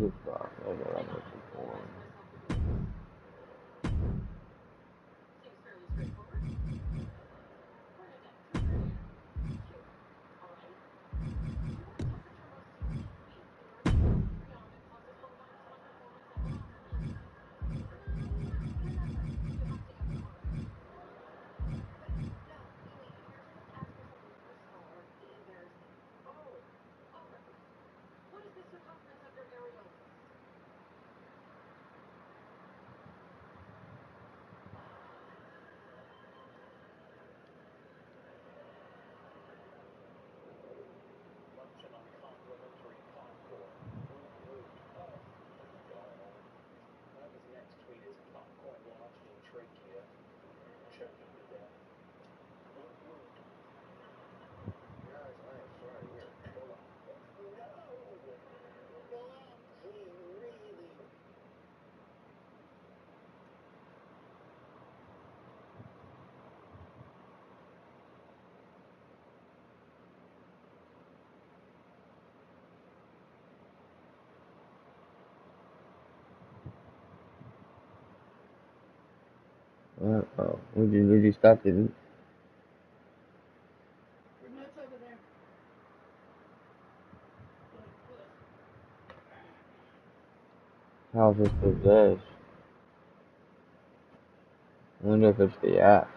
this box. I know I'm looking for. Oh, did you stop it? How's this possessed? I wonder if it's the app.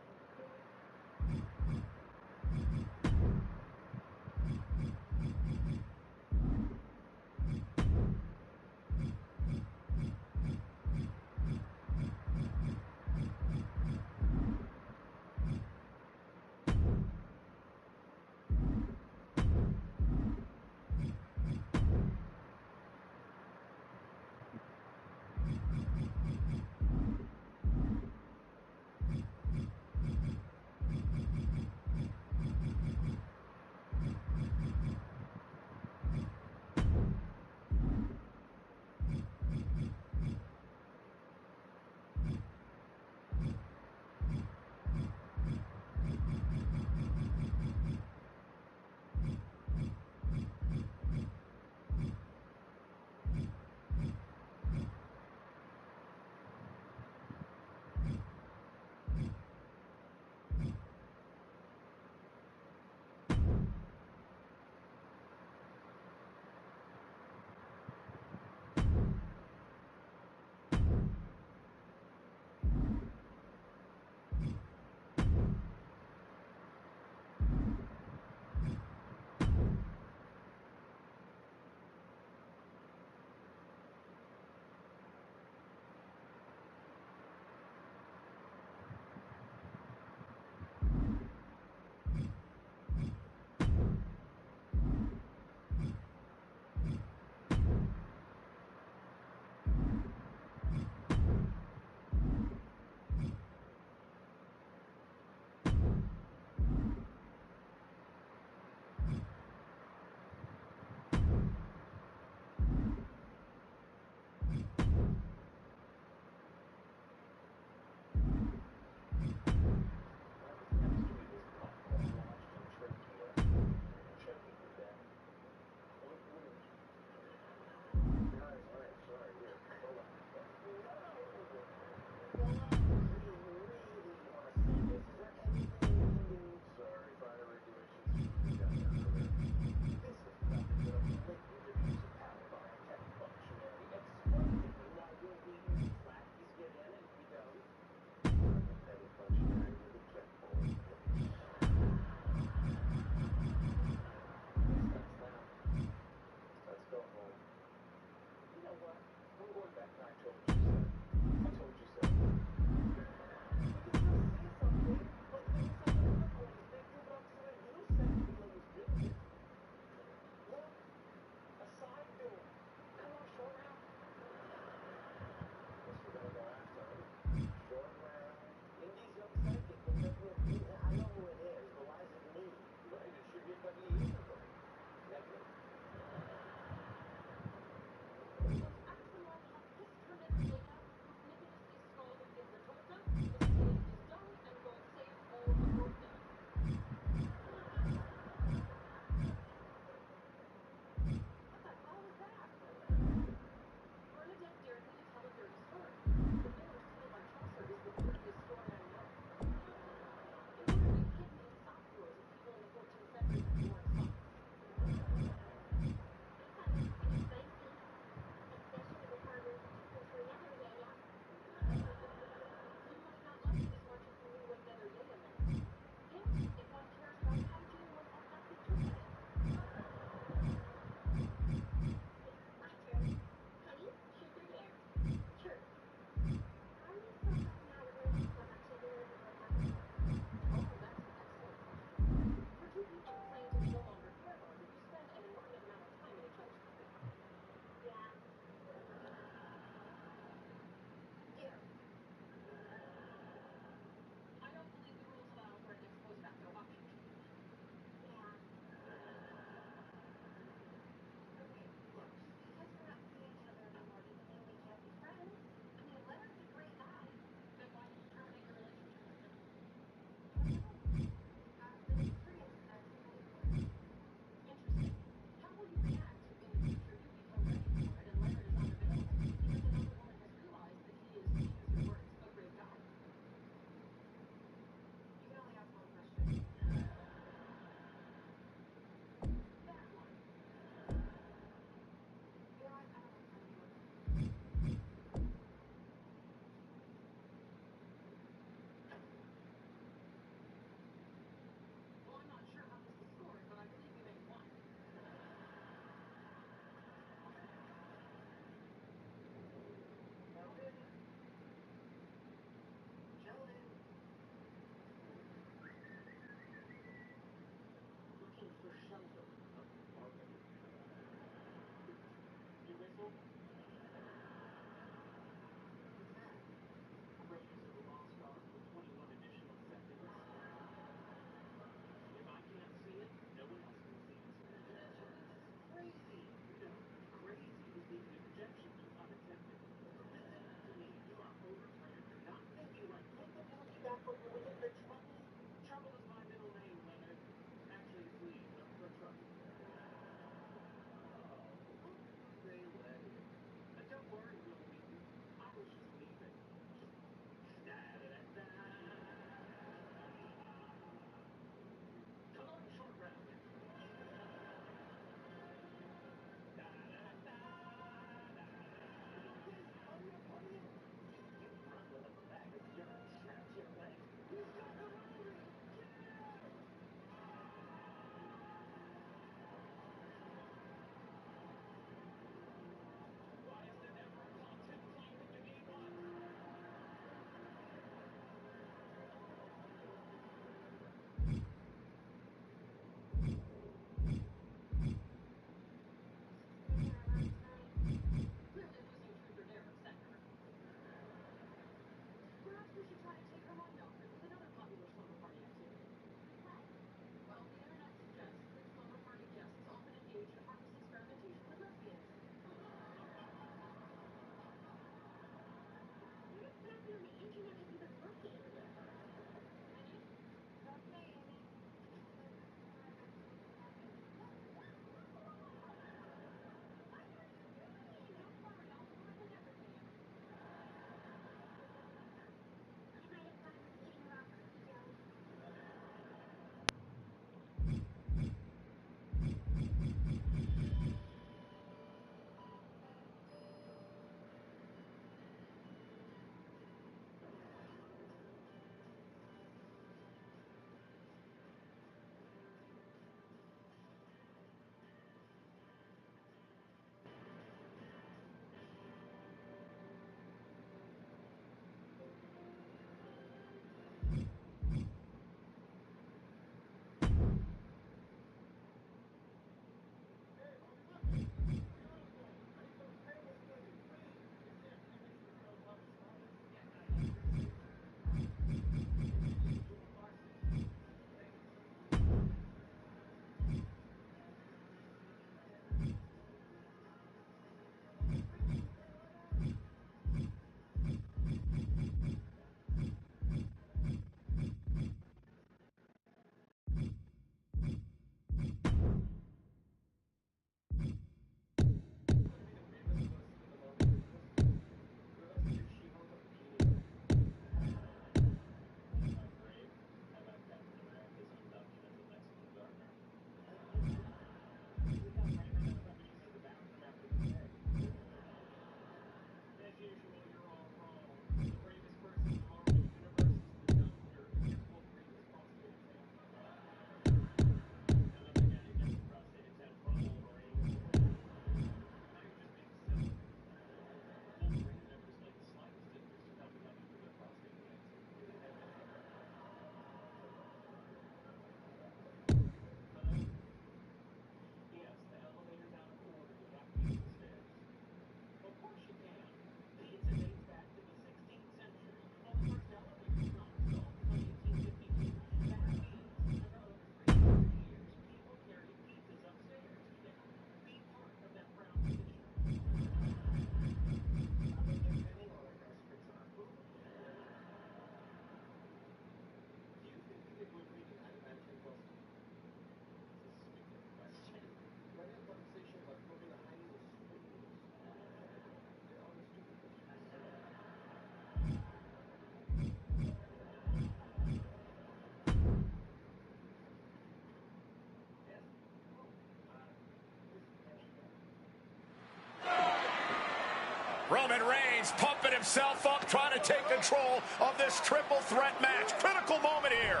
Roman Reigns pumping himself up, trying to take control of this triple threat match. Critical moment here.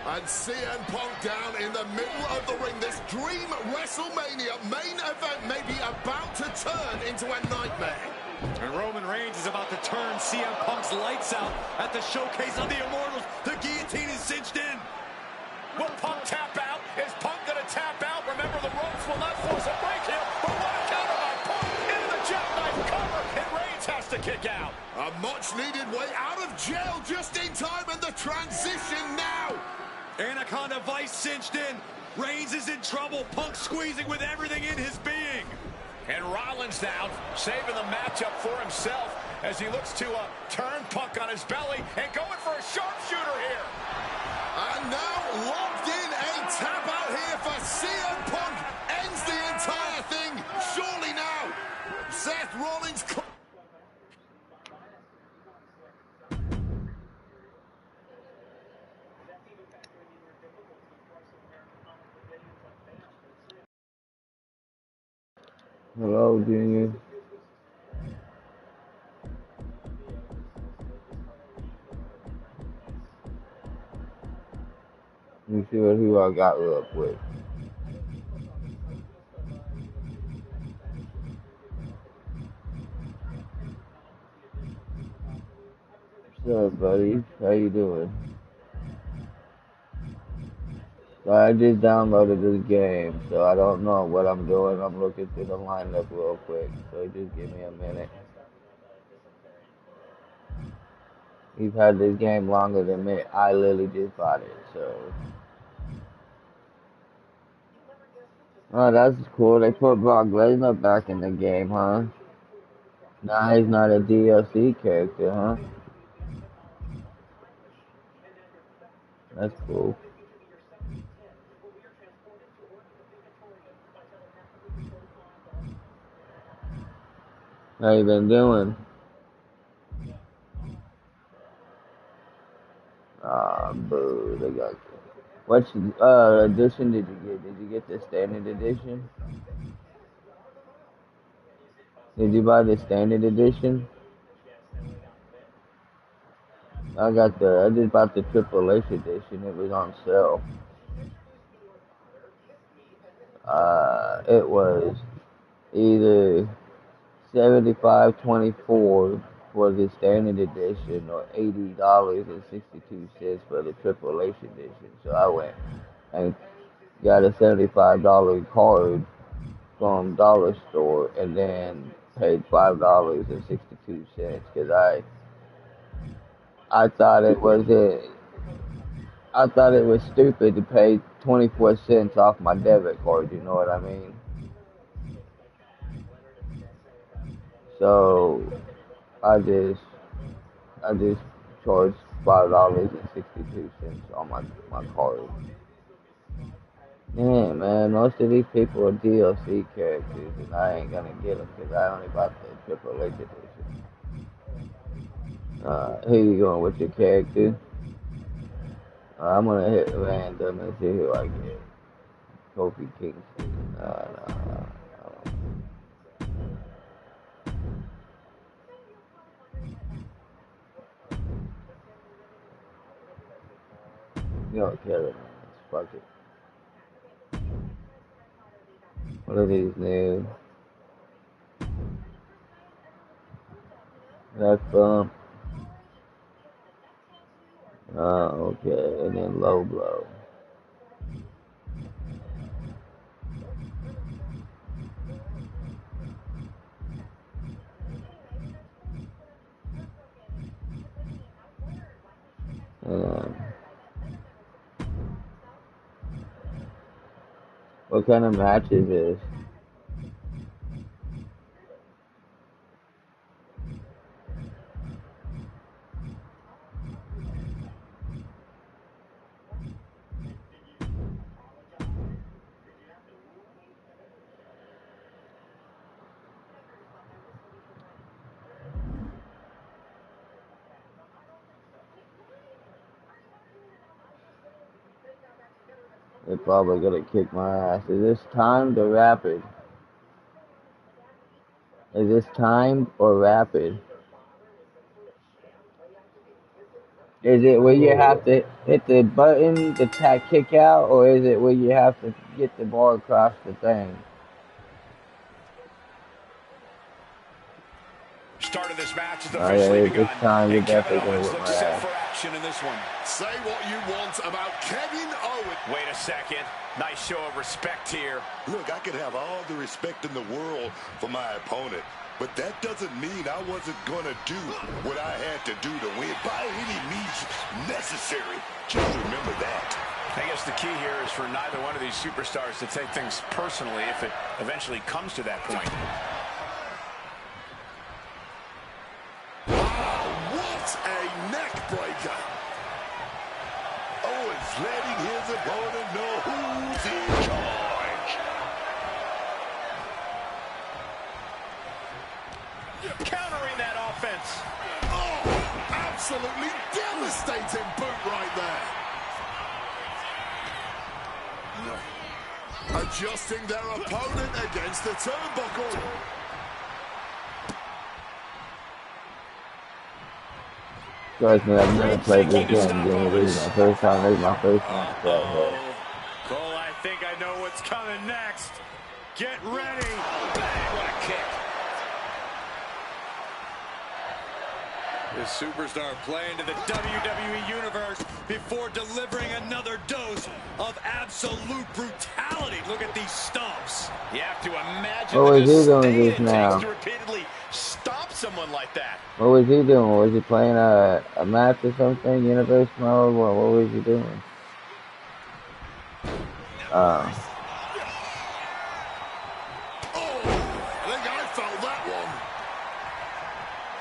And CM Punk down in the middle of the ring. This dream WrestleMania main event may be about to turn into a nightmare. And Roman Reigns is about to turn CM Punk's lights out at the showcase of the Immortals. The guillotine is cinched in. Will Punk tap out? Is Punk going to tap out? Remember, the ropes will not force a break here. But what a counter by Punk into the jackknife cover. And Reigns has to kick out. A much-needed way out of jail just in time, and the transition now. Anaconda Vice cinched in. Reigns is in trouble. Punk squeezing with everything in his being. And Rollins down, saving the matchup for himself as he looks to turn Punk on his belly and going for a sharpshooter here. And now locked in, a tap out here for CM Punk. Ends the entire thing. Surely now, Seth Rollins. Hello, Junior. Let me see who I got real quick. What's up, buddy? How you doing? So I just downloaded this game, so I don't know what I'm doing. I'm looking through the lineup real quick, so just give me a minute. You've had this game longer than me. I literally just bought it, so. Oh, that's cool. They put Brock Lesnar back in the game, huh? Nah, he's not a DLC character, huh? That's cool. How you been doing? Ah, boo, they got you. Which edition did you get? Did you get the standard edition? Did you buy the standard edition? I just bought the Triple H edition. It was on sale. It was either $75.24 for the standard edition or $80.62 for the Triple H edition. So I went and got a $75 card from Dollar Store and then paid $5.62 because I thought it was stupid to pay 24 cents off my debit card, you know what I mean? So I just charged $5.62 on my card. Yeah, man, most of these people are DLC characters, and I ain't gonna get them because I only bought the Triple H edition. Who you going with your character? I'm gonna hit random and see who I get. Kofi Kingston. No. You don't care, man. Fuck it. What are these new? That's bump. Oh, okay. And then low blow. What kind of match is this? They're probably gonna kick my ass. Is this timed or rapid? Is this timed or rapid? Is it where you have to hit the button to kick out, or is it where you have to get the ball across the thing? Start of this match is Oh yeah, officially begun, this time you're and Kevin definitely gonna Owens whip my looks set ass. for action in this one. Say what you want about Kevin Owens. Wait a second. Nice show of respect here. Look, I could have all the respect in the world for my opponent, but that doesn't mean I wasn't going to do what I had to do to win by any means necessary. Just remember that. I guess the key here is for neither one of these superstars to take things personally if it eventually comes to that point. What a neck breaker. Owens letting his opponent know who's in charge. Countering that offense. Oh, absolutely devastating boot right there. Adjusting their opponent against the turnbuckle. Trust me, I've never played this game. This is my first time. This is my first time. Cole, I think I know what's coming next. Get ready. Bang, what a kick. This superstar playing to the WWE Universe before delivering another dose of absolute brutality. Look at these stomps. You have to imagine What was he doing disdain just it now? takes to repeatedly stomp someone like that. What was he doing? Was he playing a match or something? Universe mode? What was he doing? Oh, I think I felt that one.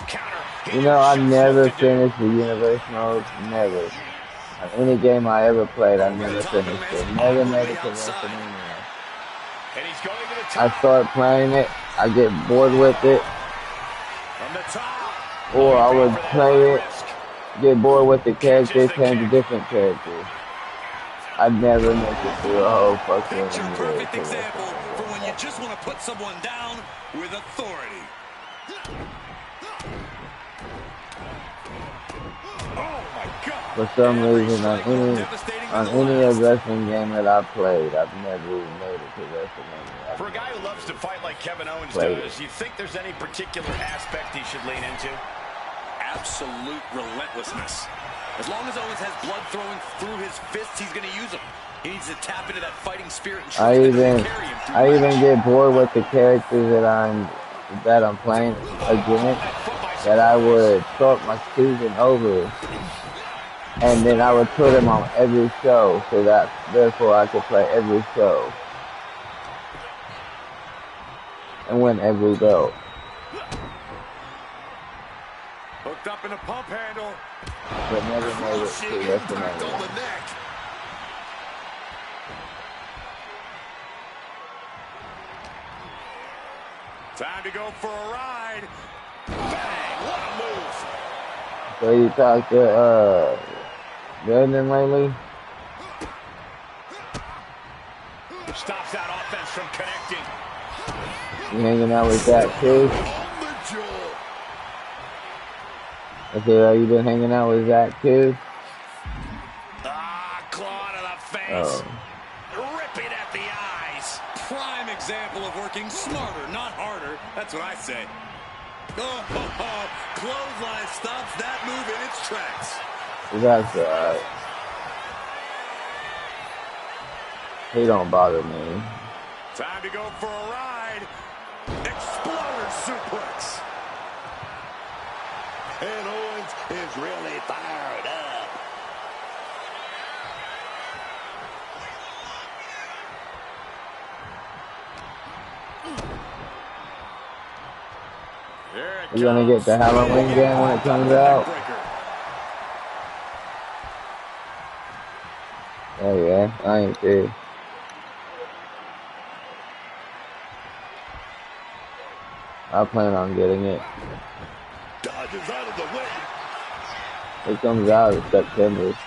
Counter. You know, I never finished the universe mode. Never. On any game I ever played, I never finished it. Never made it to WrestleMania. And he's going to the I top. start playing it, I get bored with it, From the top. or I would play it, get bored with the character, change to different characters. I'd never make it through a whole fucking Picture year. perfect example for when you just want to put someone down with authority. Oh my God. For some reason, on any wrestling game that I've played, I've never even made it to WrestleMania. For a guy who loves to fight like Kevin Owens Played does, you think there's any particular aspect he should lean into? Absolute relentlessness. As long as Owens has blood flowing through his fists, he's going to use them. He needs to tap into that fighting spirit and trust I that even will carry him through even get bored with the characters that I'm playing against, that I would start my season over, and then I would put them on every show, so that therefore I could play every show and win every belt. Hooked up in a pump handle. But never made it to Impact on WrestleMania. the neck. Time to go for a ride. Bang! What a move. So you talked to Brandon lately? Stops that offense from connecting. You hanging out with that too? On the jaw. I said, have you been hanging out with Zach too? Ah, claw to the face. Oh. Ripping at the eyes. prime example of working smarter, not harder. That's what I say. Oh, clothesline stops that move in its tracks. That's alright. He don't bother me. Time to go for a ride. Exploder suplex. And Owens is really fired up. We're gonna get the Halloween game when it comes out. Oh yeah, I ain't serious. I plan on getting it. Dodges out of the way. It comes out in September.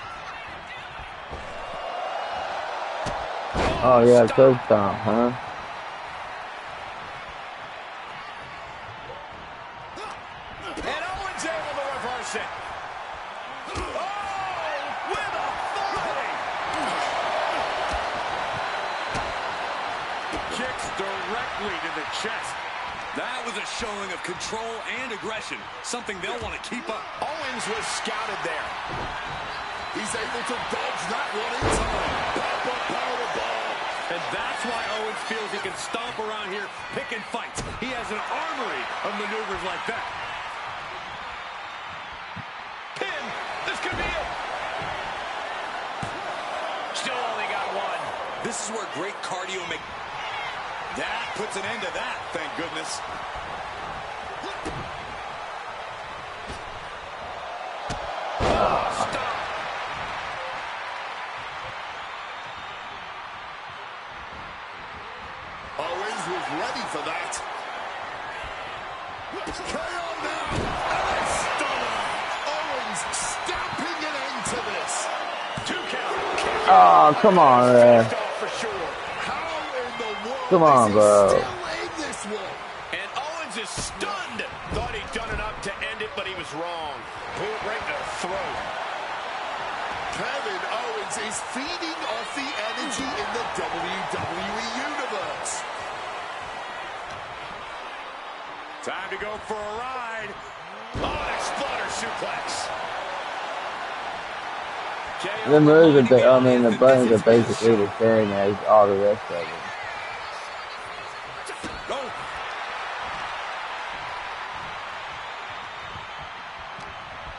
Oh yeah, curb stomp, huh? chest. That was a showing of control and aggression, something they'll want to keep up. Owens was scouted there. He's able to dodge that one in time. Powerbomb. And that's why Owens feels he can stomp around here, picking fights. He has an armory of maneuvers like that. Pin. This could be it. Still only got one. This is where great cardio makes... That puts an end to that, thank goodness. Stop. Owens was ready for that. KO now. And a stunner. Owens stamping an end to this. 2 count. Oh, come on, man. For sure. How in the world Come on, bro. still in this one? And Owens is stunned. Thought he'd done enough to end it, but he was wrong. Boot right in the throat. Kevin Owens is feeding off the energy in the WWE Universe. Time to go for a ride. Oh, an exploder suplex. The moves are, I mean, the buttons are basically the same as all the rest of them.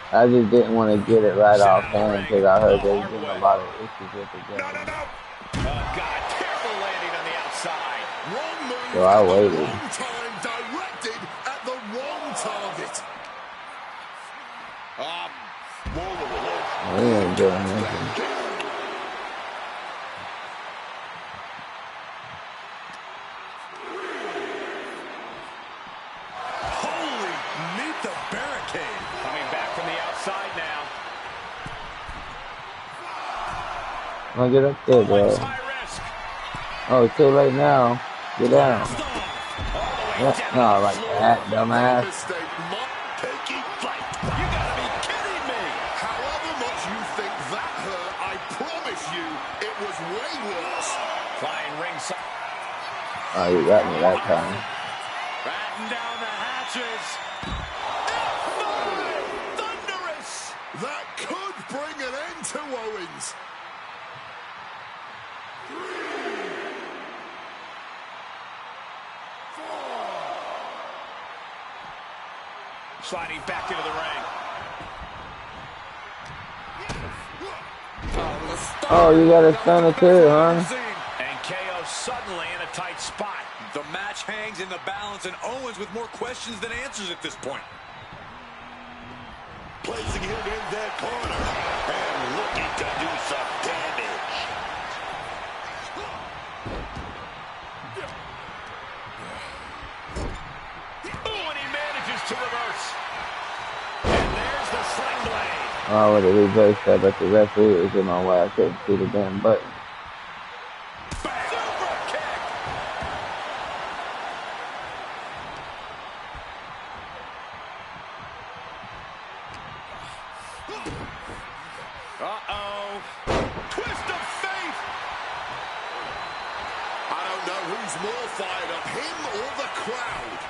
I just didn't want to get it right off hand because I heard they were getting a lot of issues with the game. Oh, God, terrible landing on the outside. Wrong move So I waited. wrong time, directed at the wrong target. We ain't doing nothing. Holy, meet the barricade. Coming back from the outside now. Come on, get up there, bro. High risk. Oh, it's too late now. Get down. All the way Yeah, down. no, like that, dumbass. Mistake, taking flight. You gotta be kidding me. However much you think that hurt, I promise you it was way worse. Flying ringside. Oh, you got me that time. Batten down the hatches. Thunderous. That could bring an end to Owens. Sliding back into the ring. Oh, you got a stunner too, huh? And KO suddenly in a tight spot. The match hangs in the balance, and Owens with more questions than answers at this point. Placing him in that corner and looking to do some damage. Oh, and he manages to reverse. And there's the sling blade. Oh, I would have reversed that, but the referee was in my way. I couldn't see the damn button. Super kick. Uh-oh. Twist of fate. I don't know who's more fired up, him or the crowd.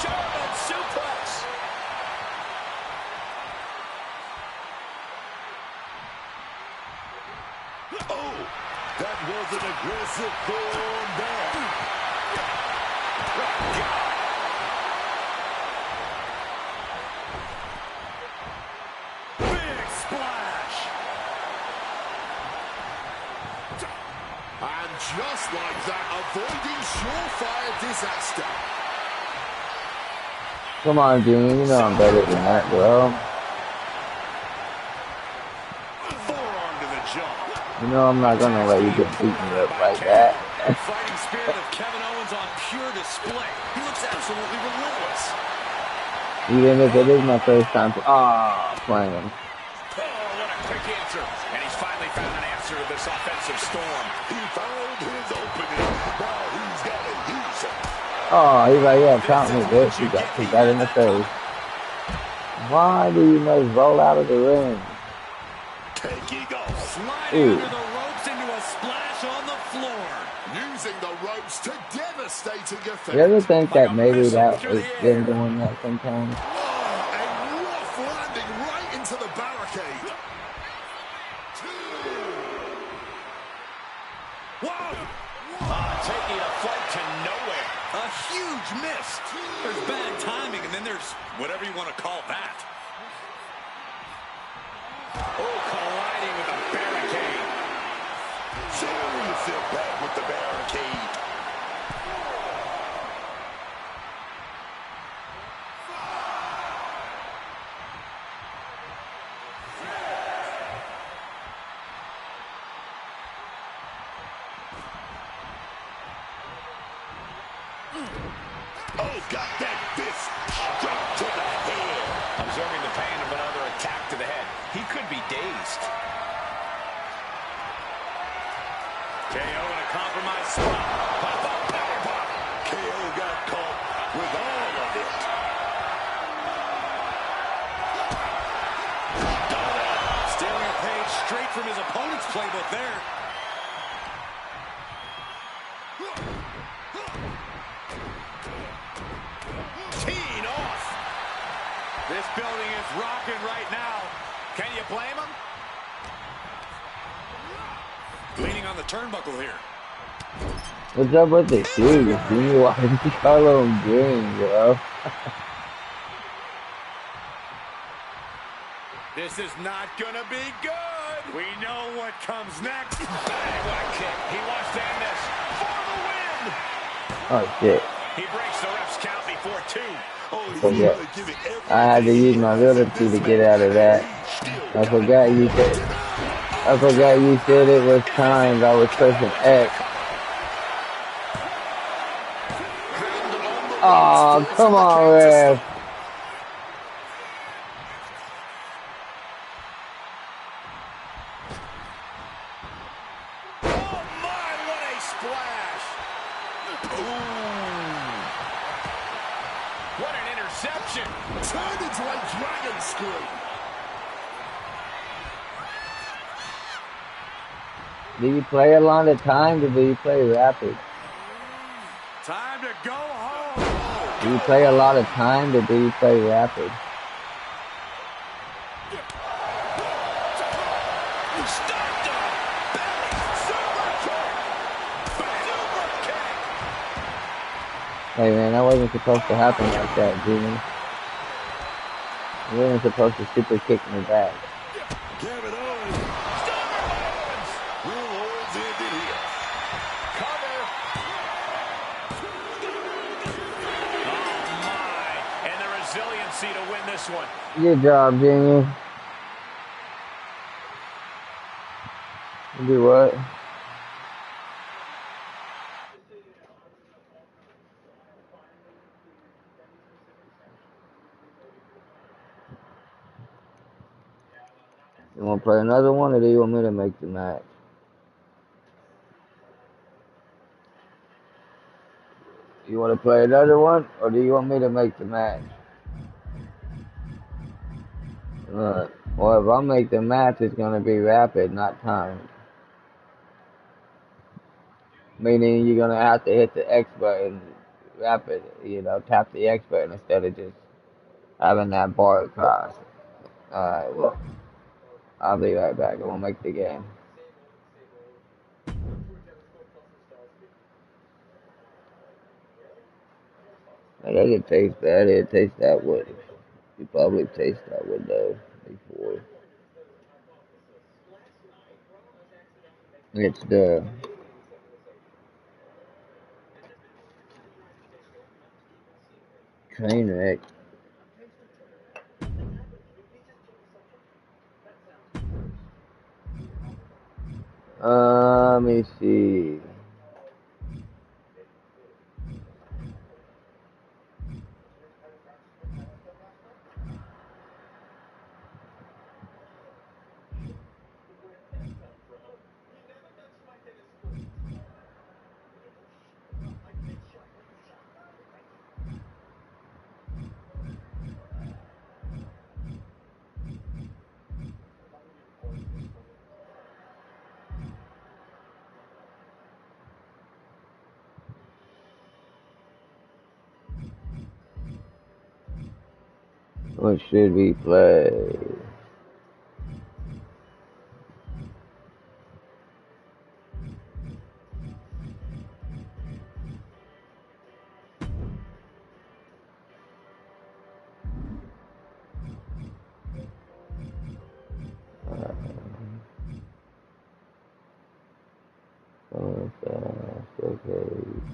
German suplex. Oh, that was an aggressive form there. Big splash. And just like that, avoiding surefire disaster. Come on, Jimmy. You know I'm better than that, bro. Forearm to the jaw. You know I'm not gonna let you get beaten up like that. The fighting spirit of Kevin Owens on pure display. He looks absolutely relentless. Even if it is my first time to playing him. Oh, what a quick answer. And he's finally found an answer to this offensive storm. He found his opening. Now he's got to use it. Oh, he's like, yeah, count me, bitch. You got kicked that in the face. Why do you must roll out of the ring? Taking Way under the ropes into a splash on the floor. Using the ropes to devastating effect. You ever think Like that a maybe missile that through was the them air. doing that sometimes? Oh, a rough landing right into the barricade. Taking a flight to nowhere. A huge miss. There's bad timing, and then there's whatever you want to call that. Oh, colliding with a barricade. Serious impact with the barricade. Oh, got that fist straight to the head. Absorbing the pain of another attack to the head. He could be dazed. KO in a compromised spot. Pop-up power bomb. KO got caught with all of it. Stealing a page straight from his opponent's playbook there. Teeing off. This building is rocking right now. Can you blame him? Leaning on the turnbuckle here. What's up with the shoes? Jimmy, why did you call them green, bro? This is not gonna be good. We know what comes next. Bang, what a kick. He wants to end this for the win. Oh shit. He breaks the ref's count before 2. Oh, he's Forget. really giving I had to use my ability to get out of that. I forgot you said it was timed. I was pressing X. Oh, come on, ref. Oh my, what a splash. What an interception. turned into a dragon screw. Do you play a lot of time or do you play rapid? Time to go home. Do you play a lot of time or do you play rapid? Stopped him. Super kick. Super kick. Hey man, that wasn't supposed to happen like that, Jimmy. You weren't supposed to super kick me back. Kevin Owens. Will holds ended here. Cover. Oh my. And the resiliency to win this one. Good job, Jimmy. You do what? You want to play another one, or do you want me to make the match? You want to play another one, or do you want me to make the match? Well, if I make the match, it's going to be rapid, not timed. Meaning you're going to have to hit the X button rapid, tap the X button instead of just having that bar across. Alright, well, I'll be right back. I'm going to make the game. It doesn't taste bad. It tastes that way. You probably taste that way, though, before. It's the train wreck. Let me see. What should we play? Okay.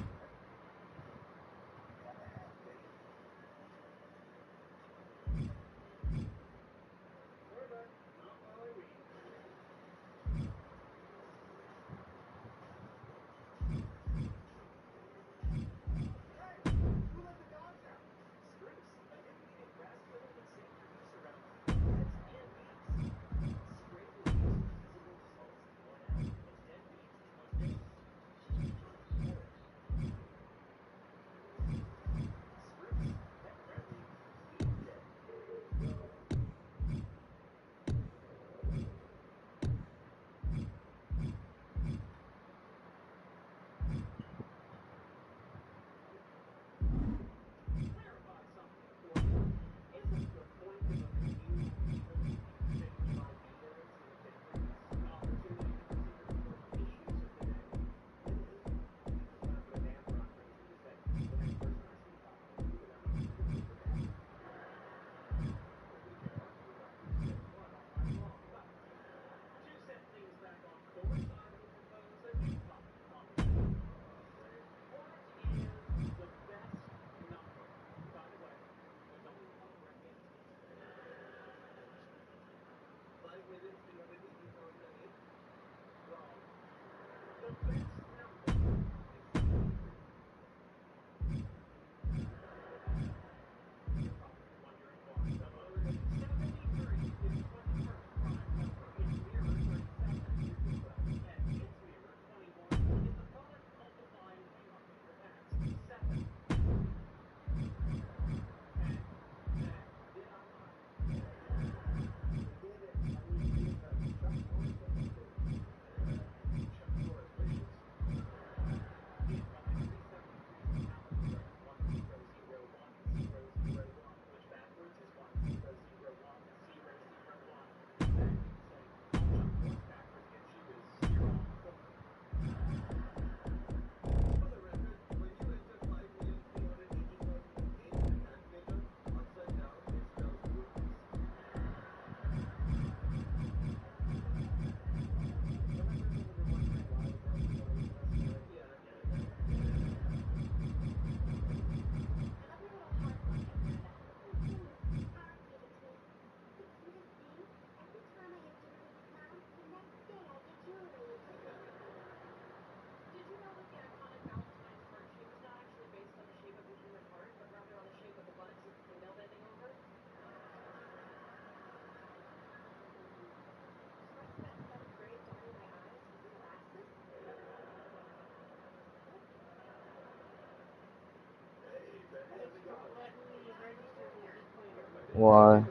Why?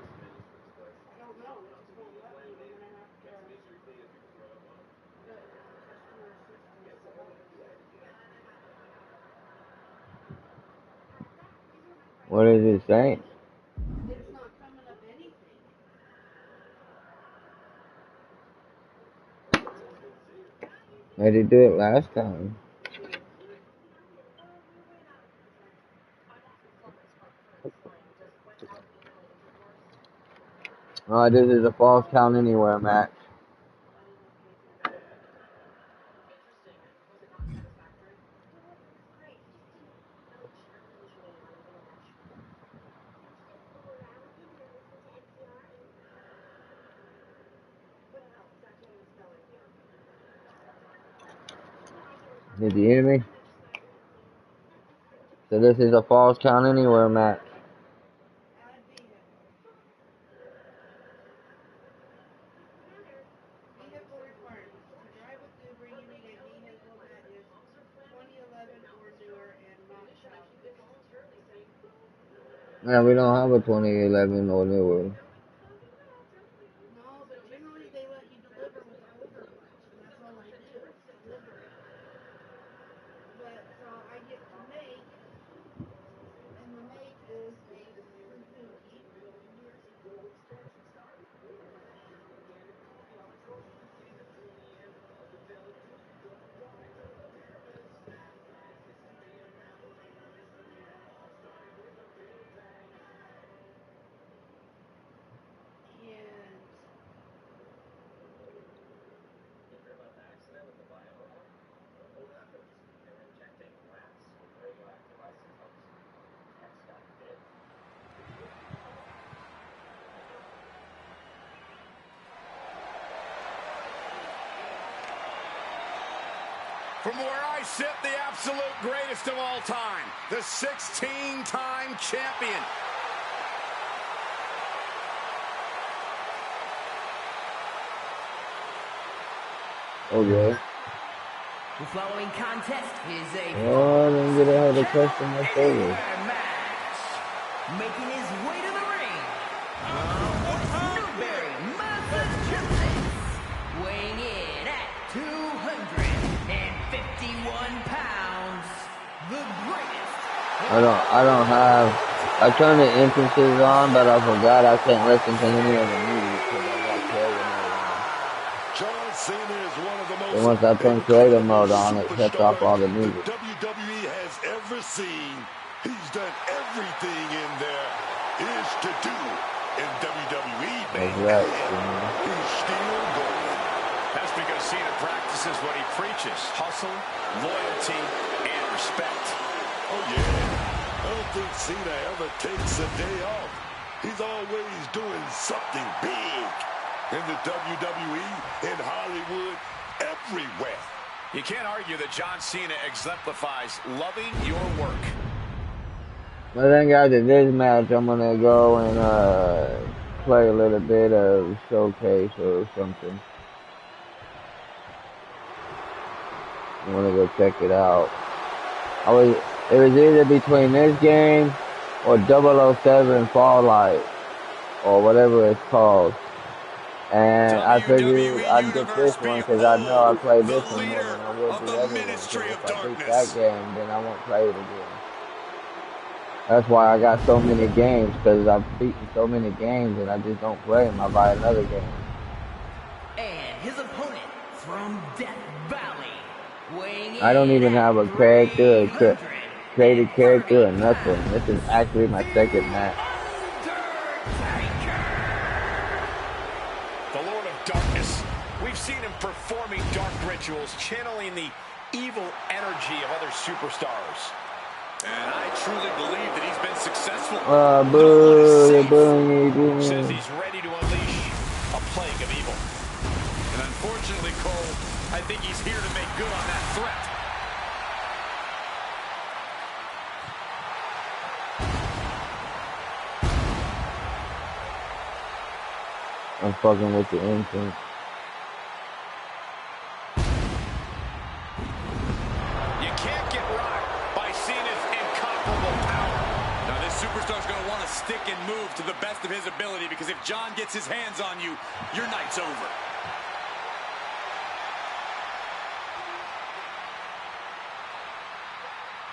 What is it saying? I did do it last time. Alright, this is a false count anywhere match. Did you hear me? So this is a false count anywhere match. Yeah, we don't have a 2011 or newer. From where I sit, the absolute greatest of all time, the 16-time champion. Okay. The following contest is a Oh, then get ahead of customer service. match. Making his way to the ring from Newbury, Massachusetts, weighing in at 251 pounds, the greatest. I don't have, I turned the entrances on, but I forgot I can't listen to any of the music because I got creative mode on. John Cena is one of the most And once I turn creative mode on, it shuts off all the the music. WWE has ever seen. He's done everything in there is to do in WWE, That's man. right. He's still going. That's because Cena practices what he preaches: hustle, loyalty, and respect. Oh, yeah. I don't think Cena ever takes a day off. He's always doing something big in the WWE, in Hollywood, everywhere. You can't argue that John Cena exemplifies loving your work. But then, guys, in this match, I'm gonna go and play a little bit of Showcase or something. I'm gonna go check it out. It was either between this game or 007 Fall Light or whatever it's called. And I figured I'd get this one because I know I played this one more than I would the other one. So if I beat that game, then I won't play it again. That's why I got so many games, because I've beaten so many games and I just don't play them. I buy another game. And his opponent from Death Valley, weighing in I don't even have a character, created character or nothing. This is actually my second match. The Lord of Darkness. We've seen him performing dark rituals, channeling the evil energy of other superstars. And I truly believe that he's been successful. Says he's ready to unleash a plague of evil. And unfortunately, Cole, I think he's here to make good on that threat. I'm fucking with the entrance. You can't get rocked by Cena's incomparable power. Now this superstar's going to want to stick and move to the best of his ability, because if John gets his hands on you, your night's over.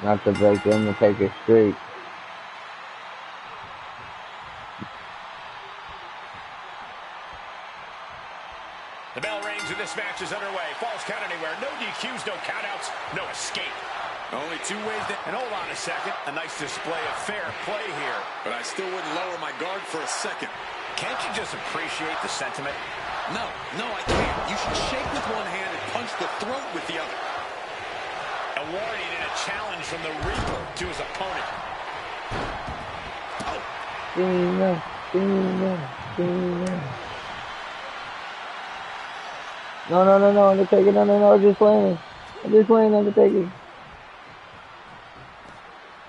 Not to break them to take a streak. The bell rings and this match is underway. Falls count anywhere. No DQs, no countouts, no escape. Only two ways to... And hold on a second. A nice display of fair play here. But I still wouldn't lower my guard for a second. Can't you just appreciate the sentiment? No, I can't. You should shake with one hand and punch the throat with the other. A warning and a challenge from the Reaper to his opponent. Oh. Cena. No, Undertaker, no, I'm just playing, Undertaker.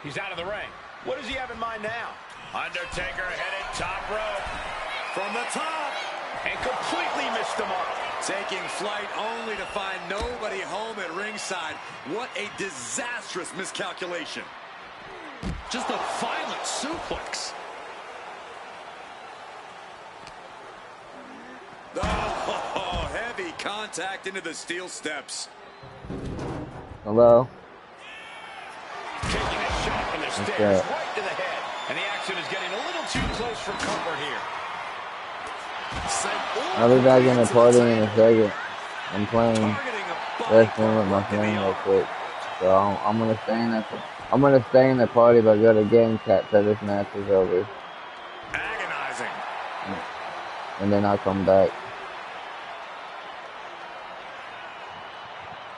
He's out of the ring. What does he have in mind now? Undertaker headed top rope. From the top. And completely missed the mark. Taking flight only to find nobody home at ringside. What a disastrous miscalculation. Just a violent suplex. Oh, heavy contact into the steel steps. Hello? Taking a shot from the stairs right to the head. And the action is getting a little too close for comfort here. I'll be back in the party in a second. I'm playing wrestling with my friend real quick. So I'm gonna stay in the party, but go to game chat till this match is over. Agonizing. And then I'll come back.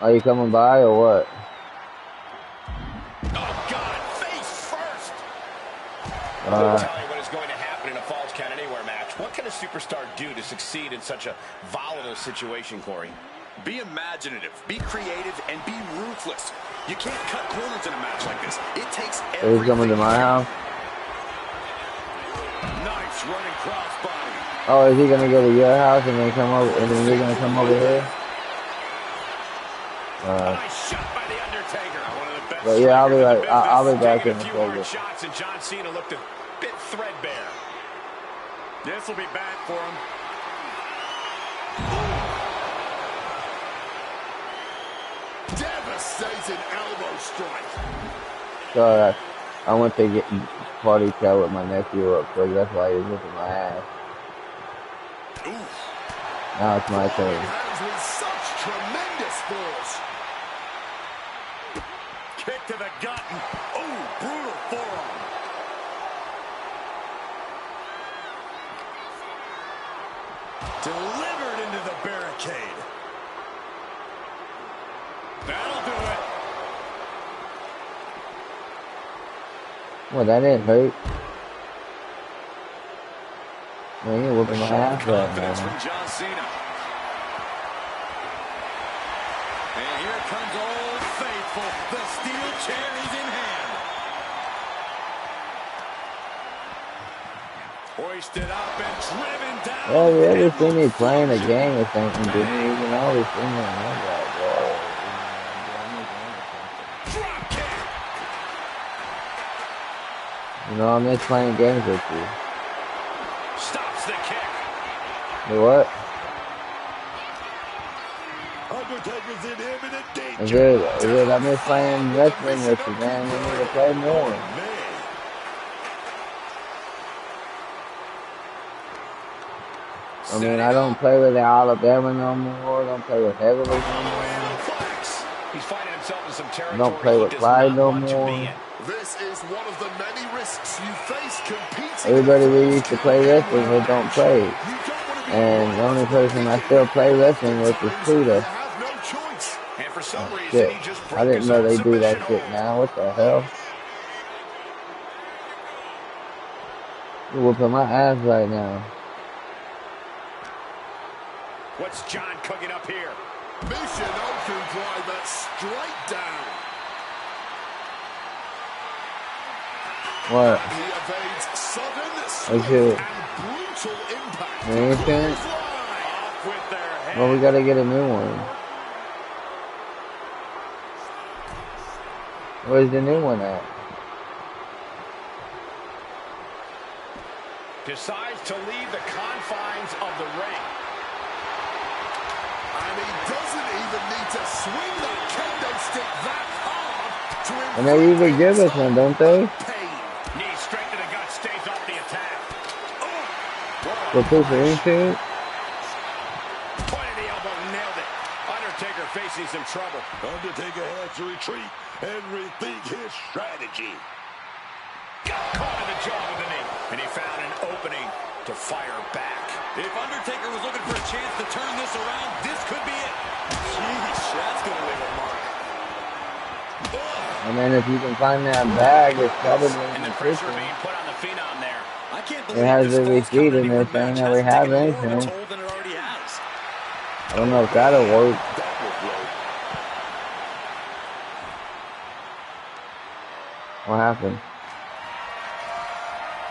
Are you coming by or what? Oh, God, face first. I'll tell you what is going to happen in a Falls Count Anywhere match. What can a superstar do to succeed in such a volatile situation, Corey? Be imaginative, be creative, and be ruthless. You can't cut corners in a match like this. It takes everything. He's coming to my house. Nice running crossbody. Oh, is he gonna go to your house and then come over, and then you're gonna come over here? Nice shot by the Undertaker. One of the best. But yeah, I'll be back in a few hard second. shots, and John Cena looked a bit threadbare. This will be bad for him. Devastating elbow strike. So I went to get party chat with my nephew up quick. That's why he's whipping my ass. Oof. Now it's my turn. Hands with such tremendous force. Kick to the gut. Oh, brutal forearm. Delivered into the barricade. That'll do it. Well, that didn't hurt. Man, you're whooping my ass right Confidence now. from John Cena. And here comes Old Faithful. The steel chair is in hand. Hoisted up and driven down. Well, you ever seen me playing a game or something, dude? You can always see me on that, bro. Drop kick. You know, I miss playing games with you. Stops the kick. You what? Undertaker's in imminent danger. I miss playing wrestling with you, man. We need to play more. Man. I mean, I don't play with the Alabama no more. Don't play with Heavily no more. He's finding himself in some territory. Don't play with he does Clyde not no want to more. be in. This is one of the many risks you face competing. Everybody we used to play wrestling with don't play. You don't want to be And the only person I still play wrestling with is Pluto. You have no choice. And for some reason, Shit. he just I broke didn't his know own they do that submission shit hold. now. What the hell? You're whooping my ass right now. What's John cooking up here? Mission Oku driver straight down. What? He evades sudden, Okay. swift, and brutal impact. Anything? Off with their head. Well, we gotta get a new one. Where's the new one at? Decides to leave the confines of the ring. And he doesn't even need to swing that kendo stick that hard to And they usually give us one, don't they? pain. Knee straight to the gut, stays off the attack. For pushing into it? Point of the elbow, nailed it. Undertaker facing some trouble. Undertaker has to retreat and rethink his strategy. Got caught in the jaw with the knee. And he found an opening to fire back. If Undertaker was looking for a chance to turn this around, this could be it. Jeez, that's going to leave a mark. And then if you can find that bag, it's probably And the in the pressure kitchen. being put on the Phenom there. I can't It believe has this the falls receipt count in there anywhere saying match that we has have taken more of a anything. toll than it already has. I don't know if that'll work. That will blow. What happened?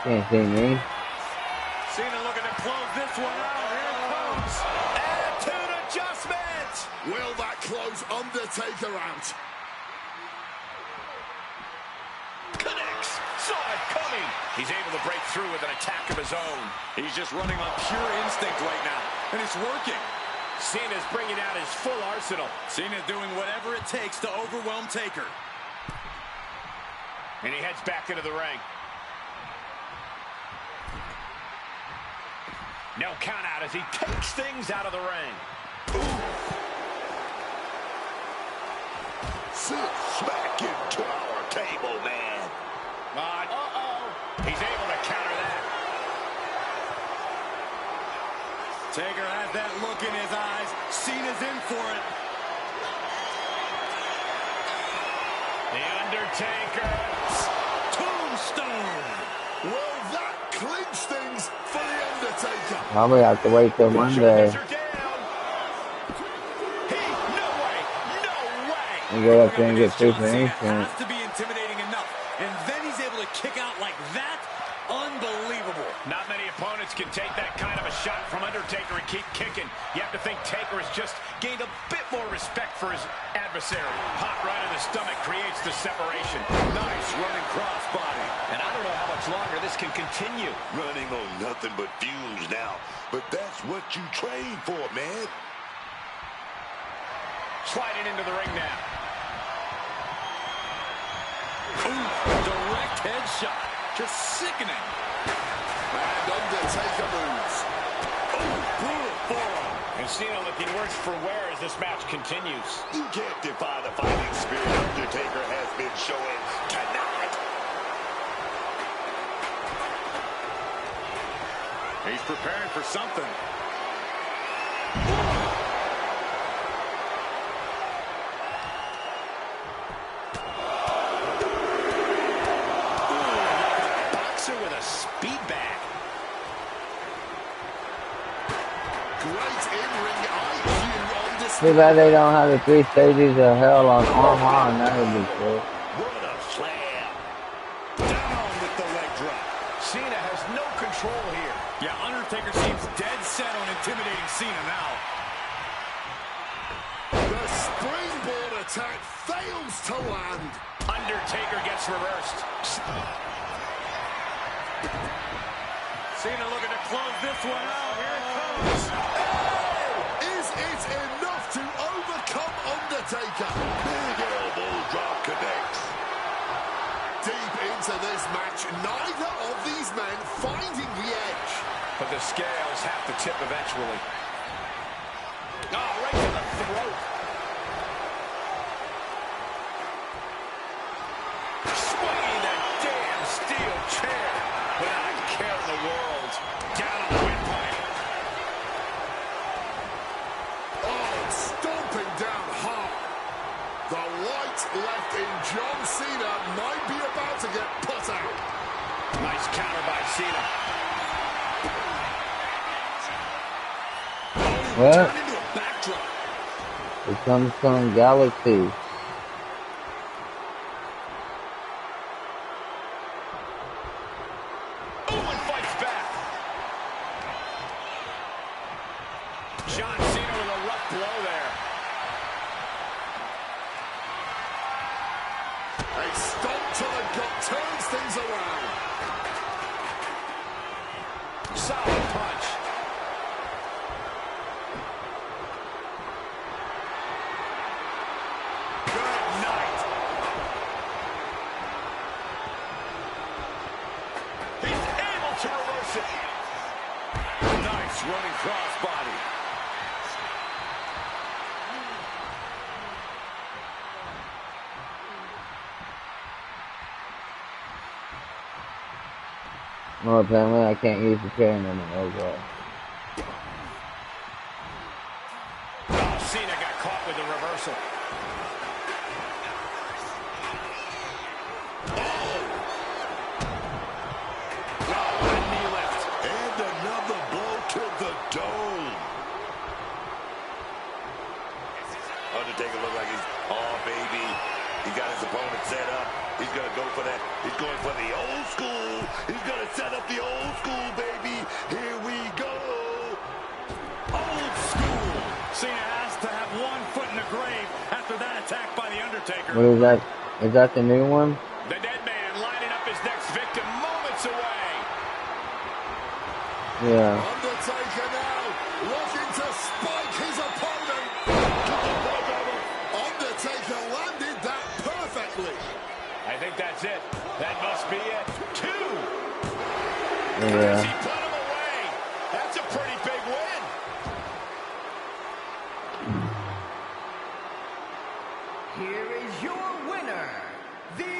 Can't see me. Cena looking to close this one out. Here it comes. Attitude adjustment. Will that close Undertaker out? Connects. Saw it coming. He's able to break through with an attack of his own. He's just running on pure instinct right now, and it's working. Cena's bringing out his full arsenal. Cena's doing whatever it takes to overwhelm Taker. And he heads back into the ring. No count out as he takes things out of the ring. Sit smack into our table, man. He's able to counter that. Taker has that look in his eyes. Cena's in for it. The Undertaker. Tombstone. Will that clinch things for the Undertaker? Probably have to wait till Monday. Shoulders are down. He You go up there and get John paper Cena instant. has to be intimidating enough, and then he's able to kick out like that. Unbelievable. Not many opponents can take that kind of a shot from Undertaker and keep kicking. You have to think Taker has just gained a bit more respect for his adversary. Hot right in the stomach creates the separation. Nice running crossbody. And I don't know how much longer this can continue. Running on nothing but fumes now. But that's what you train for, man. Sliding into the ring now. Ooh, direct headshot. Just sickening. And Undertaker moves. Oh, brutal forearm. And Cena looking worse for wear as this match continues. You can't defy the fighting spirit Undertaker has been showing tonight. He's preparing for something. With a speed bag. Great in-ring IQ on display. Too bad they don't have the 3 stages of hell on Armor, and that would be cool. What a slam. Down with the leg drop. Cena has no control here. Yeah, Undertaker seems dead set on intimidating Cena now. The springboard attack fails to land. Undertaker gets reversed. Cena looking to close this one out. Here it comes. Is it enough to overcome Undertaker? Big elbow drop connects. Deep into this match, neither of these men finding the edge. But the scales have to tip eventually. Oh, right to the throat. Swinging that damn steel chair without a care in the world. Down on the windpipe. Oh, stomping down hard. The light left in John Cena might be about to get put out. Nice counter by Cena. What? Turned into a backdrop. It comes from Galaxy. Owen fights back. John Cena with a rough blow there. A stomp to the gut turns things around. Solid punch. Good night. He's able to reverse it. Nice running crossbody. Well, apparently I can't use the chair anymore. Oh, God. Oh, Cena got caught with the reversal. Oh, what a knee lift. And another blow to the dome. Undertaker look like he's, oh, baby. He got his opponent set up. He's going to go for that. He's going for the old school. He's going to set up the old school, baby. Here we go. Old school. Cena has to have one foot in the grave after that attack by The Undertaker. What is that? Is that the new one? The dead man lining up his next victim moments away. Yeah. Undertaker now looking to spike his opponent. Undertaker landed that perfectly. I think that's it. That must be it. 2. Yeah. He put him away. That's a pretty big win. Here is your winner, The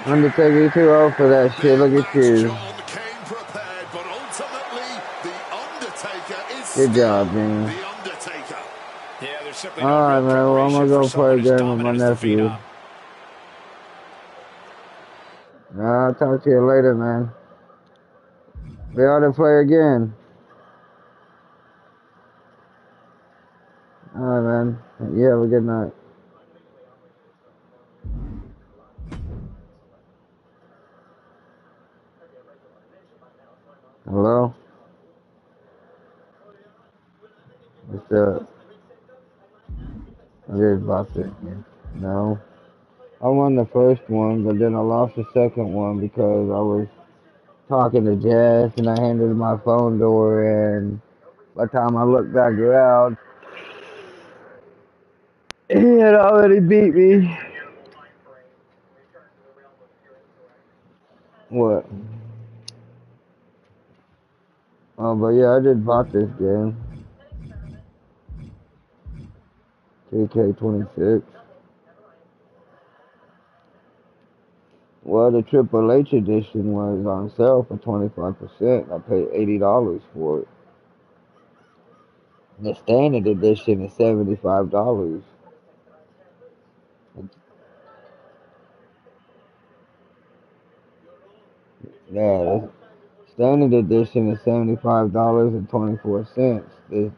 Undertaker. Undertaker, you too old for that shit. Look at you. John came prepared, but ultimately, The Undertaker is Good job, still man. The Undertaker. Yeah, there's simply Alright, no man. real Well, I'm gonna preparation go for someone play a as game with my dominant as the nephew. Phenom. I'll talk to you later, man. We ought to play again. Alright, man. You have a good night. Hello? What's up? I just bought this. No. I won the first one, but then I lost the second one because I was talking to Jess and I handed my phone to her, and by the time I looked back around, he had already beat me. What? Oh, but yeah, I just bought this game. Wwe2k26. Well, the Triple H edition was on sale for 25%. I paid $80 for it. The standard edition is $75. Yeah, the standard edition is $75.24. The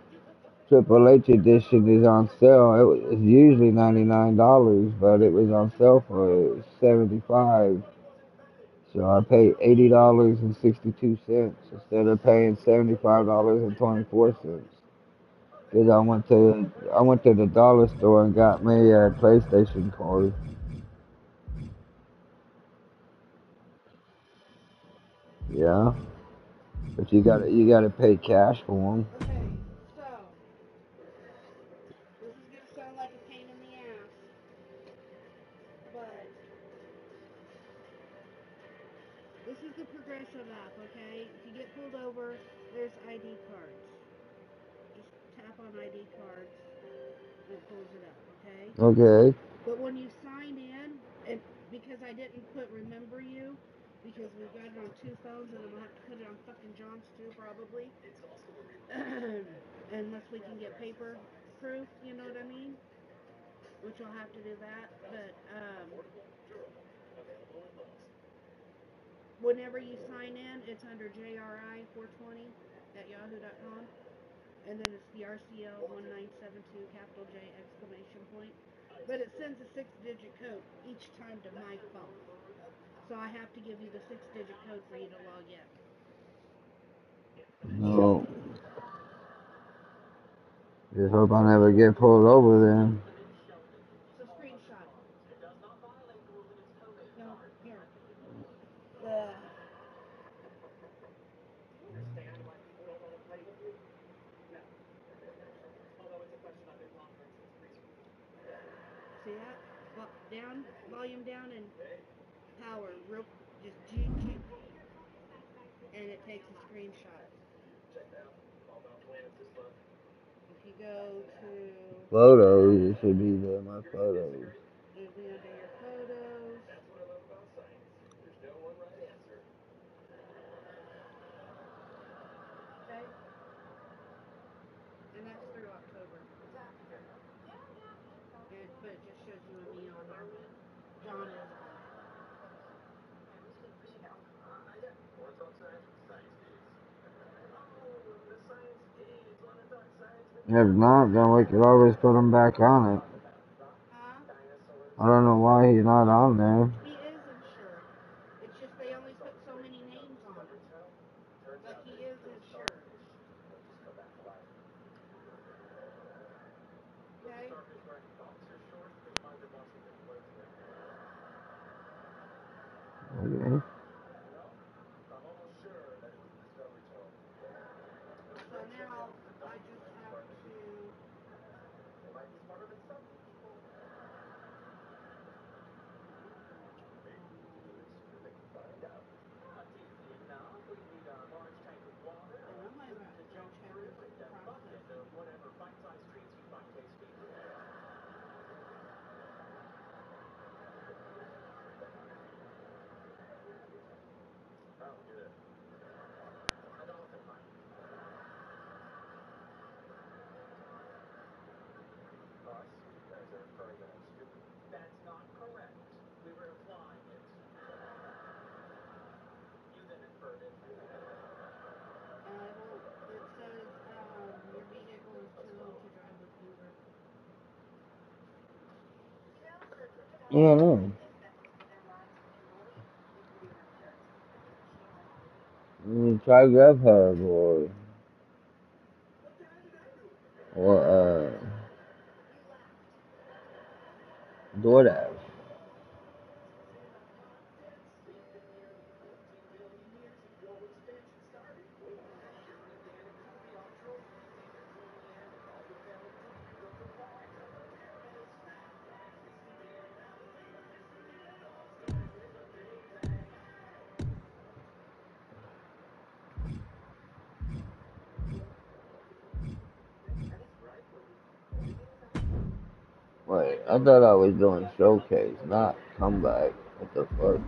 Triple H edition is on sale. It's usually $99, but it was on sale for $75. So I paid $80.62 instead of paying $75.24. Cause I went to the dollar store and got me a PlayStation card. Yeah, but you gotta pay cash for them. Okay, so this is gonna sound like a pain in the ass, but this is the progressive app, okay? If you get pulled over, there's ID cards. Just tap on ID cards and it pulls it up, okay? Okay. But when you sign in, and because I didn't put remember you, because we've got it on two phones and I'm gonna have to put it on fucking John's too probably. Unless we can get paper proof, you know what I mean? Which I'll have to do that. But whenever you sign in, it's under JRI420 at yahoo.com. And then it's the RCL1972 capital J exclamation point. But it sends a 6-digit code each time to my phone. So I have to give you the 6-digit code for you to log in. No. Just hope I never get pulled over then. So screenshot it. No, here. The see that? Down, volume down, and power. Real, just G, and it takes a screenshot. If you go to, Photos, it should be there, my photos. it'll be under your photos. Okay? And that's through October. But it just shows you and me on there. John isn't. If not, then we could always put him back on it. Huh? I don't know why he's not on there. He is insured. It's just they only put so many names on it. But he is insured. Okay? Okay. So now I just have to. And I'm not even at the judge having process. Yeah, no. Try Grubhub or DoorDash. Wait, I thought I was doing showcase, not comeback. What the fuck?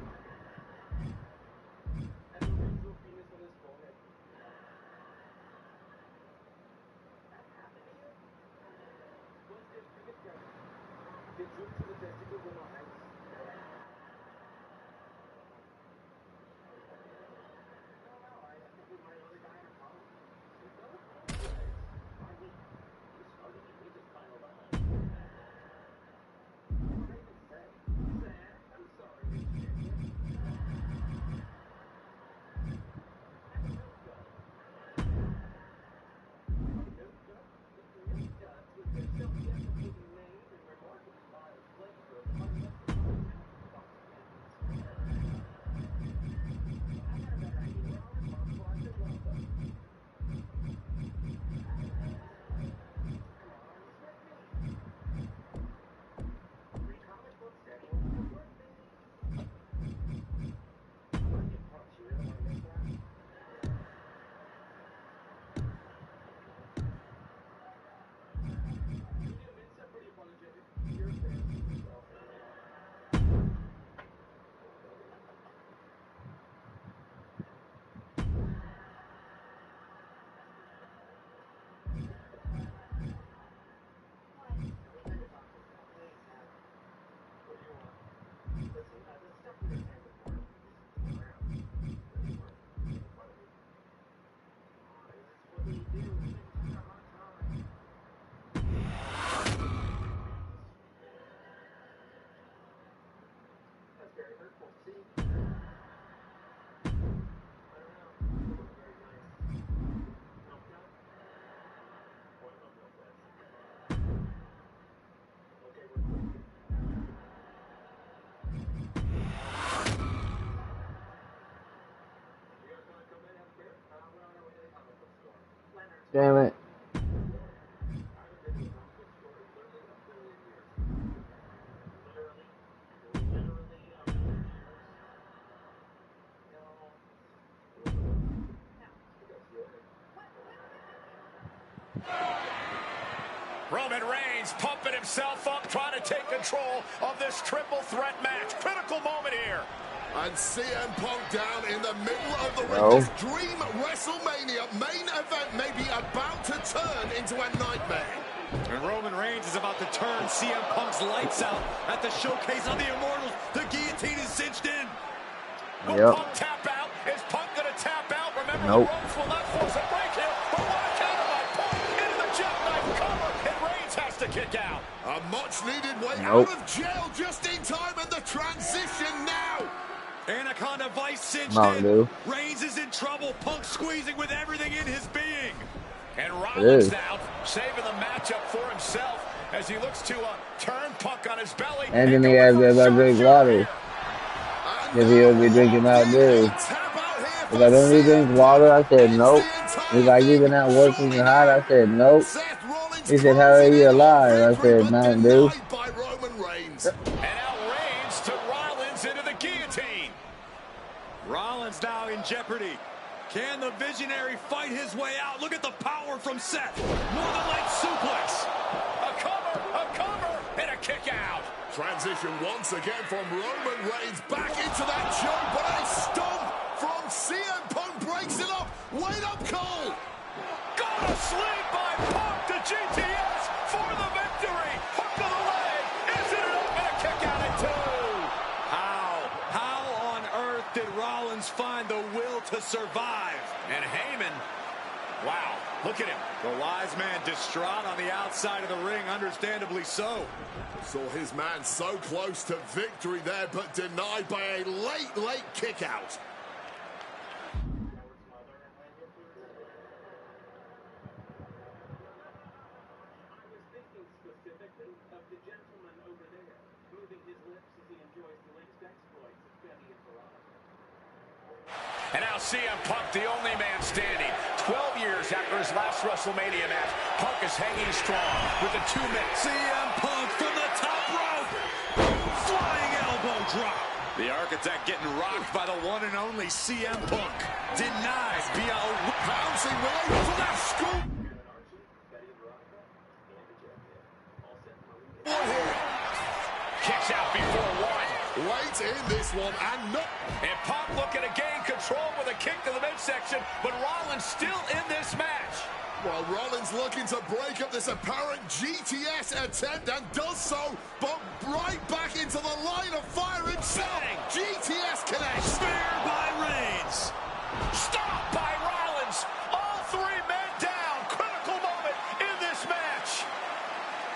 Damn it. Roman Reigns pumping himself up, trying to take control of this triple threat match. Critical moment here. And CM Punk down in the middle of the ring. No. This dream WrestleMania main event may be about to turn into a nightmare. And Roman Reigns is about to turn CM Punk's lights out at the showcase on the Immortals. The guillotine is cinched in. Will Punk tap out? Is Punk going to tap out? Remember, the ropes will not force a break here. But what a counter by Punk into the jackknife cover. And Reigns has to kick out. A much-needed way out of jail just in time, and the transition now. Anaconda Vice cinched in. Reigns is in trouble. Punk squeezing with everything in his being. And Rollins now saving the matchup for himself as he looks to turn Punk on his belly. And then he had to drink water. Because he'll be drinking Mountain Dew. If I don't need to drink water, I said nope. He's like, you've been out working hard. I said nope. He said, how are you alive? I said, Mountain Dew. And now Reigns to Rollins into the guillotine. Rollins now in jeopardy. Can the visionary fight his way out? Look at the power from Seth. Northern Light suplex. A cover, and a kick out. Transition once again from Roman Reigns back into that choke, but a stomp from CM Punk breaks it up. Wait up, Cole. Got a sleep by Punk to GTS for the victory. Hook to the leg. Is it enough? And a kick out at 2. How on earth did Rollins find the will to survive? And Heyman Wow, look at him. The wise man distraught on the outside of the ring, understandably so. Saw his man so close to victory there, but denied by a late kick out. And now CM Punk, the only man standing. 12 years after his last WrestleMania match, Punk is hanging strong with the 2 minutes. CM Punk from the top rope. Flying elbow drop. The Architect getting rocked by the one and only CM Punk. Denied via a pouncing right to that scoop. Kicks out before 1. Late in this one, and no. And Punk looking to gain control with a kick to the midsection, but Rollins still in this match. Well, Rollins looking to break up this apparent GTS attempt and does so, but right back into the line of fire himself. GTS connects. Spear by Reigns. Stopped by Rollins. All 3 men down. Critical moment in this match.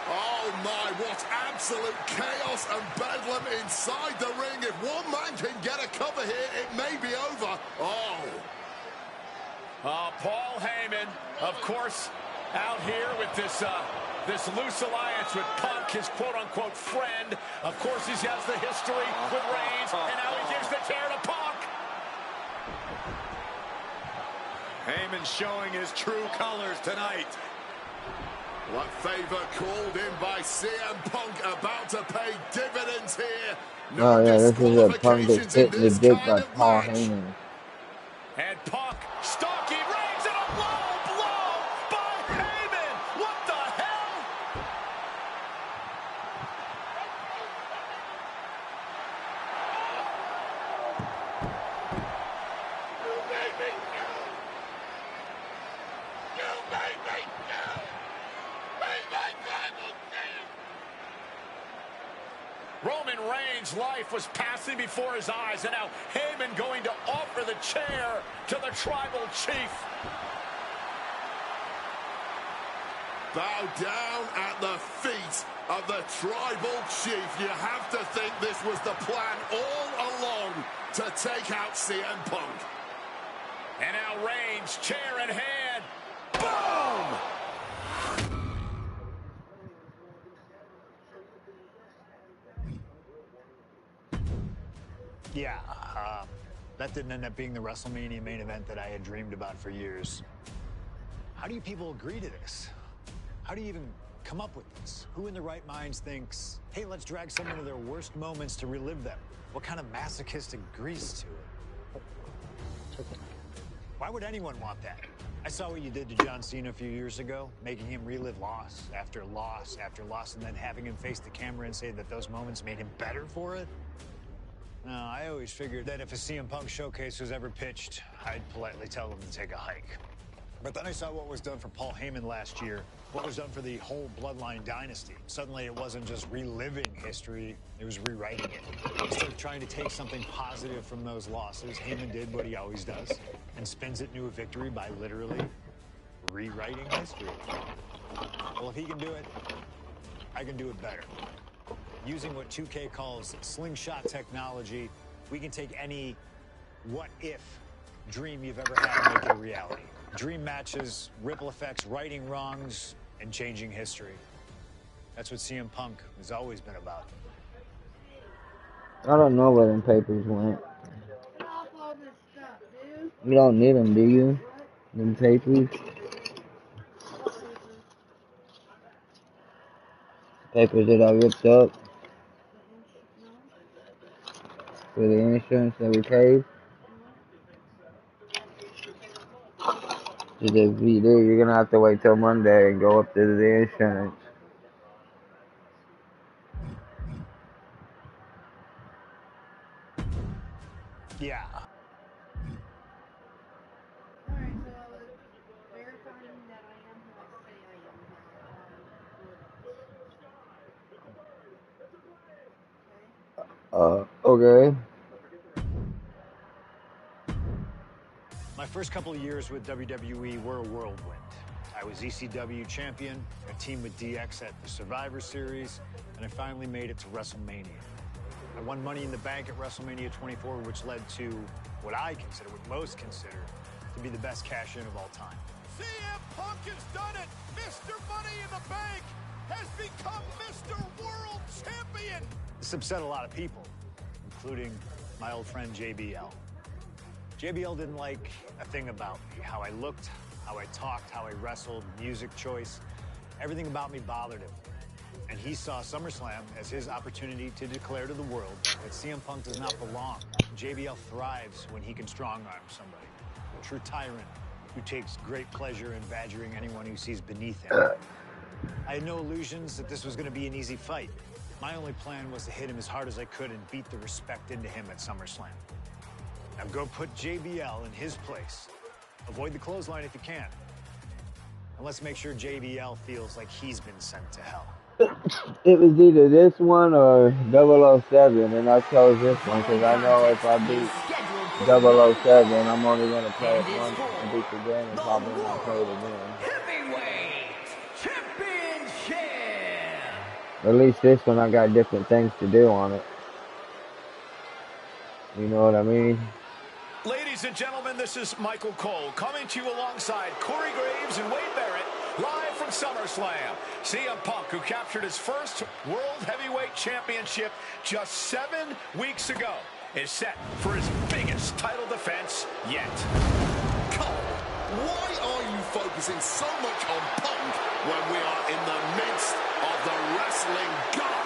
Oh my, what absolute chaos and bedlam inside the ring. If one man can get a cover here, it may be over. Paul Heyman, of course, out here with this loose alliance with Punk, his quote-unquote friend. Of course, he has the history with Reigns, and now he gives the chair to Punk. Heyman showing his true colors tonight. What favor called in by CM Punk about to pay dividends here. Oh yeah, this is a Punk that's hitting the dick by Paul Heyman. And Punk stalking Reigns and a low blow by Heyman. What the hell? Roman Reigns' life was passing before his eyes, and now Heyman going to offer the chair to the tribal chief. Bow down at the feet of the tribal chief. You have to think this was the plan all along to take out CM Punk. And now Reigns, chair in hand. Boom! Yeah, that didn't end up being the WrestleMania main event that I had dreamed about for years. How do you people agree to this? How do you even come up with this? Who in their right minds thinks, hey, let's drag someone to their worst moments to relive them? What kind of masochistic grease to it? Why would anyone want that? I saw what you did to John Cena a few years ago, making him relive loss after loss after loss, and then having him face the camera and say that those moments made him better for it. No, I always figured that if a CM Punk showcase was ever pitched, I'd politely tell them to take a hike. But then I saw what was done for Paul Heyman last year, what was done for the whole Bloodline dynasty. Suddenly it wasn't just reliving history, it was rewriting it. Instead of trying to take something positive from those losses, Heyman did what he always does and spins it into a victory by literally rewriting history. Well, if he can do it, I can do it better. Using what 2K calls slingshot technology, we can take any what-if dream you've ever had and make it a reality. Dream matches, ripple effects, righting wrongs, and changing history. That's what CM Punk has always been about. I don't know where them papers went. Get off all this stuff, dude. You don't need them, do you? Them papers? Papers that I ripped up for the insurance that we paid. So if you do, you're gonna have to wait till Monday and go up to the insurance. Yeah. Alright, so verifying that I am who I say I am. Okay? Okay. My first couple of years with WWE were a whirlwind. I was ECW champion, a team with DX at the Survivor Series, and I finally made it to WrestleMania. I won Money in the Bank at WrestleMania 24, which led to what I consider, what most consider, to be the best cash-in of all time. CM Punk has done it! Mr. Money in the Bank has become Mr. World Champion! This upset a lot of people, including my old friend JBL. JBL didn't like a thing about me, how I looked, how I talked, how I wrestled, music choice. Everything about me bothered him. And he saw SummerSlam as his opportunity to declare to the world that CM Punk does not belong. JBL thrives when he can strong-arm somebody. A true tyrant who takes great pleasure in badgering anyone who sees beneath him. I had no illusions that this was going to be an easy fight. My only plan was to hit him as hard as I could and beat the respect into him at SummerSlam. Now go put JBL in his place. Avoid the clothesline if you can. And let's make sure JBL feels like he's been sent to hell. It was either this one or 007, and I chose this one because I know if I beat 007, I'm only going to play it once and beat the game and probably not play it again. Heavyweight Championship! At least this one I got different things to do on it. You know what I mean? Ladies and gentlemen, this is Michael Cole coming to you alongside Corey Graves and Wade Barrett, live from SummerSlam. CM Punk, who captured his first World Heavyweight Championship just 7 weeks ago, is set for his biggest title defense yet. Cole, why are you focusing so much on Punk when we are in the midst of the wrestling god?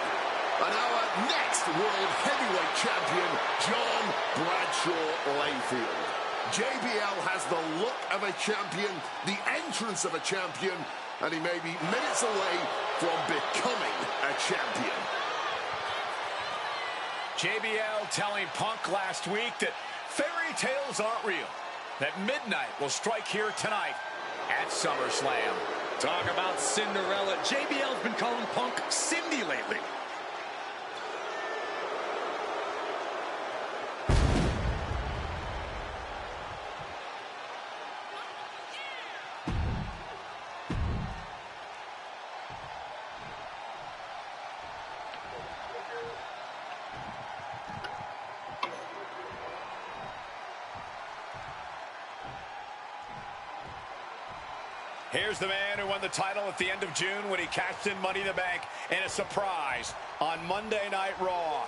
And our next World Heavyweight Champion, John Bradshaw Layfield. JBL has the look of a champion, the entrance of a champion, and he may be minutes away from becoming a champion. JBL telling Punk last week that fairy tales aren't real, that midnight will strike here tonight at SummerSlam. Talk about Cinderella. JBL's been calling Punk Cindy lately. Here's the man who won the title at the end of June when he cashed in Money in the Bank in a surprise on Monday Night Raw.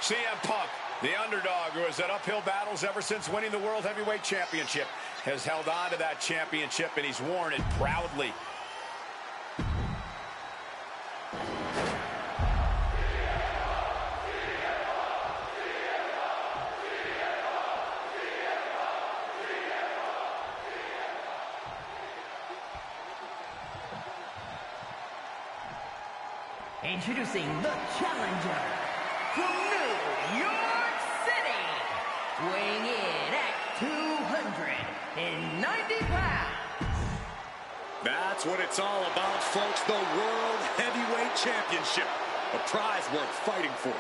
CM Punk, the underdog who has had uphill battles ever since winning the World Heavyweight Championship, has held on to that championship, and he's worn it proudly. Introducing the challenger from New York City, weighing in at 290 pounds. That's what it's all about, folks. The World Heavyweight Championship. A prize worth fighting for.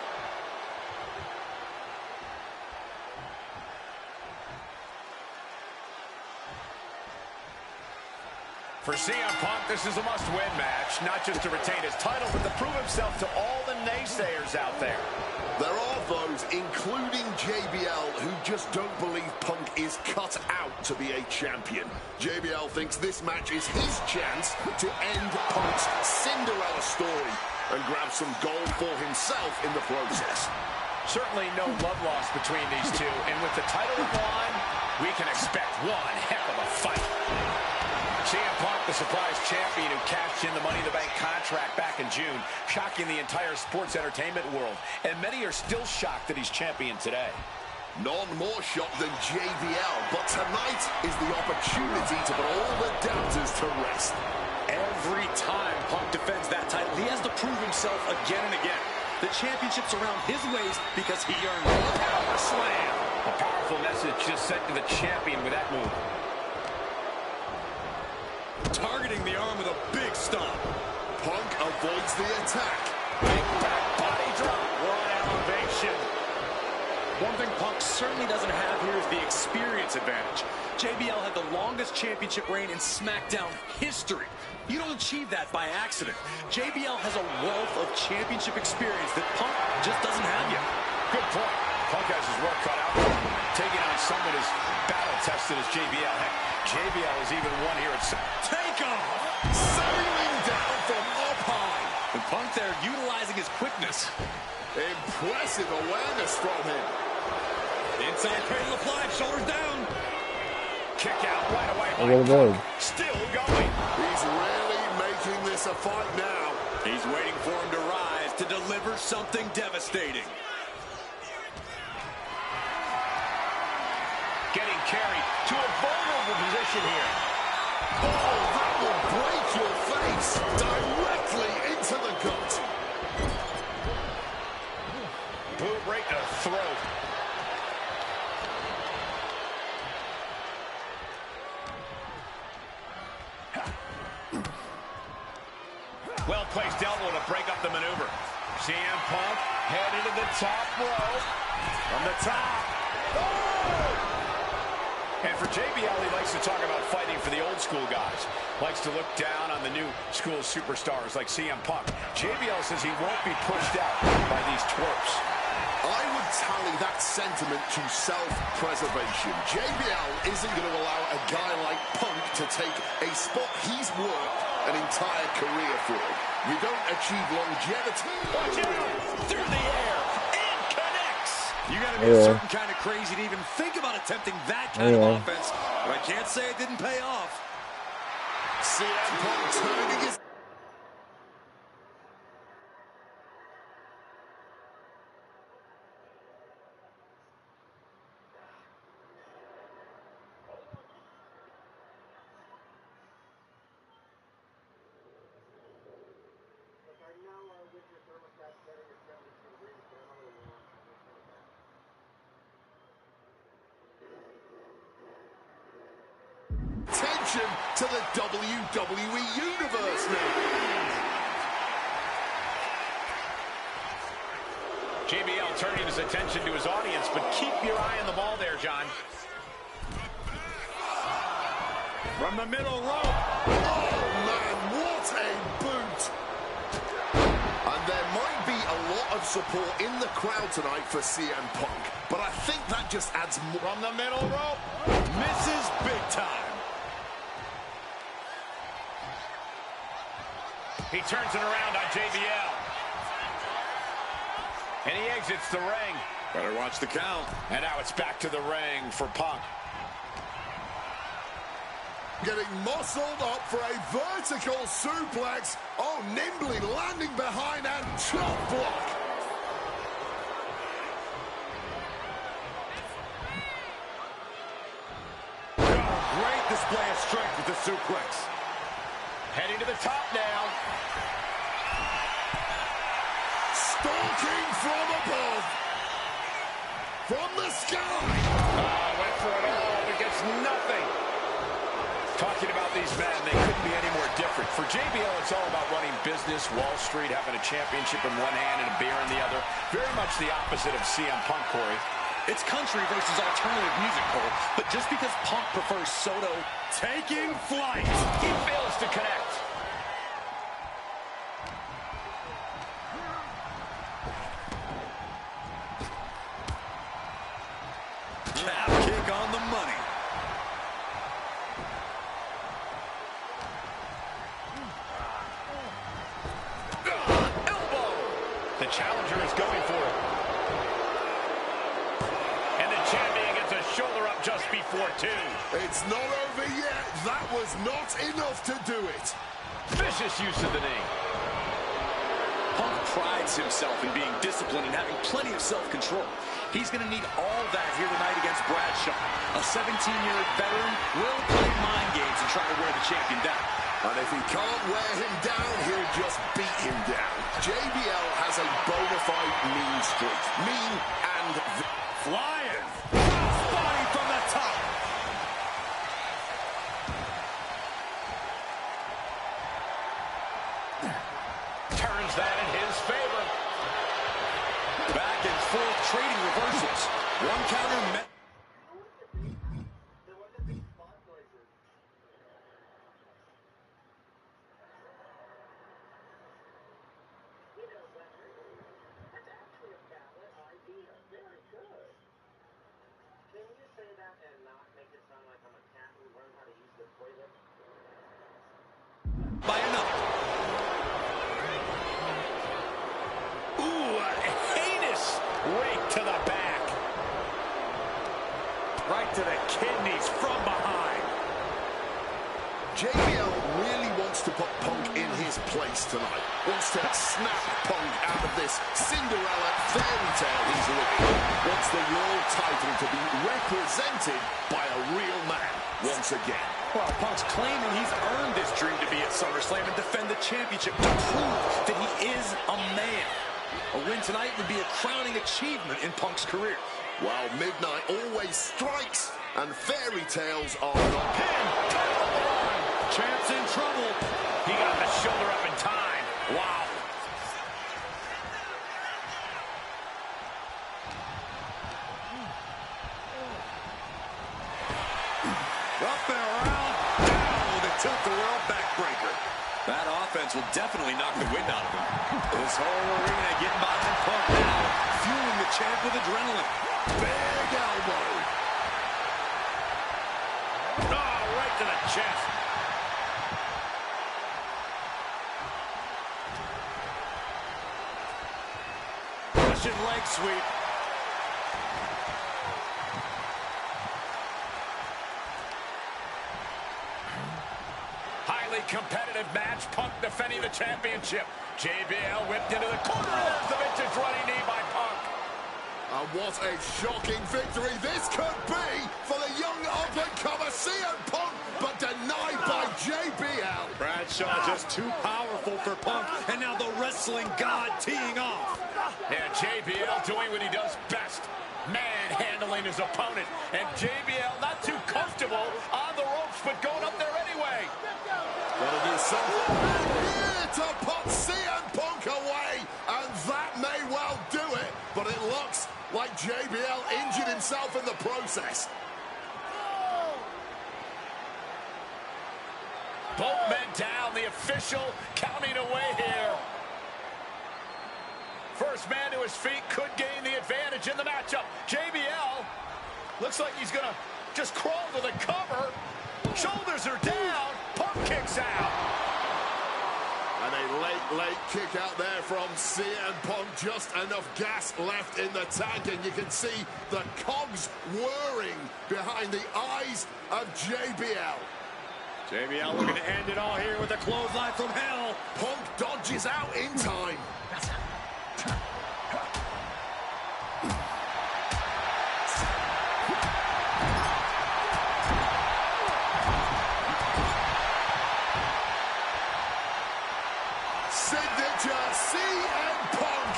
For CM Punk, this is a must-win match, not just to retain his title, but to prove himself to all the naysayers out there. There are those, including JBL, who just don't believe Punk is cut out to be a champion. JBL thinks this match is his chance to end Punk's Cinderella story and grab some gold for himself in the process. Certainly no love lost between these two, and with the title on the line, we can expect one heck of a fight. CM Punk, the surprise champion who cashed in the Money in the Bank contract back in June, shocking the entire sports entertainment world. And many are still shocked that he's champion today. None more shocked than JBL, but tonight is the opportunity to put all the doubters to rest. Every time Punk defends that title, he has to prove himself again and again. The championship's around his waist because he earned it. Power slam. A powerful message just sent to the champion with that move. Targeting the arm with a big stomp. Punk avoids the attack. Big back body drop. What elevation. One thing Punk certainly doesn't have here is the experience advantage. JBL had the longest championship reign in SmackDown history. You don't achieve that by accident. JBL has a wealth of championship experience that Punk just doesn't have yet. Good point. Punk has his work cut out for him, taking on someone as battle-tested as JBL. Heck, JBL has even won here at... Take him! Sailing down from up high. And Punk there utilizing his quickness. Impressive awareness from him. Inside cradle of fly, shoulders down. Kick out right away. Look at that. Still going. He's really making this a fight now. He's waiting for him to rise to deliver something devastating. Getting carried to a vulnerable position here. Oh, that will break your face directly into the gut. Boot right to the throat. Well-placed elbow to break up the maneuver. CM Punk headed to the top rope. From the top. Oh! And for JBL, he likes to talk about fighting for the old school guys. Likes to look down on the new school superstars like CM Punk. JBL says he won't be pushed out by these twerps. I would tally that sentiment to self-preservation. JBL isn't going to allow a guy like Punk to take a spot he's worked an entire career for. You don't achieve longevity. Watch out! Through the air and connects. You got to be a certain kind of crazy to even think about attempting that kind of offense. But I can't say it didn't pay off. CM Punk turning his... to the WWE Universe now. JBL turning his attention to his audience, but keep your eye on the ball there, John. From the middle rope. Oh, man, what a boot. And there might be a lot of support in the crowd tonight for CM Punk, but I think that just adds more. From the middle rope. Misses big time. He turns it around on JBL. And he exits the ring. Better watch the count. And now it's back to the ring for Punk. Getting muscled up for a vertical suplex. Oh, nimbly landing behind and chop block. Oh, great display of strength with the suplex. Heading to the top now. Stalking from above. From the sky. Went for it all, but gets nothing. Talking about these men, they couldn't be any more different. For JBL, it's all about running business, Wall Street, having a championship in one hand and a beer in the other. Very much the opposite of CM Punk, Corey. It's country versus alternative music, Cole. But just because Punk prefers Soto, taking flight. He fails to connect. Calf kick on the money. Elbow. The challenger is going for it. And the champion gets a shoulder-up just before 2. It's not over yet. That was not enough to do it. Vicious use of the knee. Punk prides himself in being disciplined and having plenty of self-control. He's going to need all that here tonight against Bradshaw. A 17-year veteran will play mind games and try to wear the champion down. And if he can't wear him down, he'll just beat him down. JBL has a bona fide mean streak. Mean and flying. Body from the top. Turns that in his favor. Back and forth trading reversals. One counter met. By another. Ooh, a heinous rake to the back. Right to the kidneys from behind. JBL really wants to put Punk in his place tonight. Wants to snap Punk out of this Cinderella fairy tale he's living. Wants the world title to be represented by a real man once again. Well, Punk's claiming he's earned this dream to be at SummerSlam and defend the championship to prove that he is a man. A win tonight would be a crowning achievement in Punk's career. Well, midnight always strikes, and fairy tales are not. Pin, title on the line. Champ's in trouble. He got the shoulder up in time. Wow. Up and around, down with a tilt-the-world backbreaker. That offense will definitely knock the wind out of him. This whole arena getting behind Punk now, fueling the champ with adrenaline. Big elbow. Oh, right to the chest. Russian leg sweep. Competitive match, Punk defending the championship. JBL whipped into the corner. There's the vintage running knee by Punk. And what a shocking victory this could be for the young up-and-comer CM Punk, but denied by JBL. Bradshaw just too powerful for Punk, and now the wrestling god teeing off. And JBL doing what he does best, manhandling his opponent. And JBL not too comfortable on the ropes, but going up there anyway. Gonna do something here to put CM Punk away, and that may well do it, but it looks like JBL injured himself in the process. Both men down, the official counting away here. First man to his feet could gain the advantage in the matchup. JBL looks like he's gonna just crawl to the cover. Shoulders are down. Punk kicks out. And a late kick out there from CM Punk. Just enough gas left in the tank, and you can see the cogs whirring behind the eyes of JBL. JBL looking to end it all here with a clothesline from hell. Punk dodges out in time. Signature CM Punk.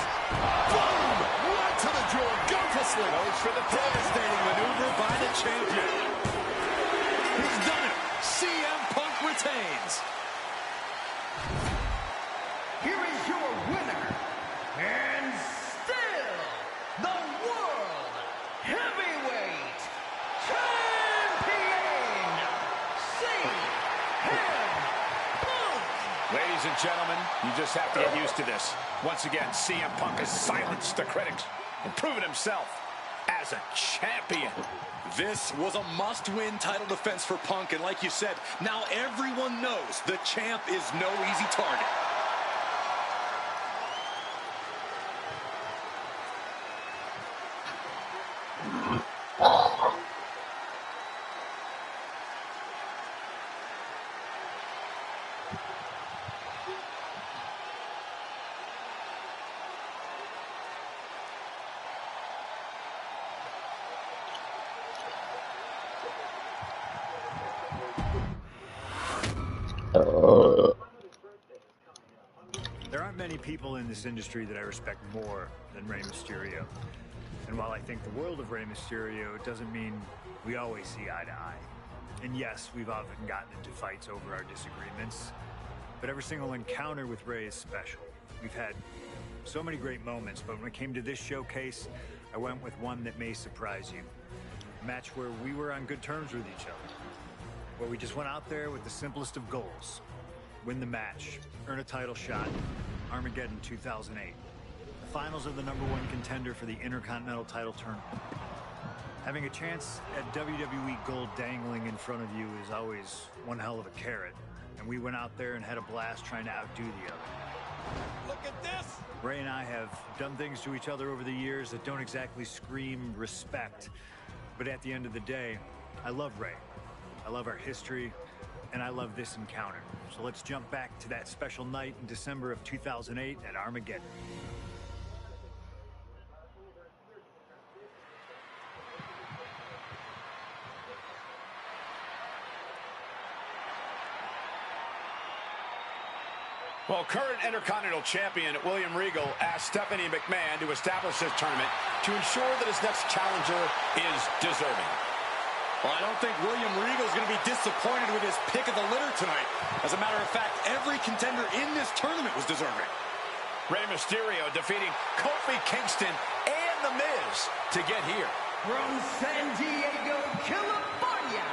Boom! Right to the jaw. Go for sleep. Goes for the devastating maneuver by the champion. He's done it. CM Punk retains. Here is your winner, and still the World Heavyweight Champion, CM Punk. Ladies and gentlemen, you just have to get used to this. Once again, CM Punk has silenced the critics and proven himself as a champion. This was a must-win title defense for Punk, and like you said, now everyone knows the champ is no easy target. There aren't many people in this industry that I respect more than Rey Mysterio. And while I think the world of Rey Mysterio, it doesn't mean we always see eye to eye. And yes, we've often gotten into fights over our disagreements, but every single encounter with Rey is special. We've had so many great moments, but when it came to this showcase, I went with one that may surprise you. A match where we were on good terms with each other, where we just went out there with the simplest of goals. Win the match, earn a title shot, Armageddon 2008. The finals of the #1 contender for the Intercontinental title tournament. Having a chance at WWE gold dangling in front of you is always one hell of a carrot, and we went out there and had a blast trying to outdo the other. Look at this! Rey and I have done things to each other over the years that don't exactly scream respect, but at the end of the day, I love Rey. I love our history, and I love this encounter. So let's jump back to that special night in December of 2008 at Armageddon. Well, current Intercontinental Champion William Regal asked Stephanie McMahon to establish this tournament to ensure that his next challenger is deserving. Well, I don't think William Regal is going to be disappointed with his pick of the litter tonight. As a matter of fact, every contender in this tournament was deserving. Rey Mysterio defeating Kofi Kingston and The Miz to get here. From San Diego, California,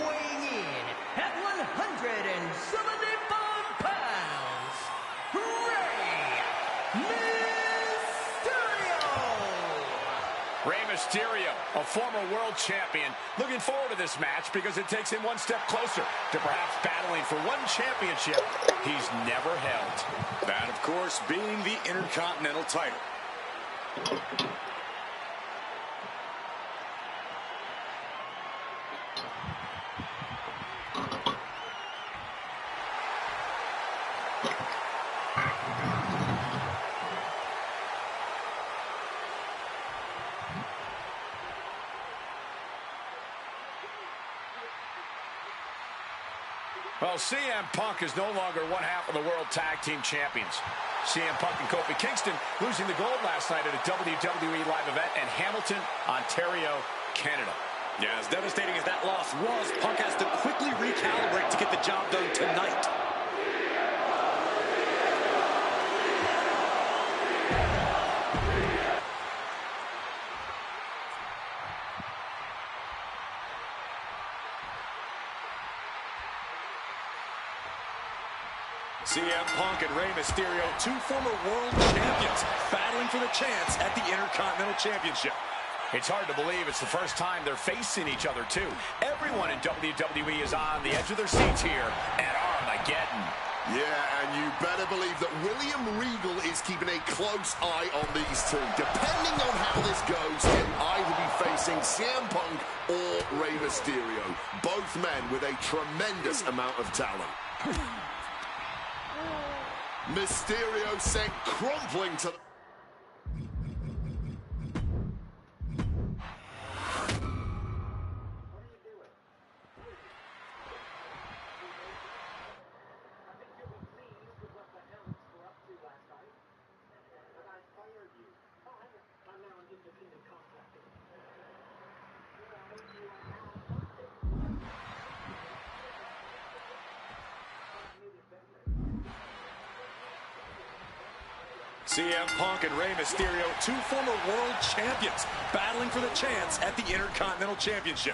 weighing in at 175 pounds, Rey Mysterio! Rey Mysterio, a former world champion, looking forward to this match because it takes him one step closer to perhaps battling for one championship he's never held. That, of course, being the Intercontinental title. Well, CM Punk is no longer one half of the World Tag Team Champions. CM Punk and Kofi Kingston losing the gold last night at a WWE live event in Hamilton, Ontario, Canada. Yeah, as devastating as that loss was, Punk has to quickly recalibrate to get the job done tonight. CM Punk and Rey Mysterio, two former world champions, battling for the chance at the Intercontinental Championship. It's hard to believe it's the first time they're facing each other, too. Everyone in WWE is on the edge of their seats here at Armageddon. Yeah, and you better believe that William Regal is keeping a close eye on these two. Depending on how this goes, he'll either be facing CM Punk or Rey Mysterio. Both men with a tremendous amount of talent. Mysterio sent crumpling to the... CM Punk and Rey Mysterio, two former world champions, battling for the chance at the Intercontinental Championship.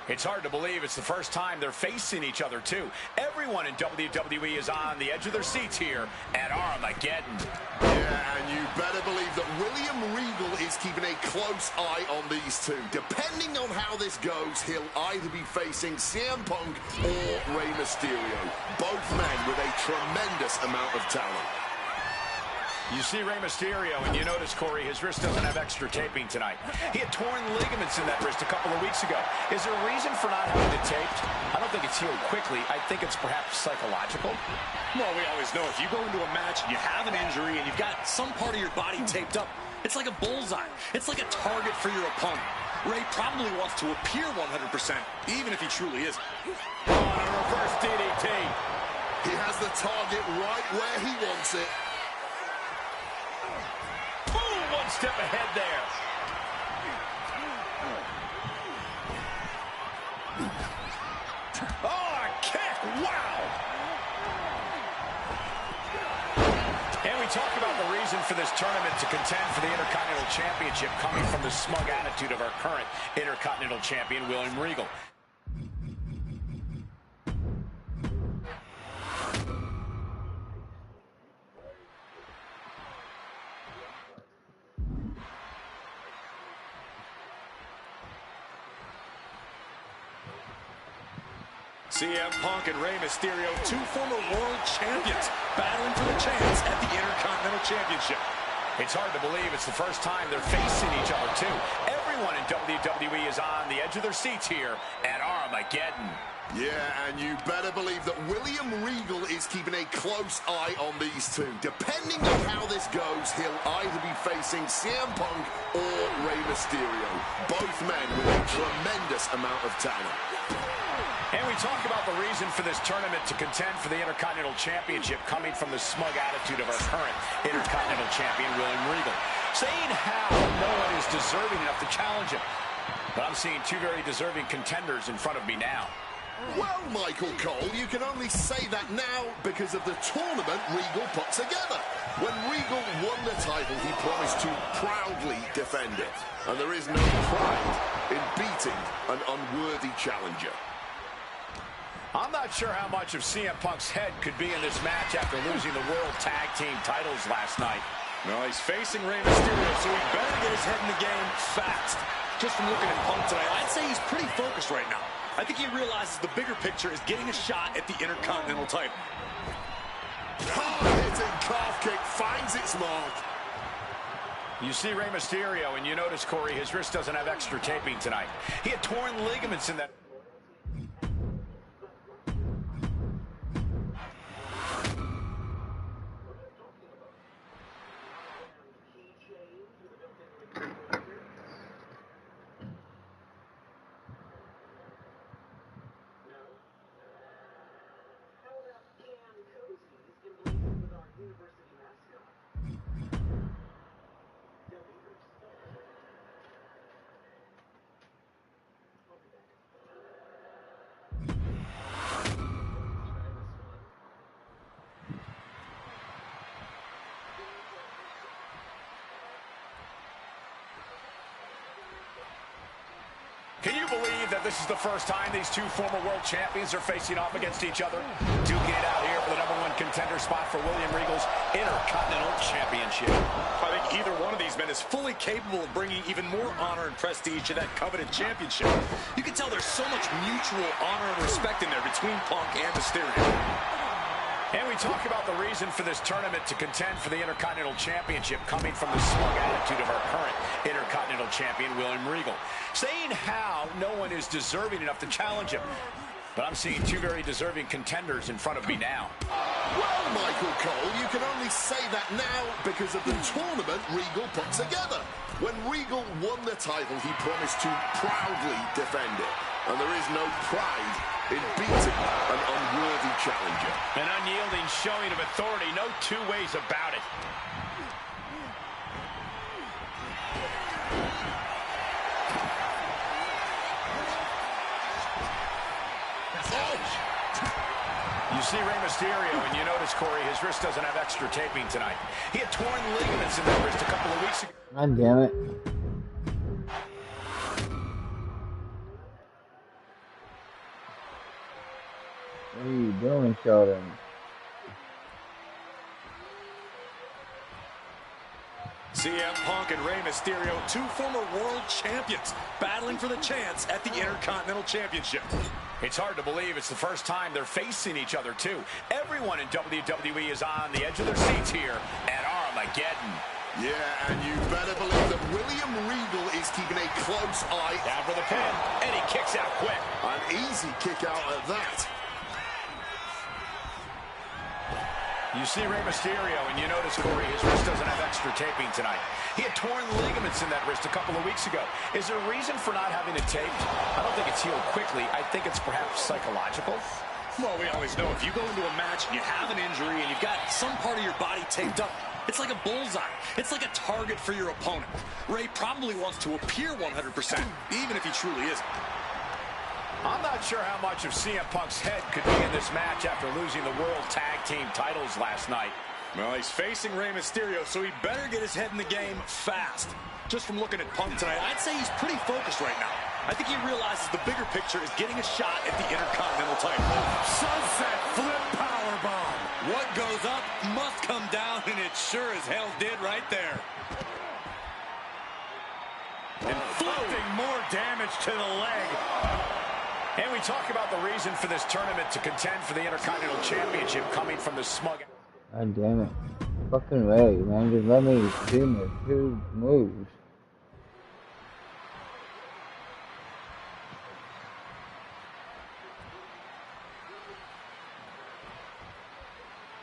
It's hard to believe it's the first time they're facing each other, too. Everyone in WWE is on the edge of their seats here at Armageddon. Yeah, and you better believe that William Regal is keeping a close eye on these two. Depending on how this goes, he'll either be facing CM Punk or Rey Mysterio. Both men with a tremendous amount of talent. You see Rey Mysterio, and you notice, Corey, his wrist doesn't have extra taping tonight. He had torn ligaments in that wrist a couple of weeks ago. Is there a reason for not having it taped? I don't think it's healed quickly. I think it's perhaps psychological. Well, we always know if you go into a match, you have an injury, and you've got some part of your body taped up, it's like a bullseye. It's like a target for your opponent. Rey probably wants to appear 100%, even if he truly isn't. Oh, and a reverse DDT. He has the target right where he wants it. Boom, one step ahead there. Oh, a kick, wow. And we talk about the reason for this tournament to contend for the Intercontinental Championship coming from the smug attitude of our current Intercontinental Champion, William Regal. CM Punk and Rey Mysterio, two former world champions, battling for the chance at the Intercontinental Championship. It's hard to believe it's the first time they're facing each other, too. Everyone in WWE is on the edge of their seats here at Armageddon. Yeah, and you better believe that William Regal is keeping a close eye on these two. Depending on how this goes, he'll either be facing CM Punk or Rey Mysterio. Both men with a tremendous amount of talent. And we talk about the reason for this tournament to contend for the Intercontinental Championship coming from the smug attitude of our current Intercontinental Champion, William Regal. Saying how no one is deserving enough to challenge him. But I'm seeing two very deserving contenders in front of me now. Well, Michael Cole, you can only say that now because of the tournament Regal put together. When Regal won the title, he promised to proudly defend it. And there is no pride in beating an unworthy challenger. I'm not sure how much of CM Punk's head could be in this match after losing the World Tag Team titles last night. No, he's facing Rey Mysterio, so he better get his head in the game fast. Just from looking at Punk tonight, I'd say he's pretty focused right now. I think he realizes the bigger picture is getting a shot at the Intercontinental title. Hard-hitting calf kick finds its mark. You see Rey Mysterio, and you notice, Corey, his wrist doesn't have extra taping tonight. He had torn ligaments in that. Can you believe that this is the first time these two former world champions are facing off against each other? Duking it out here for the #1 contender spot for William Regal's Intercontinental Championship. I think either one of these men is fully capable of bringing even more honor and prestige to that coveted championship. You can tell there's so much mutual honor and respect in there between Punk and Mysterio. And we talk about the reason for this tournament to contend for the Intercontinental Championship coming from the smug attitude of our current Intercontinental Champion, William Regal. Saying how no one is deserving enough to challenge him. But I'm seeing two very deserving contenders in front of me now. Well, Michael Cole, you can only say that now because of the tournament Regal put together. When Regal won the title, he promised to proudly defend it. And there is no pride in beating an unworthy challenger. An unyielding showing of authority, no two ways about it. You see Rey Mysterio, and you notice, Corey, his wrist doesn't have extra taping tonight. He had torn ligaments in that wrist a couple of weeks ago. God damn it. What are you doing, Sheldon? CM Punk and Rey Mysterio, two former world champions, battling for the chance at the Intercontinental Championship. It's hard to believe it's the first time they're facing each other, too. Everyone in WWE is on the edge of their seats here at Armageddon. Yeah, and you better believe that William Regal is keeping a close eye. Down for the pin, and he kicks out quick. An easy kick out at that. You see Rey Mysterio, and you notice, Corey, his wrist doesn't have extra taping tonight. He had torn ligaments in that wrist a couple of weeks ago. Is there a reason for not having it taped? I don't think it's healed quickly. I think it's perhaps psychological. Well, we always know if you go into a match and you have an injury and you've got some part of your body taped up, it's like a bullseye. It's like a target for your opponent. Ray probably wants to appear 100%, even if he truly isn't. I'm not sure how much of CM Punk's head could be in this match after losing the World Tag Team titles last night. Well, he's facing Rey Mysterio, so he better get his head in the game fast. Just from looking at Punk tonight, I'd say he's pretty focused right now. I think he realizes the bigger picture is getting a shot at the Intercontinental title. Sunset flip powerbomb. What goes up must come down, and it sure as hell did right there. Inflicting more damage to the leg. And we talk about the reason for this tournament to contend for the Intercontinental Championship coming from the smug. God damn it. Fucking Ray, man. Just let me do my 2 moves.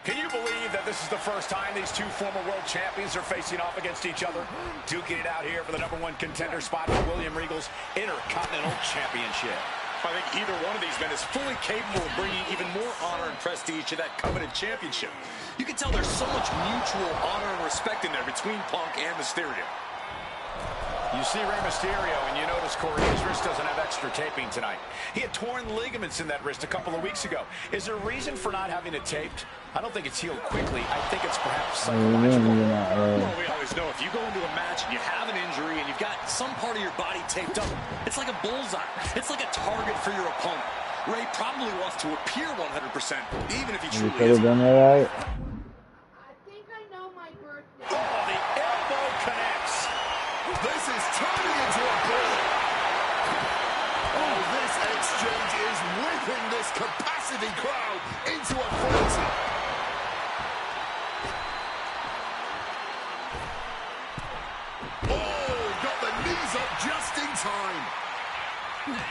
Can you believe that this is the first time these two former world champions are facing off against each other? Duking it out here for the #1 contender spot for William Regal's Intercontinental Championship. I think either one of these men is fully capable of bringing even more honor and prestige to that coveted championship. You can tell there's so much mutual honor and respect in there between Punk and Mysterio. You see Rey Mysterio, and you notice, Corey, his wrist doesn't have extra taping tonight. He had torn ligaments in that wrist a couple of weeks ago. Is there a reason for not having it taped? I don't think it's healed quickly. I think it's perhaps psychological. Well, we always know if you go into a match and you have an injury and you've got some part of your body taped up, it's like a bullseye. It's like a target for your opponent. Ray probably wants to appear 100%, even if he truly isn't. Done that right? I think I know my birthday. Oh, the elbow connects. This is turning into a brawl. Oh, this exchange is whipping this capacity crowd into a frenzy. Oh, got the knees up just in time.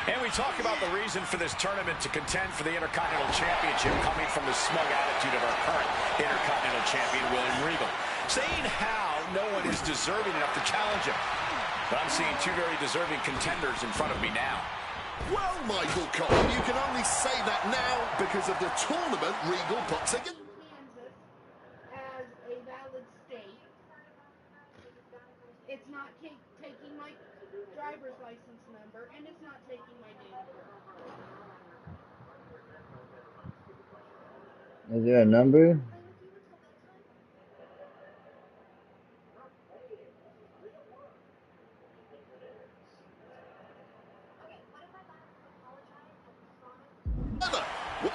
And we talk about the reason for this tournament to contend for the Intercontinental Championship coming from the smug attitude of our current Intercontinental Champion, William Regal. Saying how no one is deserving enough to challenge him. But I'm seeing 2 very deserving contenders in front of me now. Well, Michael Cole, you can only say that now because of the tournament Regal puts against. Kansas as a valid state. It's not taking my driver's license number, and it's not taking my date of birth. Is there a number?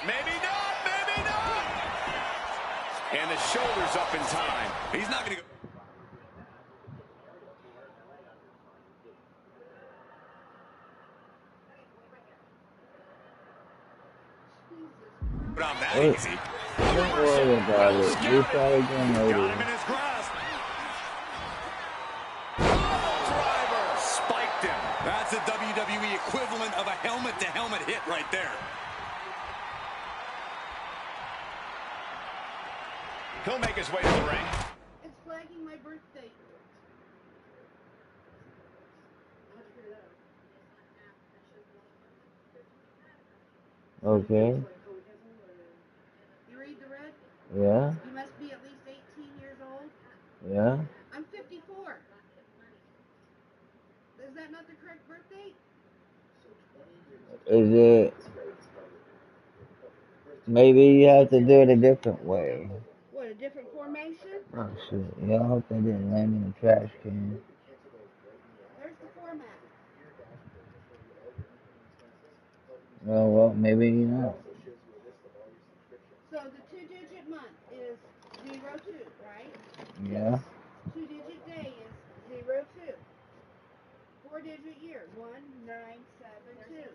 Maybe not, maybe not. And the shoulder's up in time. He's not going to go. Not that easy. Don't worry about it. We'll try again later. Got him in his grasp. Driver. Spiked him. That's the WWE equivalent of a helmet-to-helmet hit right there. He'll make his way to the ring. It's flagging my birthday. Okay. You read the red? Yeah? You must be at least 18 years old. Yeah? I'm 54. Is that not the correct birth date? Is it... Maybe you have to do it a different way. What, a different formation? Oh shit. Yeah, I hope that didn't land in the trash can. There's the format. Oh, well, maybe not. So the 2-digit month is 02, right? Yeah? 2-digit day is 02. 4-digit year, 1972.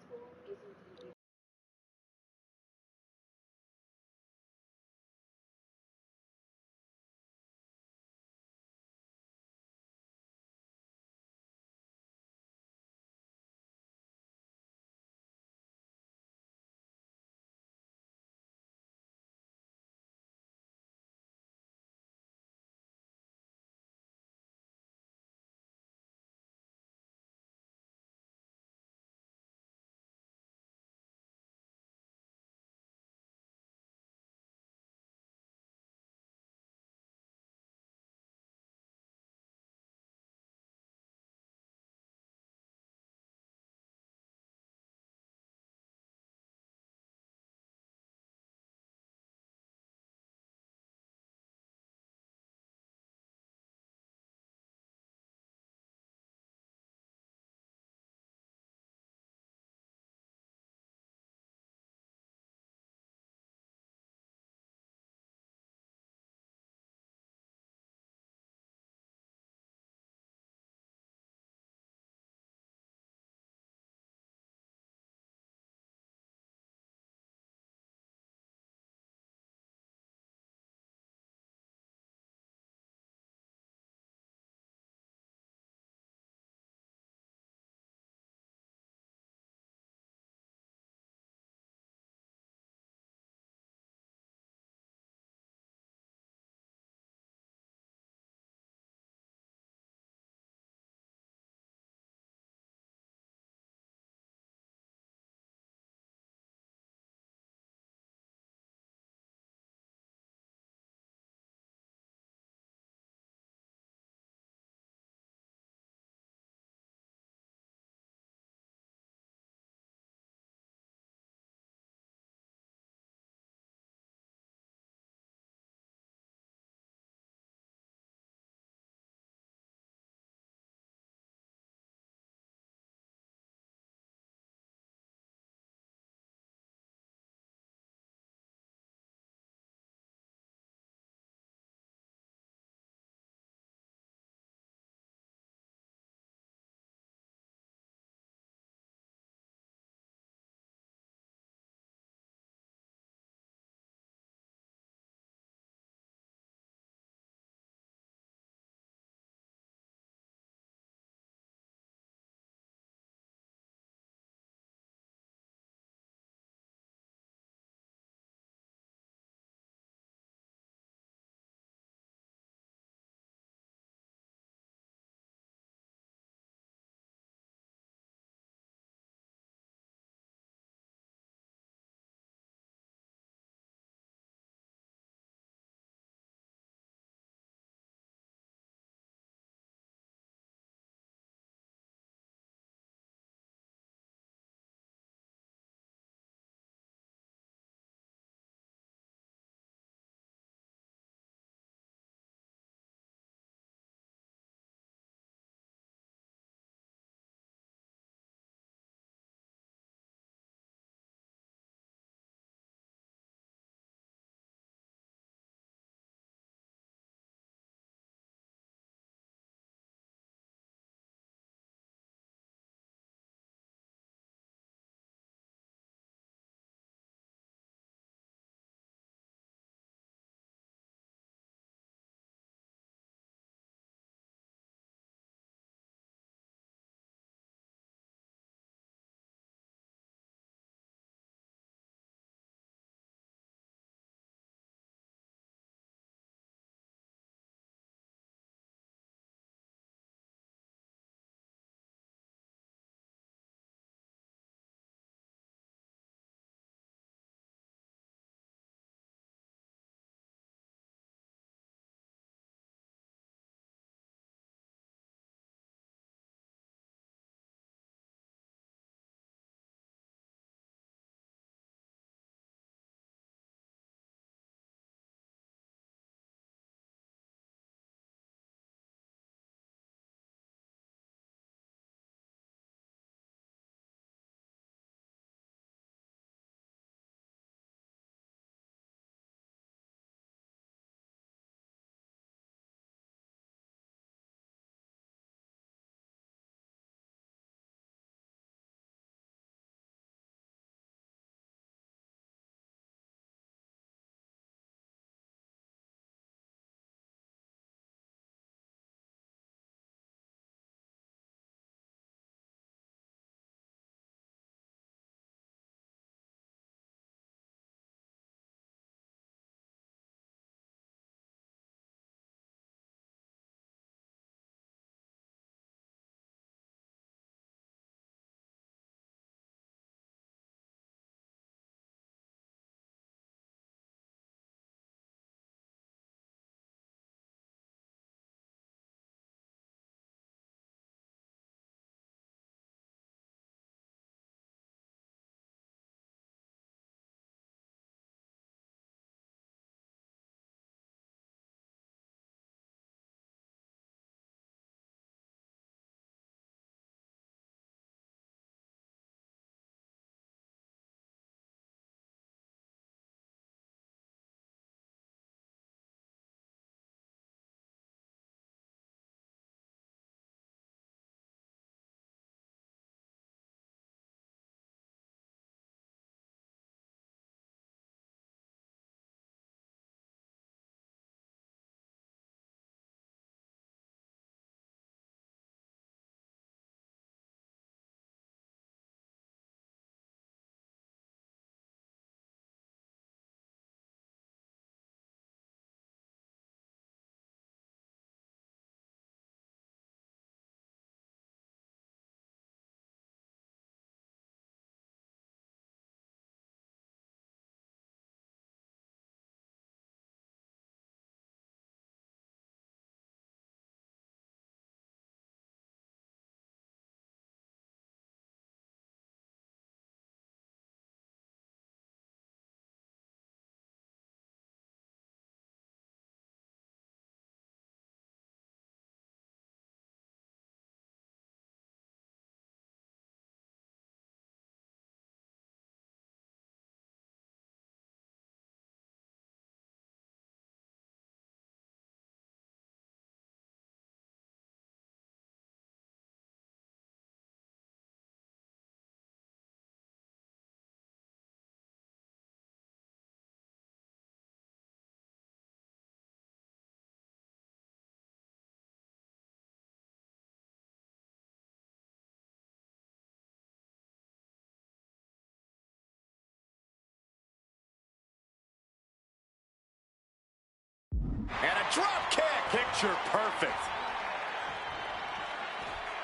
drop kick. Picture perfect.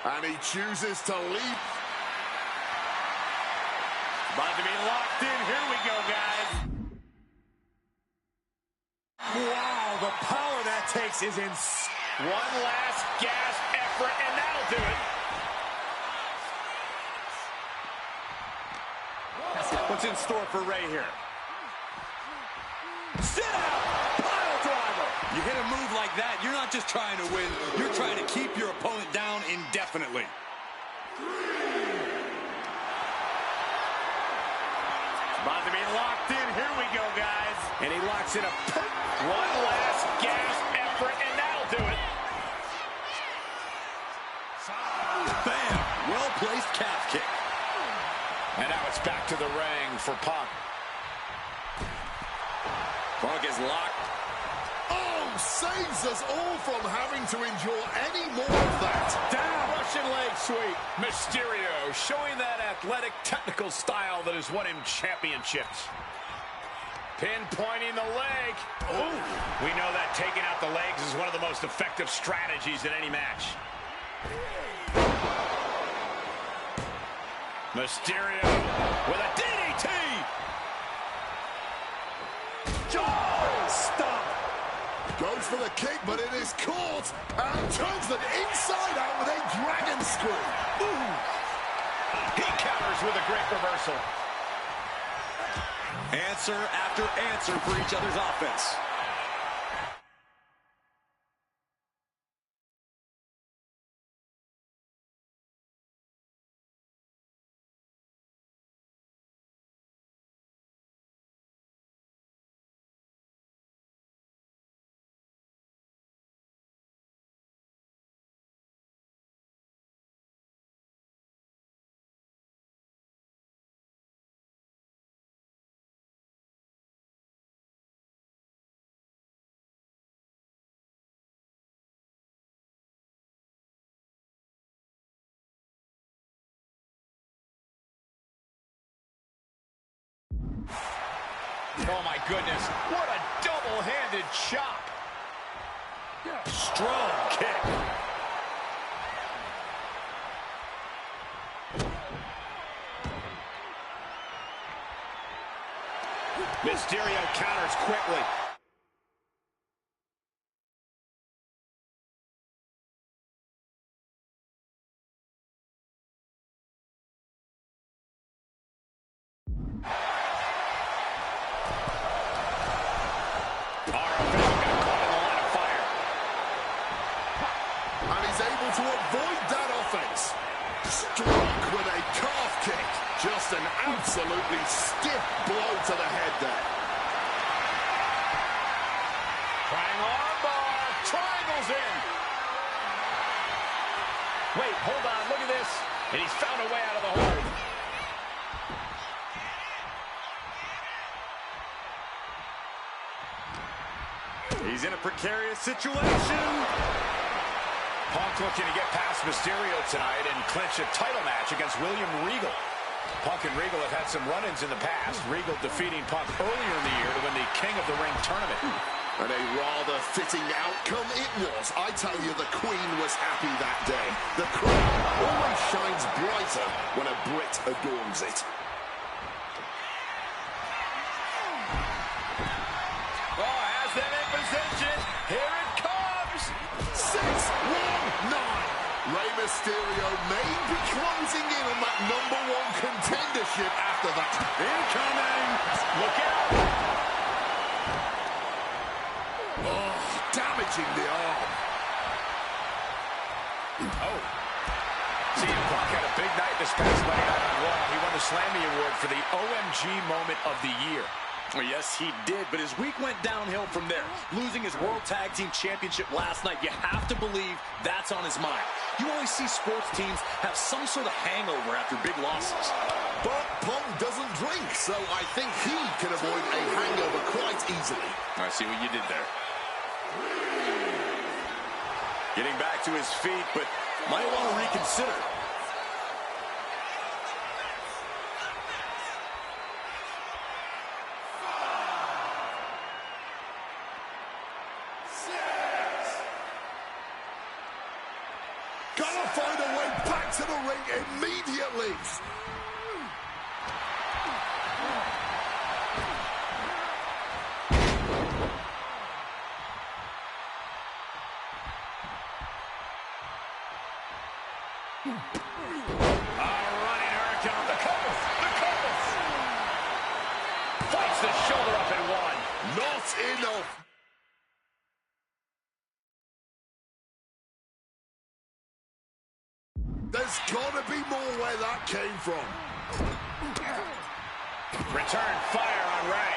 And he chooses to leap. About to be locked in. Here we go, guys. Wow, the power that takes is insane. One last gasp effort, and that'll do it. What's in store for Ray here? Sit out! Pile driver! You hit a move like that, you're not just trying to win, you're trying to keep your opponent down indefinitely. About to be locked in. Here we go, guys. And he locks in a one last gasp effort, and that'll do it. Bam! Well-placed calf kick. And now it's back to the ring for Punk. Punk is locked. Oh, saves us all from having to endure any more of that. Down, Russian leg sweep. Mysterio showing that athletic, technical style that has won him championships. Pinpointing the leg. Ooh. We know that taking out the legs is one of the most effective strategies in any match. Mysterio with a DDT. Oh, stop. Goes for the kick, but it is caught and turns them inside out with a dragon screw. Ooh. He counters with a great reversal. Answer after answer for each other's offense. Oh, my goodness. What a double-handed chop. Strong kick. Mysterio counters quickly. To avoid that offense. Struck with a calf kick. Just an absolutely stiff blow to the head there. Triangle armbar. Triangles in. Wait, hold on. Look at this. And he's found a way out of the hold. He's in a precarious situation. Punk looking to get past Mysterio tonight and clinch a title match against William Regal. Punk and Regal have had some run-ins in the past. Regal defeating Punk earlier in the year to win the King of the Ring tournament. And a rather fitting outcome it was. I tell you, the Queen was happy that day. The crown always shines brighter when a Brit adorns it. Oh, has them in position. Here it comes. 6-1-9. Rey Mysterio may be closing in on that #1 contendership after that. Incoming. Look out. Oh, damaging the arm. Oh. CM Punk had a big night this past Monday night on Raw. He won the Slammy Award for the OMG Moment of the Year. Well, yes, he did, but his week went downhill from there. Losing his World Tag Team Championship last night, you have to believe that's on his mind. You always see sports teams have some sort of hangover after big losses. But Punk doesn't drink, so I think he can avoid a hangover quite easily. I see what you did there. Getting back to his feet, but might want to reconsider. to find a way back to the ring immediately. Running hurricane. The cover. The cover. Fights the shoulder up and one. Not enough. There's got to be more where that came from. Return fire on Ray.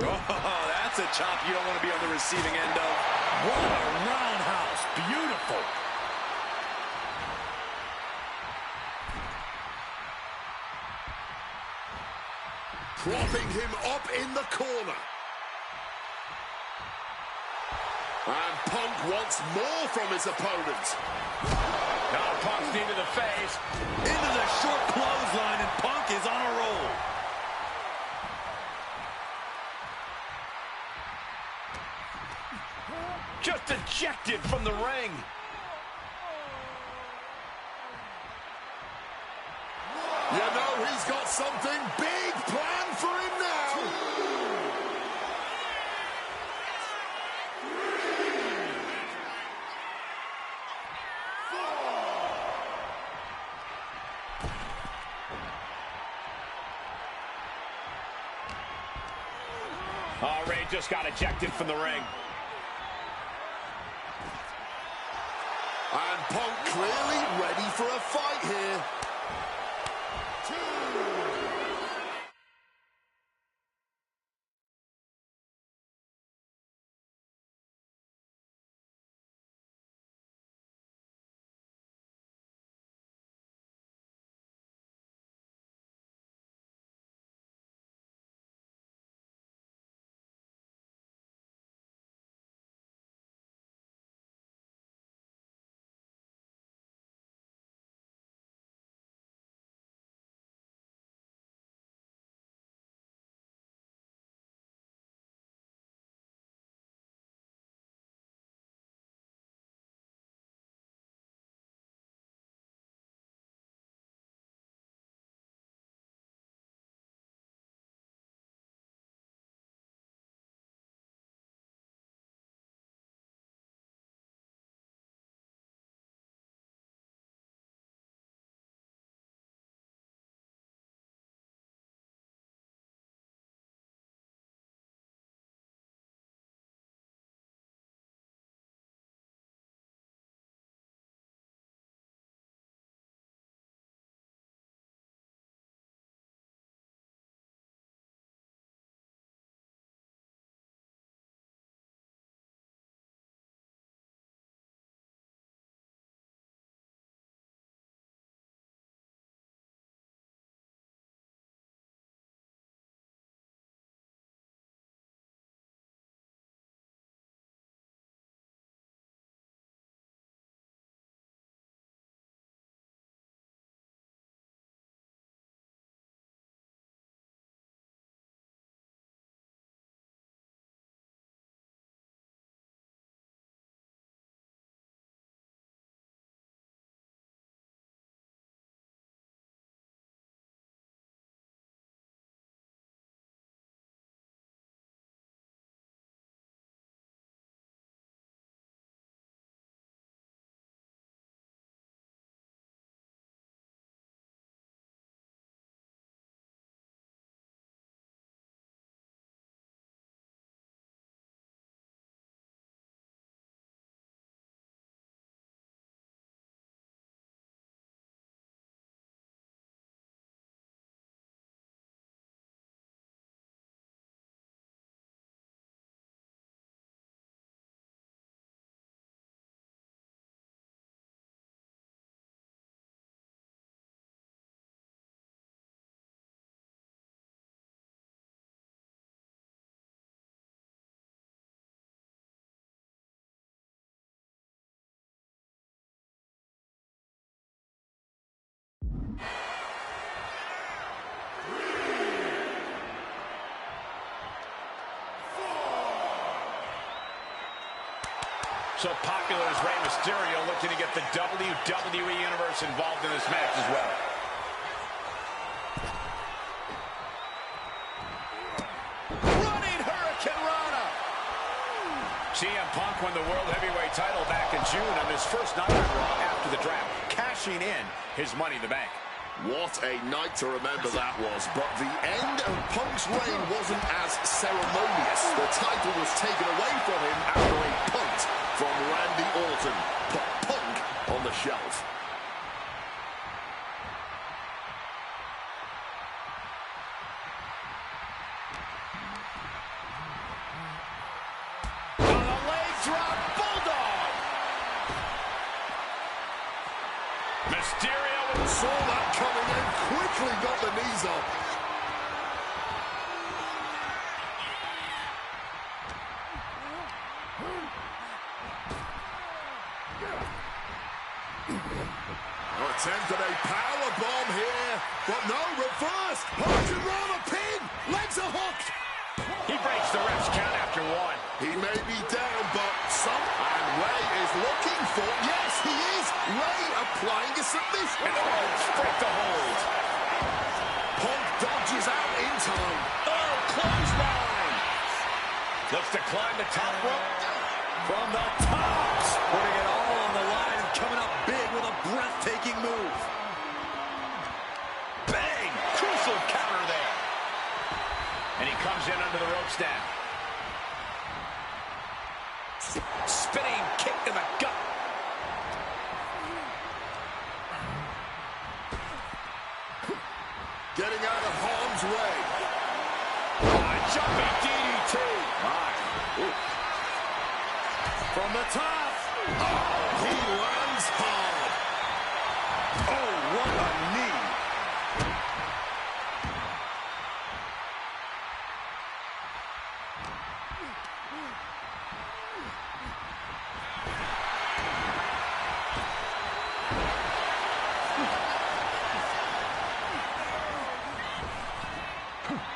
Oh, that's a chop you don't want to be on the receiving end of. What a roundhouse. Beautiful. Propping him up in the corner. And Punk wants more from his opponent. Now Punk's knee to the face. Into the short clothesline, and Punk is on a roll. Just ejected from the ring. You know he's got something big planned for him now. Oh, Ray just got ejected from the ring. And Punk clearly ready for a fight here. So popular is Rey Mysterio, looking to get the WWE Universe involved in this match as well. Running Hurricane Rana. CM Punk won the World Heavyweight title back in June on his first night on Raw after the draft, cashing in his Money in the Bank. What a night to remember that was, but the end of Punk's reign wasn't as ceremonious. The title was taken away from him after a punt from Randy Orton. Put Punk on the shelf. On a leg drop, Bulldog! Mysterio Saw that coming in, quickly got the knees up. Attempted a power bomb here, but no, reversed. Hurricane Rana pin, legs are hooked. He breaks the ref's count after one. He may be down, but and Rey is looking for, yes, he is. Rey applying a submission. And the ropes break the hold. Punk dodges out in time. Oh, clothesline. Looks to climb the top rope from the top. Putting it all on the line and coming up big with a breathtaking move. Bang! Crucial counter there. And he comes in under the ropes now. Spinning kick to the gut. Getting out of harm's way. Jumping DDT. My. Ooh. From the top. Oh, he lands hard. Oh, what a knee.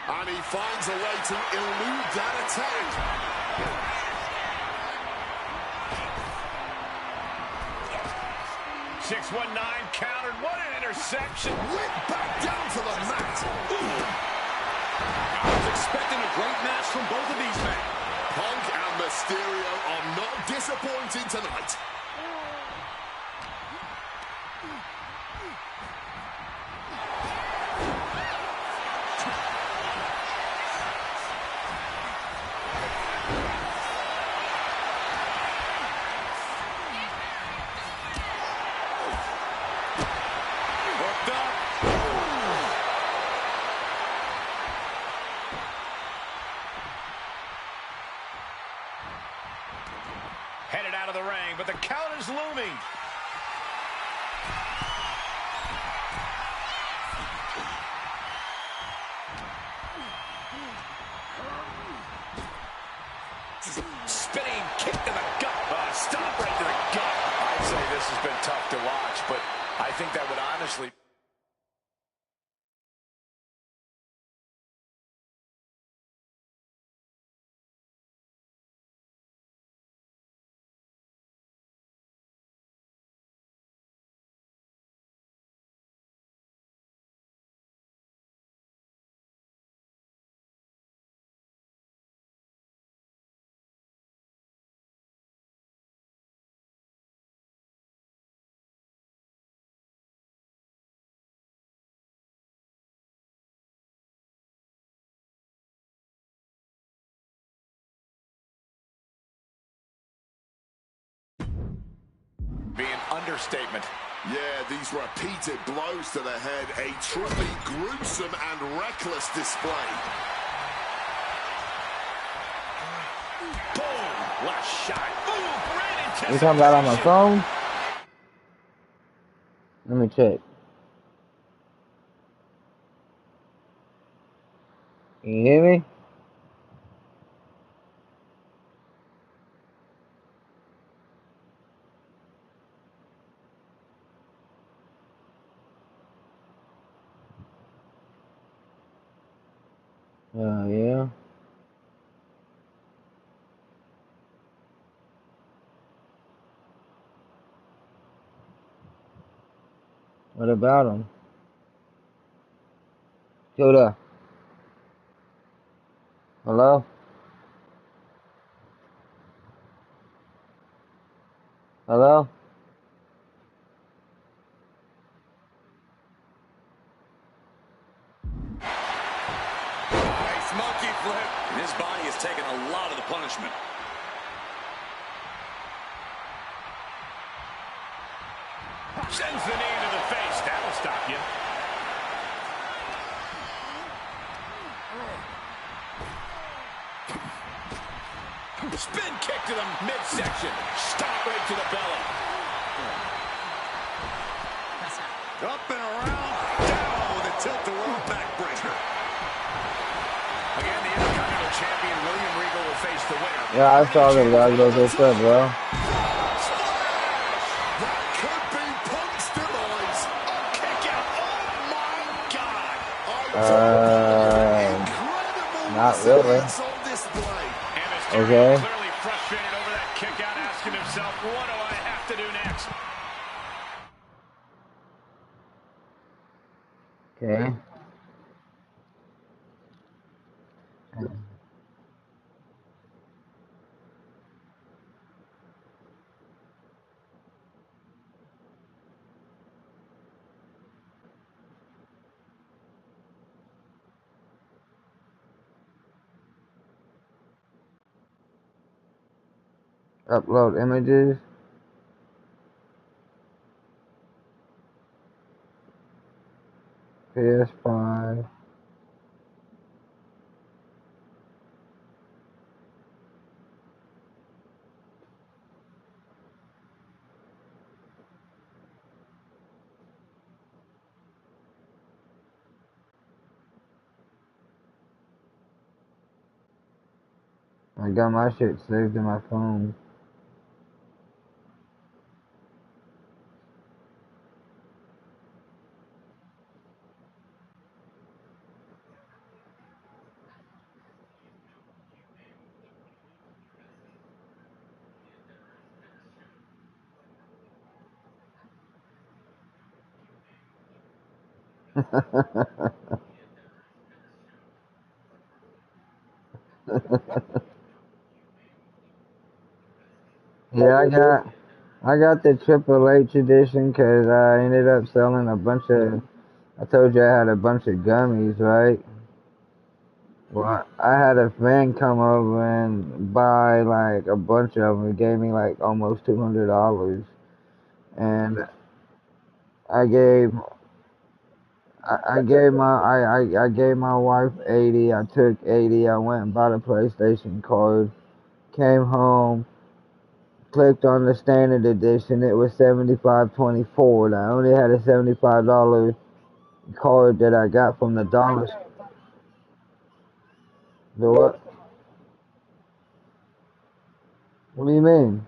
And he finds a way to elude that attack. 619 countered. What an interception. Whipped back down to the mat. I was expecting a great match from both of these men. Punk and Mysterio are not disappointing tonight. Headed out of the ring, but the count is looming. Spinning kick to the gut. Stop right to the gut. I'd say this has been tough to watch, but I think that would honestly... Be an understatement. Yeah, these repeated blows to the head, a truly gruesome and reckless display. Boom! What a shot. Boom! Great anticipation. You talking about on my phone? Let me check. Can you hear me? Yeah. What about him? Judah. Hello? Hello? Nice monkey flip. And his body has taken a lot of the punishment. Sends the knee to the face. That'll stop you. Spin kick to the midsection. Stop right to the belly. Up and around. Down with a tilt-a-whirl backbreaker. Again, the Intercontinental Champion, William Regal, will face the winner. Yeah, I saw the logos. What's up, bro? That could be Punk's demise. A kick out. Oh, my God. Not really. On display. Okay. Clearly frustrated over that kick out, asking himself, what do I have to do next? Okay. Upload images. PS5. I got my shit saved in my phone. Yeah, I got the Triple H edition because I ended up selling a bunch of. I told you I had a bunch of gummies, right? Well, I had a fan come over and buy like a bunch of them. He gave me like almost $200, and I gave I gave my wife 80. I took 80. I went and bought a PlayStation card. Came home, clicked on the standard edition. It was 75.24. I only had a $75 card that I got from the dollar store. What do you mean?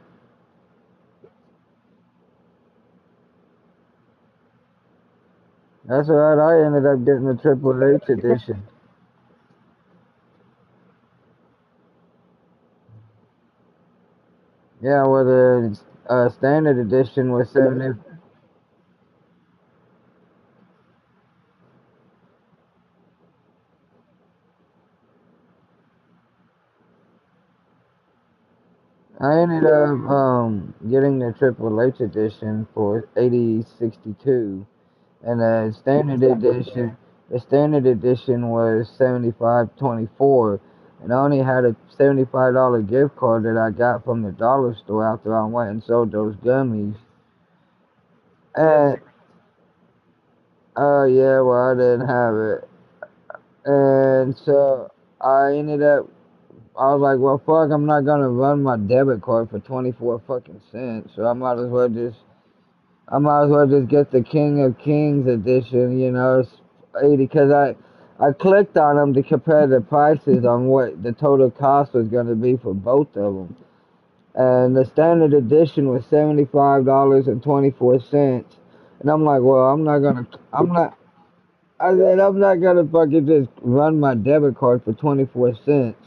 That's alright. I ended up getting the Triple H edition. Yeah, well, the standard edition was 70. I ended up getting the Triple H edition for 80.62, and the standard edition was 75.24, and I only had a $75 gift card that I got from the dollar store after I went and sold those gummies. And oh yeah, well I didn't have it, and so I was like, well, fuck, I'm not gonna run my debit card for 24 fucking cents, so I might as well just get the King of Kings edition, you know, it's 80, because I clicked on them to compare the prices on what the total cost was gonna be for both of them, and the standard edition was $75.24, and I'm like, well, I said, I'm not gonna fucking just run my debit card for 24 cents.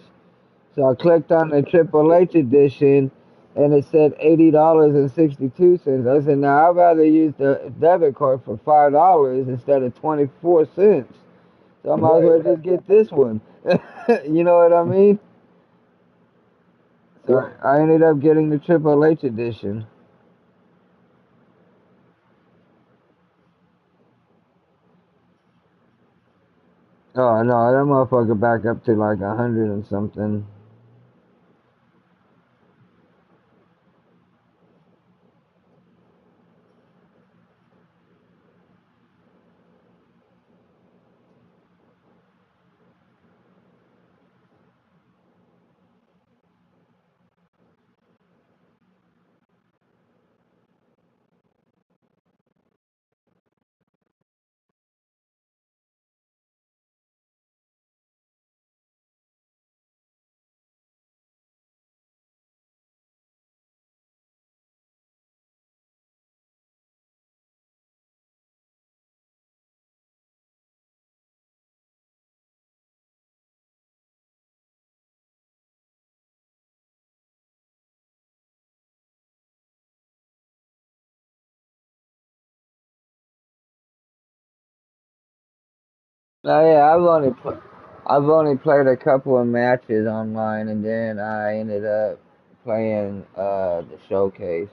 So I clicked on the Triple H edition, and it said $80.62. I said, now I'd rather use the debit card for $5 instead of 24 cents. So I might as well just get this one. You know what I mean? So I ended up getting the Triple H edition. Oh no, that motherfucker back up to like 100 and something. Oh yeah, I've only played a couple of matches online, and then I ended up playing the showcase.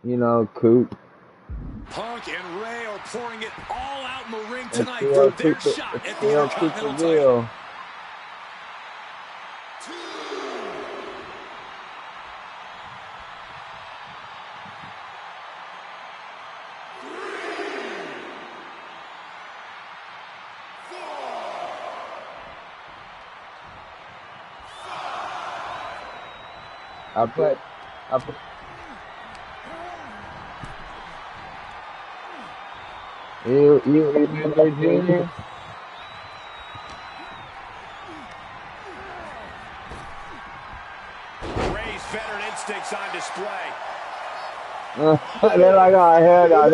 You know, Coop. Punk and Ray are pouring it all out in the ring tonight It's for their shot at the still Intercontinental super title. real. I play. You remember Junior? Ray's veteran instincts on display. They're like, oh hell no,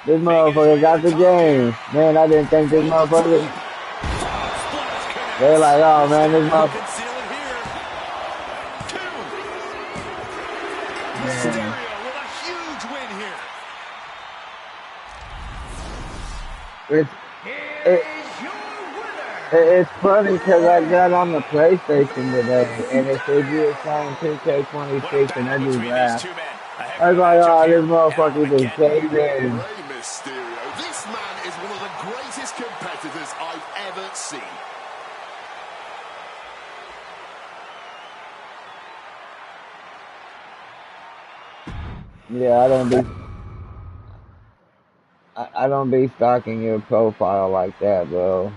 this motherfucker got the game. Man, I didn't think this motherfucker. They're like, oh man, this motherfucker. Mysterio with a huge win here. It's funny because I got on the PlayStation today and it said you were playing 2K26 and I just laughed. I was like, oh, this motherfucker just played game. Rey Mysterio. This man is one of the greatest competitors I've ever seen. Yeah, I don't be stalking your profile like that, bro.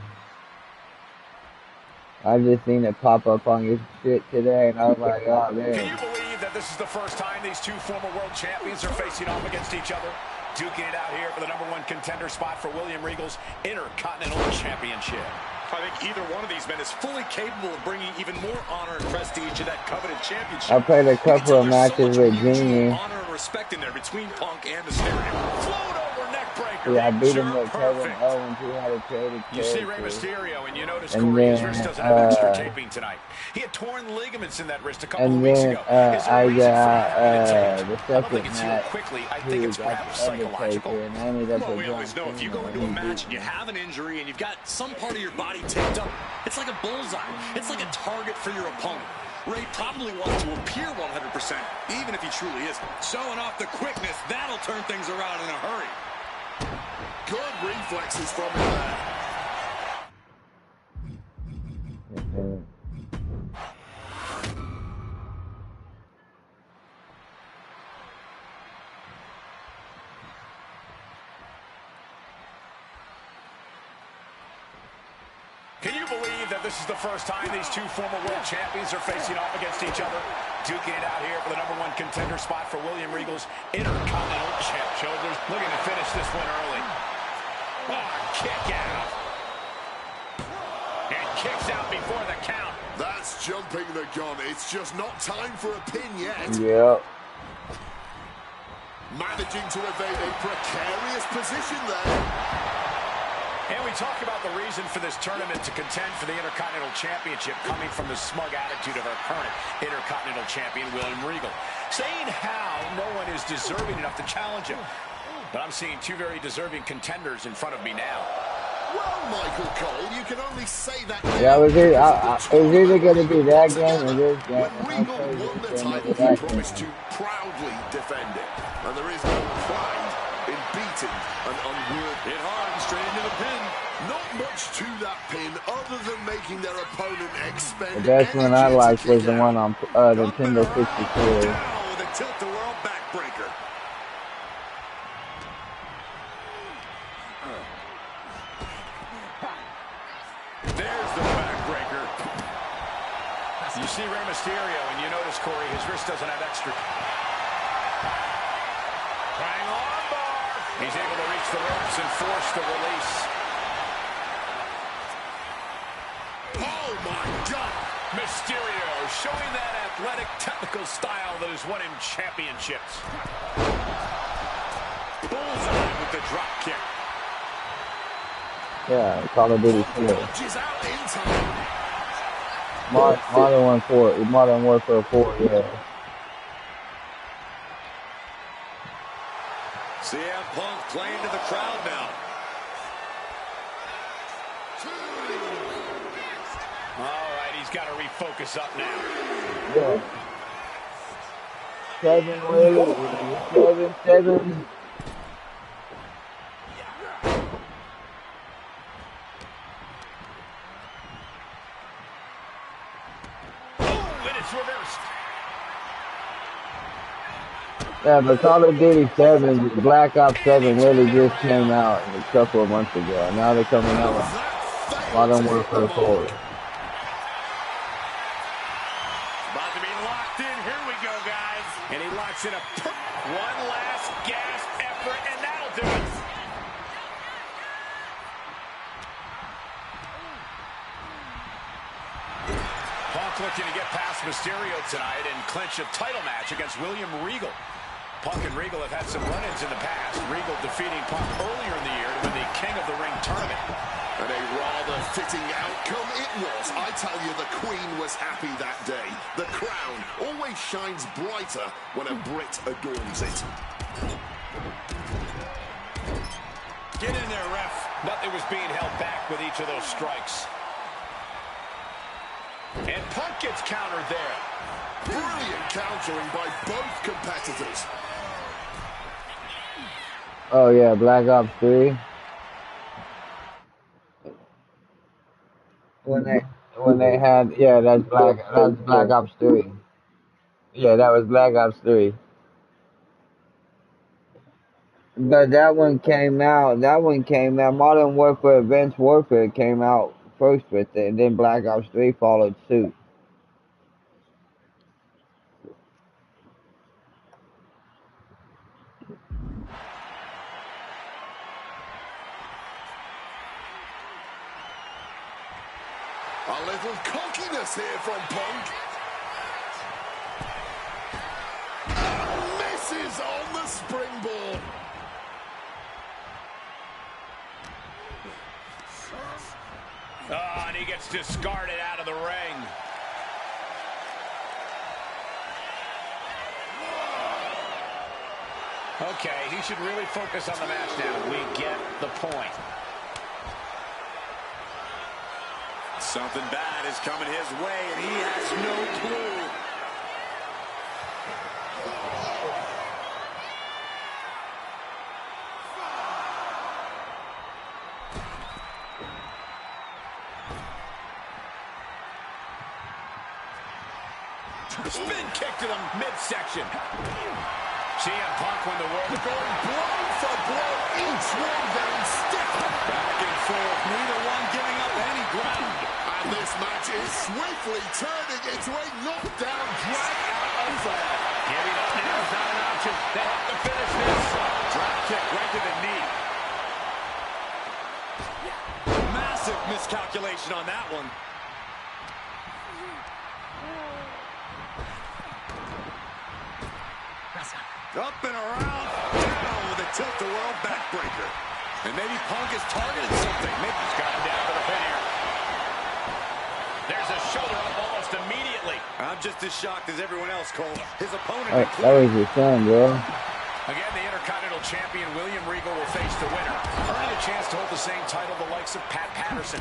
I just seen it pop up on your shit today, and I was like, oh man. Can you believe that this is the first time these two former world champions are facing off against each other? Duking it out here for the #1 contender spot for William Regal's Intercontinental Championship. I think either one of these men is fully capable of bringing even more honor and prestige to that coveted championship. I played a couple of matches with Junior. Honor and respect in there between Punk and Mysterio. Float over neck breaker. Yeah, I beat him with Kevin Owens. He had a creative character. You see Rey Mysterio, and you notice Corey's wrist doesn't have extra taping tonight. He had torn ligaments in that wrist a couple of weeks ago. I got the second match. Quickly. I think it's perhaps psychological. And I ended up well, we always know if you go into a match and you have an injury and you've got some part of your body taped up, it's like a bullseye. It's like a target for your opponent. Ray probably wants to appear 100%, even if he truly isn't. Showing off the quickness, that'll turn things around in a hurry. Good reflexes from him there. Can you believe that this is the first time these two former world champions are facing off against each other? Duking it out here for the #1 contender spot for William Regal's Intercontinental Champ. Shoulders looking to finish this one early. Oh, kick out. And kicks out before the count. That's jumping the gun. It's just not time for a pin yet. Yep. Managing to evade a precarious position there. And we talk about the reason for this tournament to contend for the Intercontinental Championship coming from the smug attitude of our current Intercontinental Champion, William Regal, saying how no one is deserving enough to challenge him. But I'm seeing two very deserving contenders in front of me now. Well, Michael Cole, you can only say that. Yeah, it was either going to be that game or this game. When Regal won the title, he promised to proudly defend it. And there is no pride in beating an unworthy. Hit hard and straight into the pin. Not much to that pin other than making their opponent expend. The best one I liked was the one on Nintendo 64. With a tilt-the-world backbreaker. There's the backbreaker. You see Rey Mysterio, and you notice, Corey, his wrist doesn't have extra. Trying on bar. He's able to reach the ropes and force the release. Oh, my God. Mysterio showing that athletic, technical style that has won him championships. Bullseye with the drop kick. Yeah, Call of Duty 4. Punches out in time. Modern Warfare 4, yeah. CM Punk playing to the crowd now. All right, he's got to refocus up now. Yeah. 7. Reversed. Yeah, but Call of Duty 7, Black Ops 7 really just came out a couple of months ago. Now they're coming out with Modern Warfare 4. About to be locked in. Here we go, guys. And he locks in one last gasp effort, and that'll do it. Punk looking to get past Mysterio tonight and clinch a title match against William Regal. Punk and Regal have had some run-ins in the past. Regal defeating Punk earlier in the year to win the King of the Ring tournament. And a rather fitting outcome it was. I tell you, the Queen was happy that day. The crown always shines brighter when a Brit adorns it. Get in there, ref. Nothing was being held back with each of those strikes. And Punk gets countered there. Brilliant countering by both competitors. Oh yeah, Black Ops 3. When they had, yeah, that's Black Ops 3. Yeah, that was Black Ops 3. But that one came out, Modern Warfare Advanced Warfare came out first with it, and then Black Ops 3 followed suit. A little cockiness here from Punk. Misses on the springboard. Oh, and he gets discarded out of the ring. Okay, he should really focus on the match now. We get the point. Something bad is coming his way, and he has no clue. Spin kick to the midsection. CM Punk won the world. Going blow for blow, each one getting stiff. Back and forth, neither one giving up any ground. And this match is swiftly turning into a knockdown drag-out affair. Giving up now is not an option. They have to finish this. Drop kick right to the knee. Massive miscalculation on that one. Up and around, down with a tilt-the-world backbreaker. And maybe Punk has targeted something. Maybe he's got him down to the pin here. There's a shoulder up almost immediately. I'm just as shocked as everyone else, Cole. His opponent... That was your son, bro. Again, the Intercontinental Champion William Regal will face the winner, earning a chance to hold the same title the likes of Pat Patterson,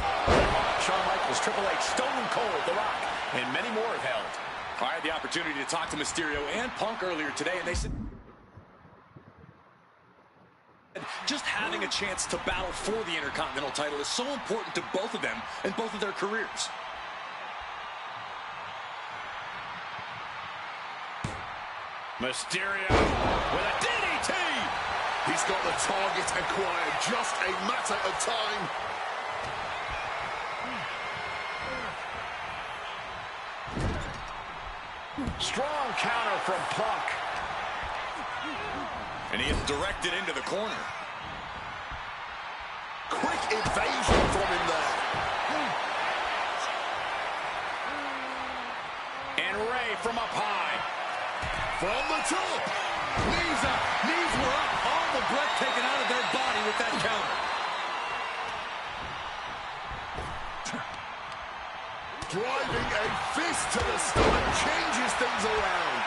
Shawn Michaels, Triple H, Stone Cold, The Rock, and many more have held. I had the opportunity to talk to Mysterio and Punk earlier today, and they said just having a chance to battle for the Intercontinental title is so important to both of them and both of their careers. Mysterio with a DDT. He's got the target acquired, just a matter of time. Strong counter from Punk. And he is directed into the corner. Quick evasion from him there. And Ray from up high. From the top. Knees up. Knees were up. All the breath taken out of their body with that counter. Driving a fist to the stomach changes things around.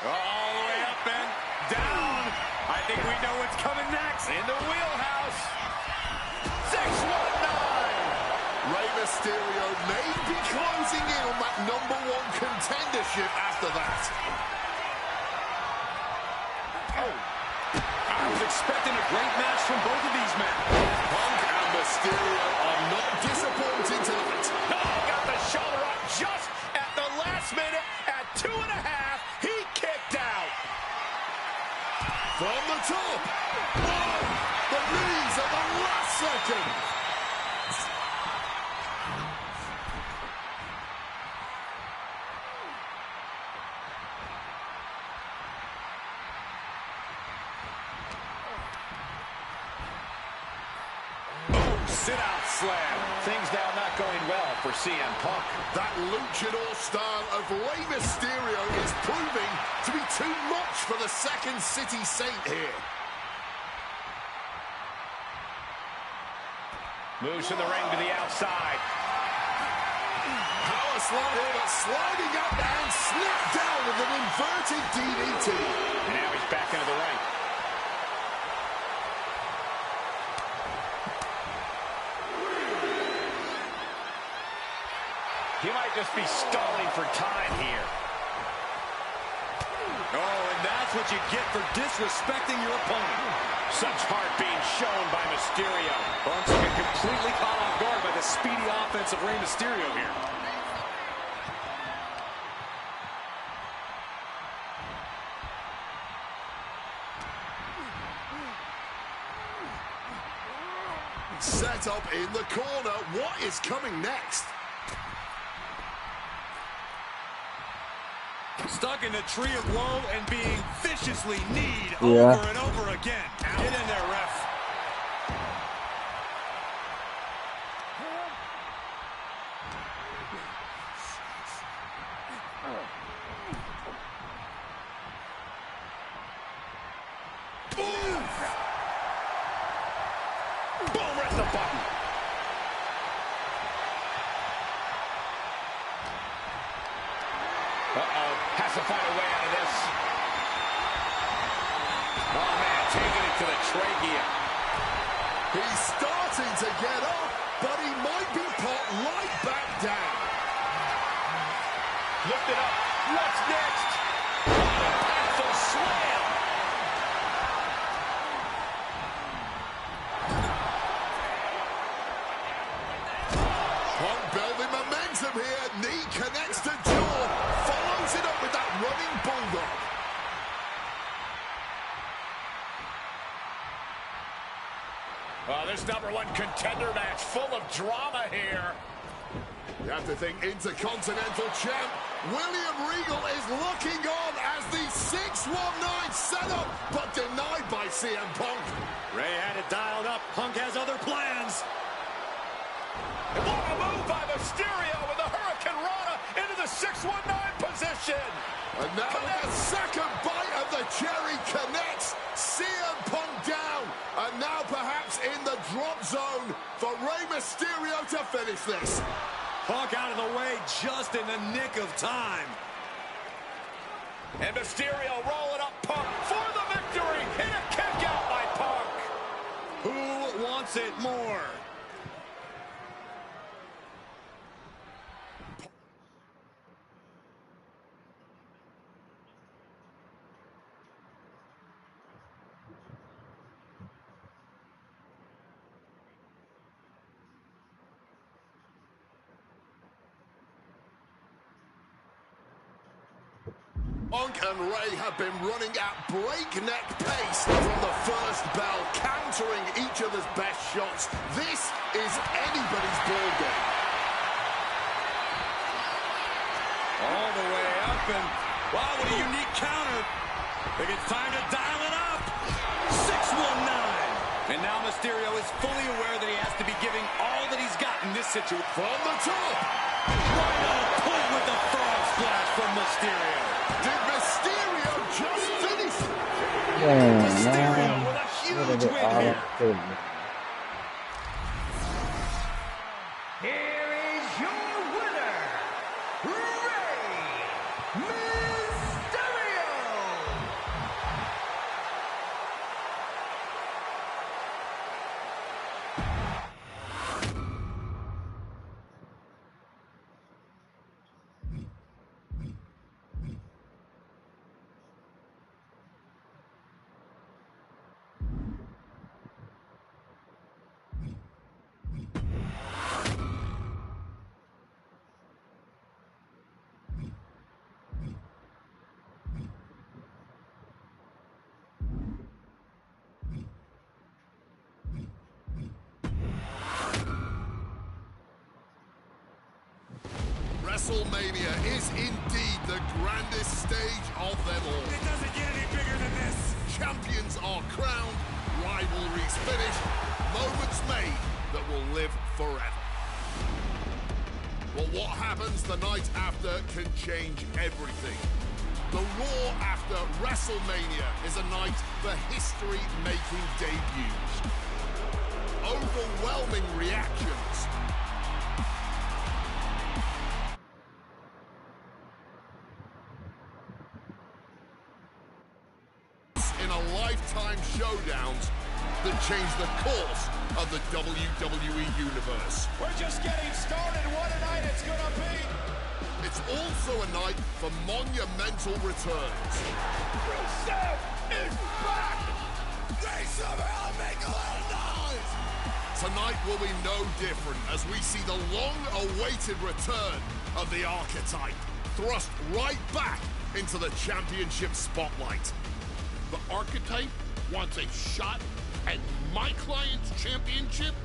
All the way up and down. I think we know what's coming next. In the wheelhouse. 619. Rey Mysterio may be closing in on that #1 contendership after that. Oh. I was expecting a great match from both of these men. Punk and Mysterio are not disappointing tonight. Oh, got the shoulder up just at the last minute at 2.5. He kicked out. From the top. Oh, the knees at the last second. Sit-out slam. Things now not going well for CM Punk. That luchador style of Rey Mysterio is proving to be too much for the Second City Saint here. Moves from the ring to the outside. Power slider, but sliding up and snapped down with an inverted DDT. And now he's back into the ring. He might just be stalling for time here. Oh, and that's what you get for disrespecting your opponent. Such heart being shown by Mysterio. Punk's been completely caught off guard by the speedy offense of Rey Mysterio here. Set up in the corner. What is coming next? Stuck in the tree of woe and being viciously kneed Yeah. over and over again. Get in there, ref. Boom, right the button. Uh-oh, has to find a way out of this. Oh, man, taking it to the trachea. He's starting to get up, but he might be put right back down. Lift it up. What's next? Impactful slam. Punk building momentum here. Knee connects to jaw. Follows it up with that running bulldog. This #1 contender match full of drama here. You have to think Intercontinental Champ William Regal is looking on as the 619 setup, but denied by CM Punk. Ray had it dialed up. Punk has other plans. And what a move by Mysterio with the Hurricane Rana into the 619 position. And now with the second bite of the cherry connects. CM Punk down. And now perhaps in the drop zone for Rey Mysterio to finish this. Punk out of the way just in the nick of time. And Mysterio rolling up Punk for the victory. And a kick out by Punk. Who wants it more? Punk and Rey have been running at breakneck pace from the first bell, countering each other's best shots. This is anybody's ball game. All the way up, and wow, what a unique counter. I think it's time to dial it up. 619. And now Mysterio is fully aware that he has to be giving all that he's got in this situation. From the top. Right on point with the frog splash from Mysterio. Did Mysterio just finish? Mysterio with a huge win here. Here is your winner, Rey Mysterio. WrestleMania is indeed the grandest stage of them all. It doesn't get any bigger than this. Champions are crowned, rivalries finished, moments made that will live forever. Well, what happens the night after can change everything. The Raw after WrestleMania is a night for history-making debuts. Overwhelming reactions. In a lifetime showdowns that changed the course of the WWE Universe. We're just getting started. What a night it's gonna be. It's also a night for monumental returns. Rusev is back. They somehow make a lot of noise. Tonight will be no different as we see the long-awaited return of the Archetype, thrust right back into the championship spotlight. The Archetype wants a shot at my client's championship?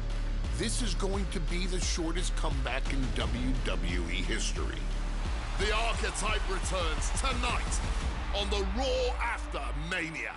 This is going to be the shortest comeback in WWE history. The Archetype returns tonight on the Raw after Mania.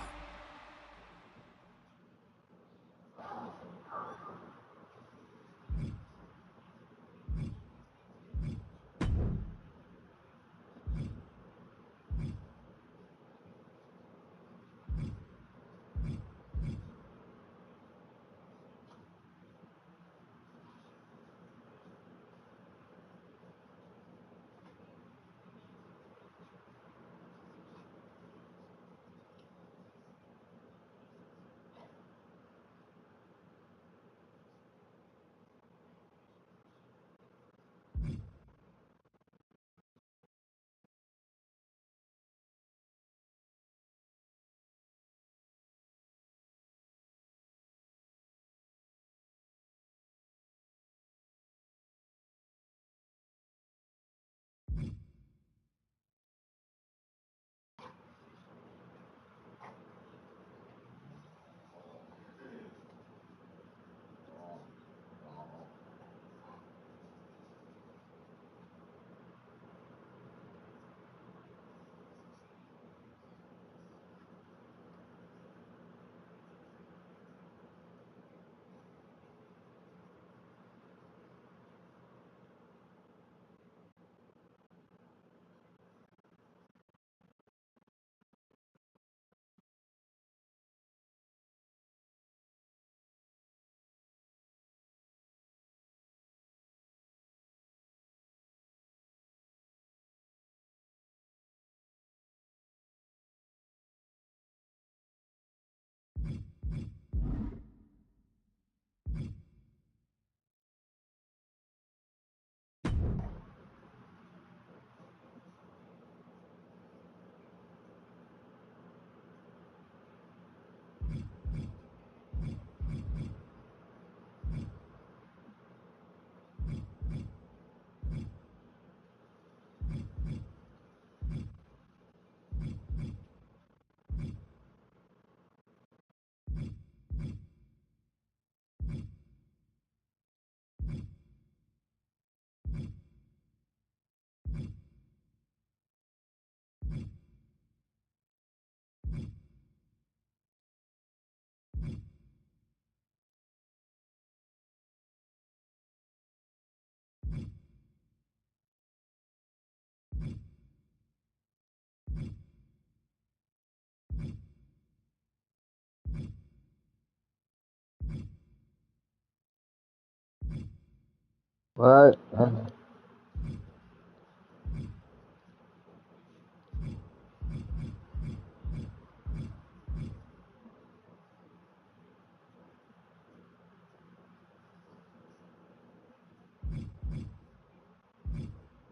Right?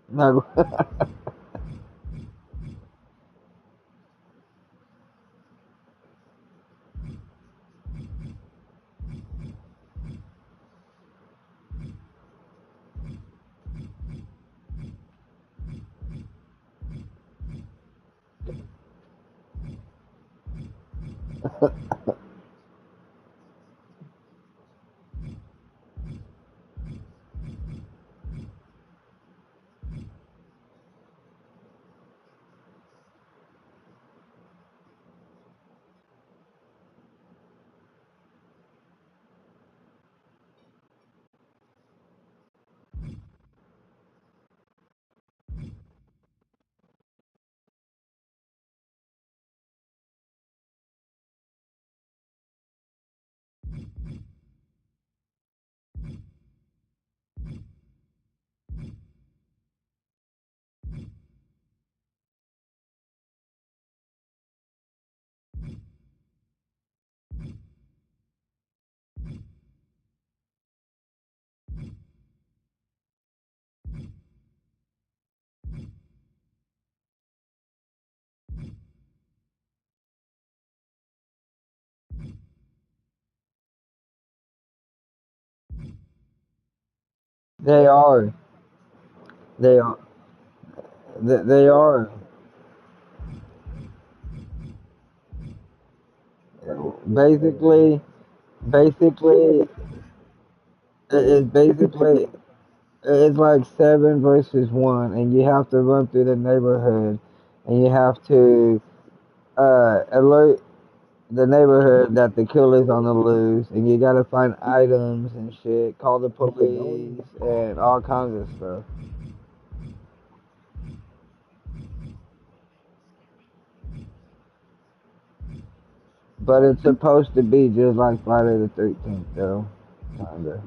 No. They are. They are. They are. Basically, basically, it's basically it's like 7 versus 1, and you have to run through the neighborhood, and you have to alert the neighborhood that the killer's on the loose, and you gotta find items and shit, call the police, and all kinds of stuff. But it's supposed to be just like Friday the 13th, though, kinda.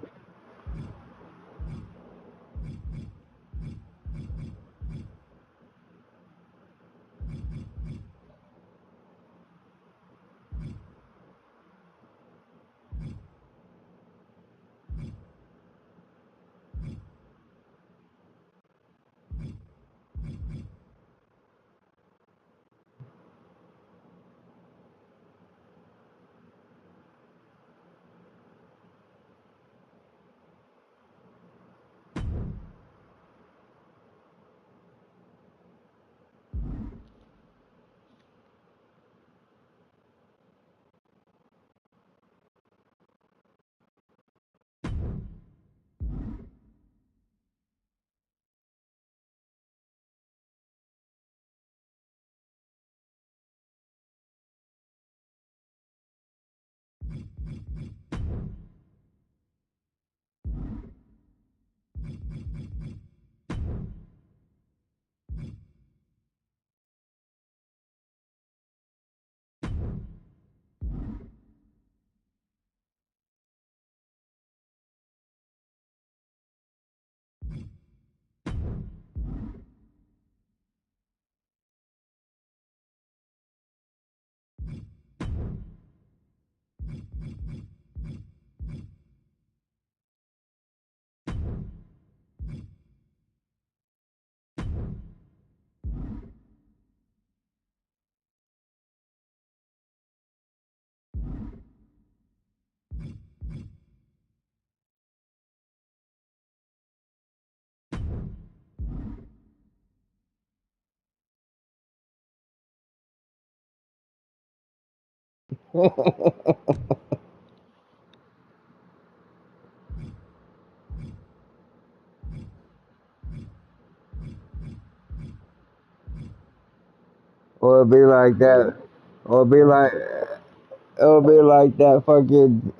Or it'll be like that. Or it'll be like, it'll be like that fucking,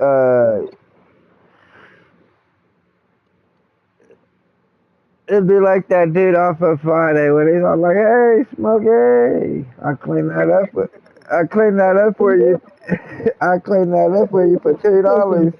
it'd be like that dude off of Friday when he's all like, "Hey, Smokey, I clean that up for you, I clean that up for you for $2."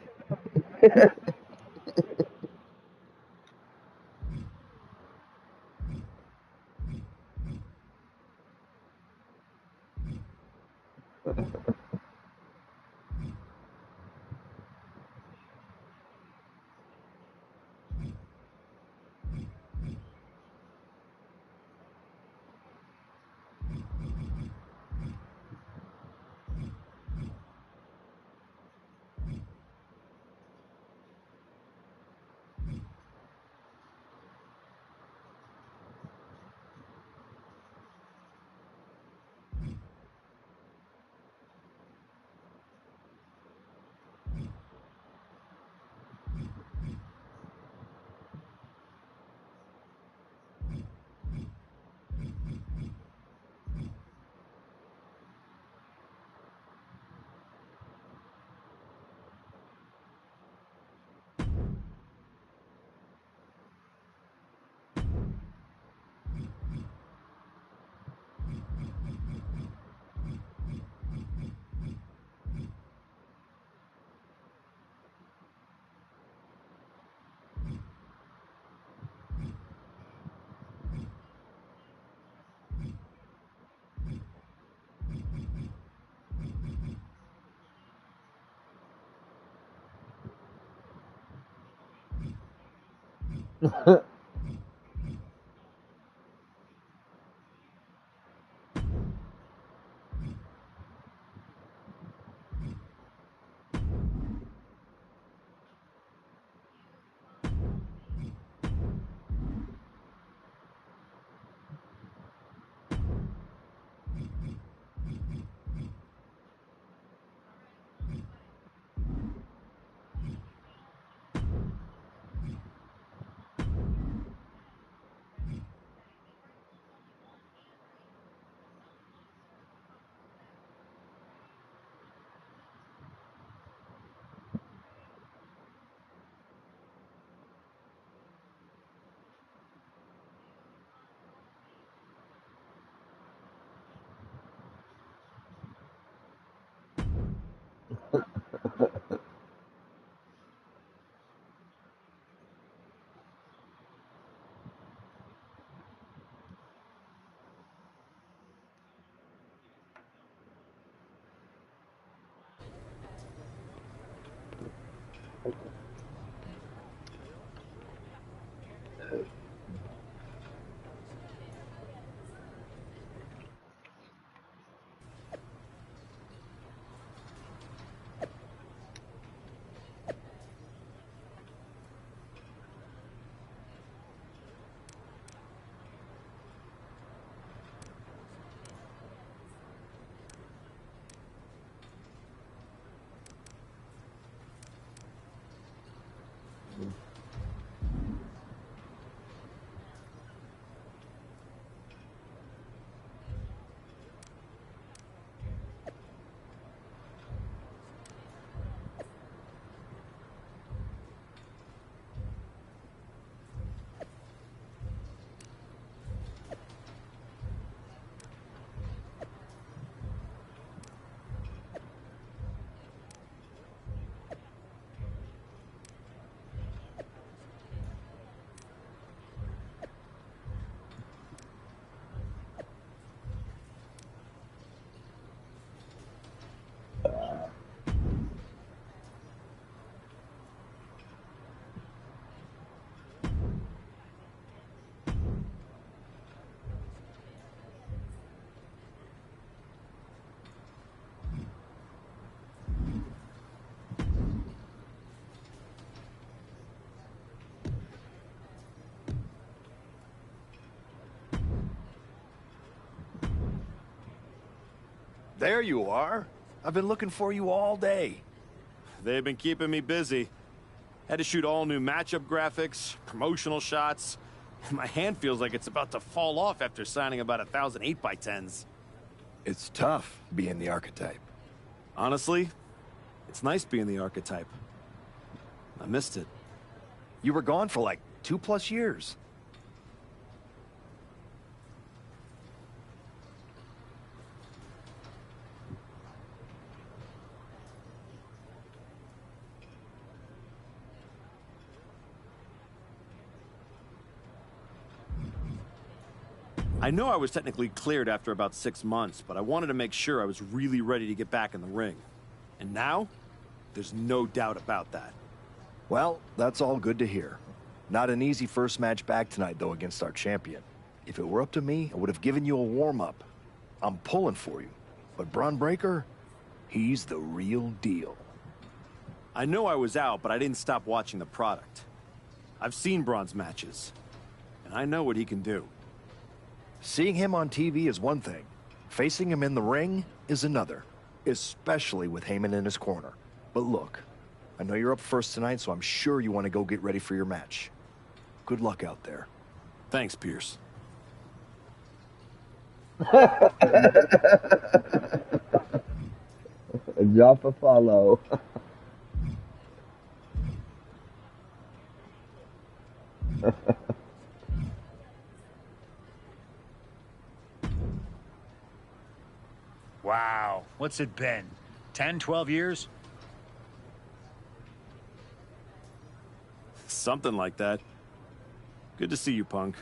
There you are. I've been looking for you all day. They've been keeping me busy. Had to shoot all new matchup graphics, promotional shots. My hand feels like it's about to fall off after signing about 1,000 8x10s. It's tough being the archetype. Honestly, it's nice being the archetype. I missed it. You were gone for like 2+ years. I know I was technically cleared after about 6 months, but I wanted to make sure I was really ready to get back in the ring. And now, there's no doubt about that. Well, that's all good to hear. Not an easy first match back tonight, though, against our champion. If it were up to me, I would have given you a warm-up. I'm pulling for you. But Braun Breaker, he's the real deal. I know I was out, but I didn't stop watching the product. I've seen Braun's matches, and I know what he can do. Seeing him on TV is one thing. Facing him in the ring is another, especially with Heyman in his corner. But look, I know you're up first tonight, so I'm sure you want to go get ready for your match. Good luck out there. Thanks, Pierce. Drop a follow. Wow, what's it been? 10, 12 years? Something like that. Good to see you, Punk.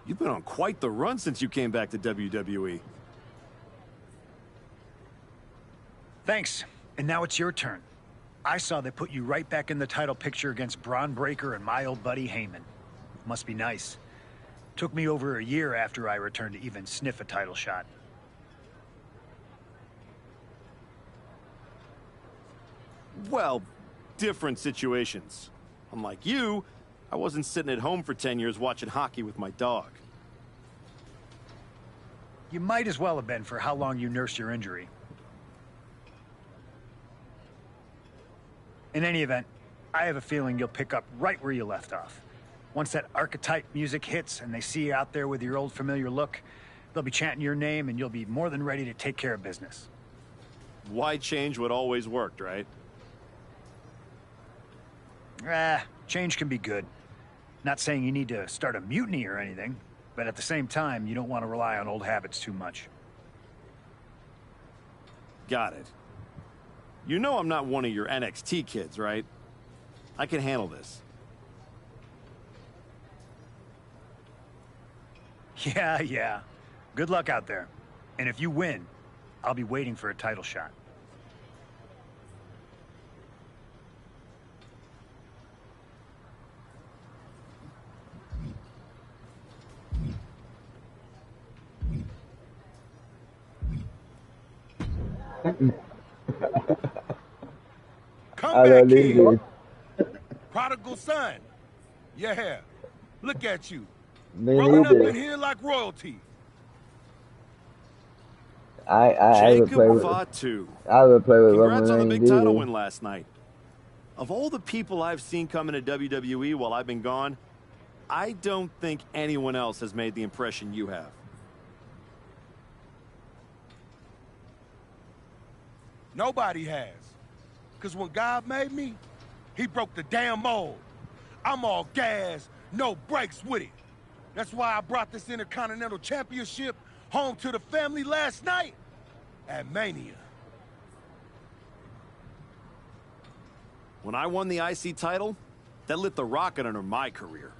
You've been on quite the run since you came back to WWE. Thanks. And now it's your turn. I saw they put you right back in the title picture against Braun Breaker and my old buddy Heyman. Must be nice. Took me over a year after I returned to even sniff a title shot. Well, different situations. Unlike you, I wasn't sitting at home for 10 years watching hockey with my dog. You might as well have been for how long you nursed your injury. In any event, I have a feeling you'll pick up right where you left off. Once that archetype music hits and they see you out there with your old familiar look, they'll be chanting your name and you'll be more than ready to take care of business. Why change what always worked, right? Change can be good. Not saying you need to start a mutiny or anything, but at the same time, you don't want to rely on old habits too much. Got it. You know I'm not one of your NXT kids, right? I can handle this. Yeah. Good luck out there. And if you win, I'll be waiting for a title shot. Come back here. Prodigal son. Yeah. Look at you. Growing up in here like royalty. I would play with Wwe2k26. I would play with Roman Congrats on the Reigns big title either. win last night. Of all the people I've seen come into WWE while I've been gone, I don't think anyone else has made the impression you have. Nobody has. Because when God made me, he broke the damn mold. I'm all gas, no brakes with it. That's why I brought this Intercontinental Championship home to the family last night at Mania. When I won the IC title, that lit the rocket under my career.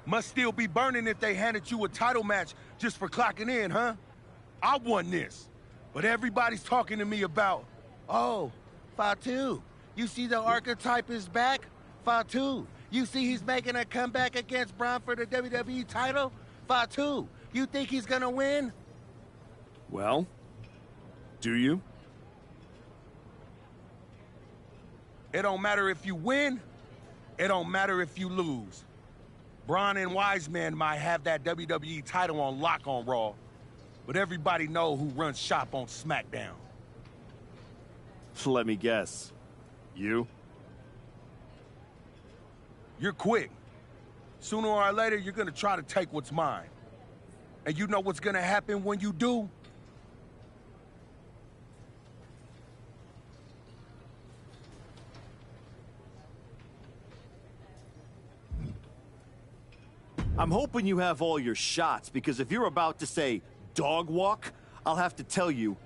Must still be burning if they handed you a title match just for clocking in, huh? I won this. But everybody's talking to me about, oh, Wwe2k, you see the archetype is back? Wwe2k, you see he's making a comeback against Braun for the WWE title? Wwe2k, you think he's gonna win? Well, do you? It don't matter if you win, it don't matter if you lose. Braun and Wiseman might have that WWE title on lock on Raw, but everybody know who runs shop on SmackDown. Let me guess. You? You're quick. Sooner or later, you're gonna try to take what's mine. And you know what's gonna happen when you do? I'm hoping you have all your shots, because if you're about to say dog walk, I'll have to tell you,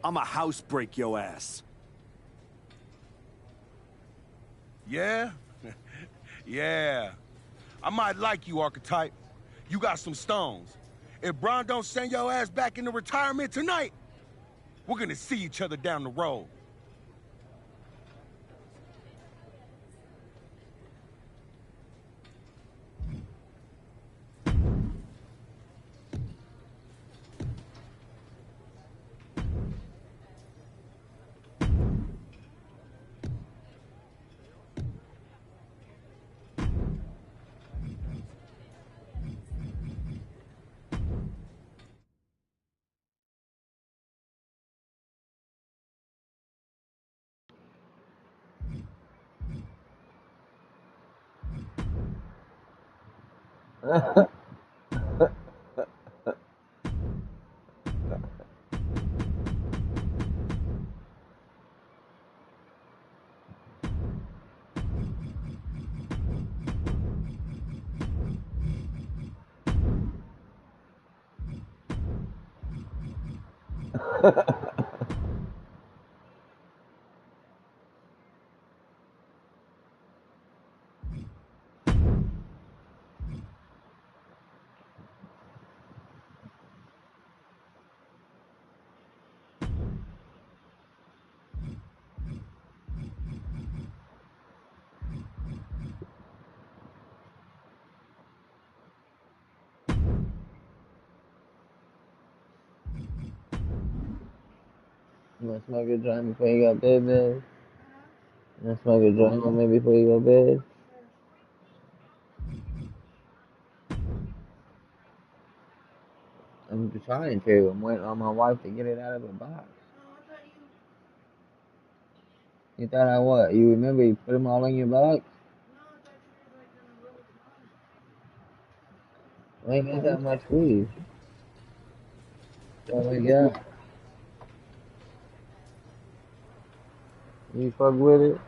I'm a house break yo ass. Yeah? Yeah. I might like you, Archetype. You got some stones. If Braun don't send your ass back into retirement tonight, we're gonna see each other down the road. You wanna smoke a joint before you go to bed, babe? You wanna smoke a joint with me before you go to bed? I'm trying to. I'm waiting on my wife to get it out of the box. You thought I what? You remember you put them all in your box? I ain't got that much weed. Oh my god. You fuck with it?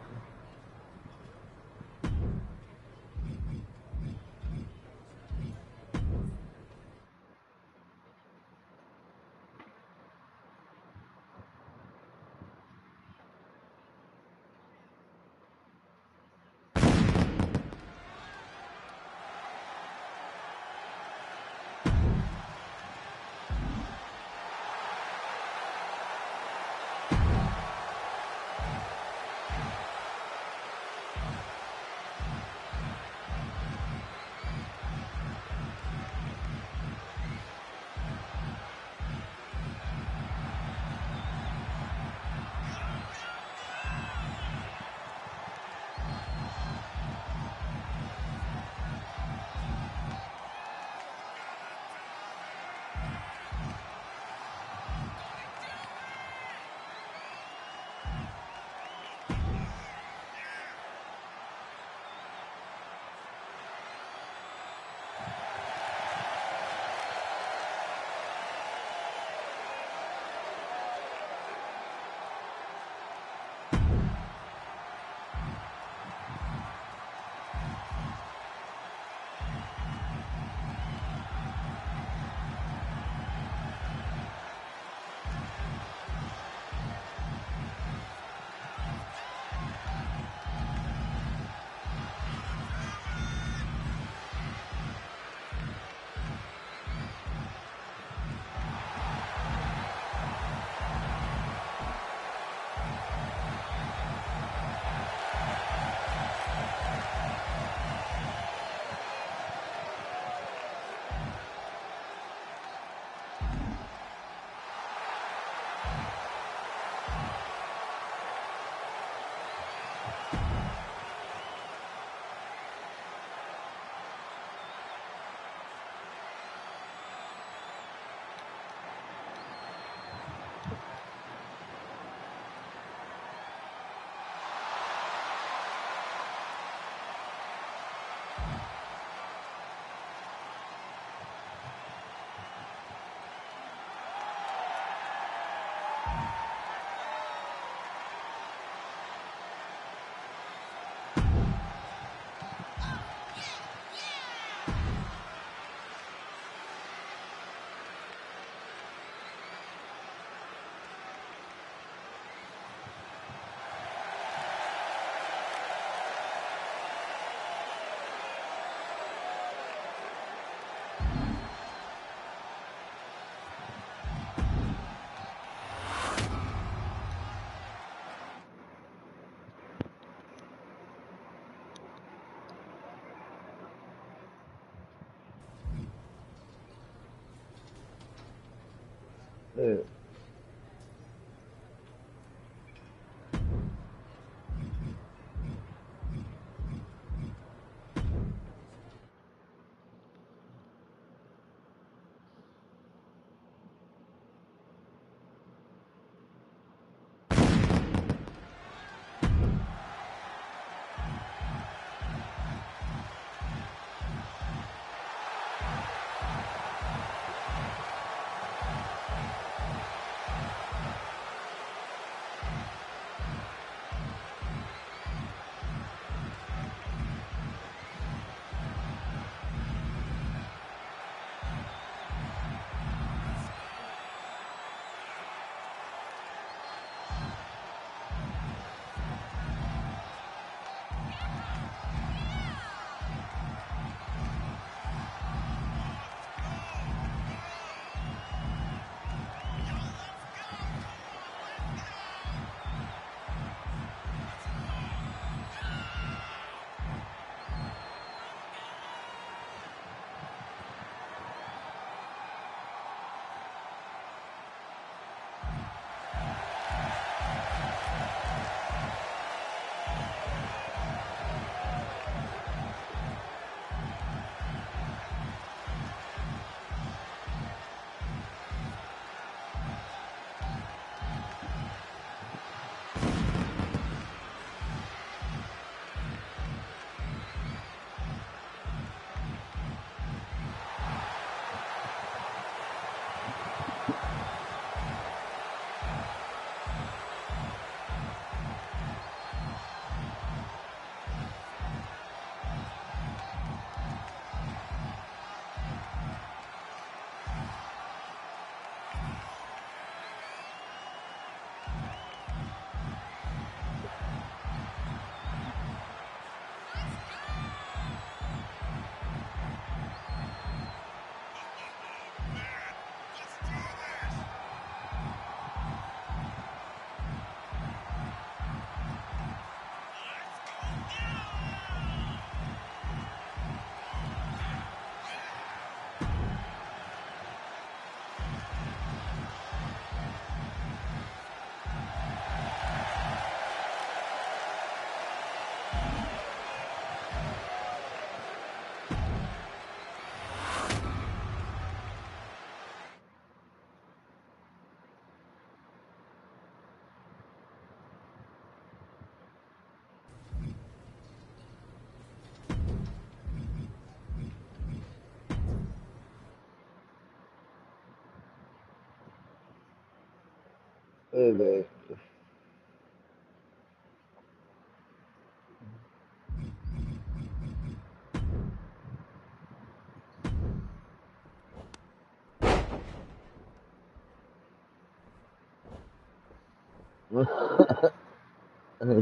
Okay.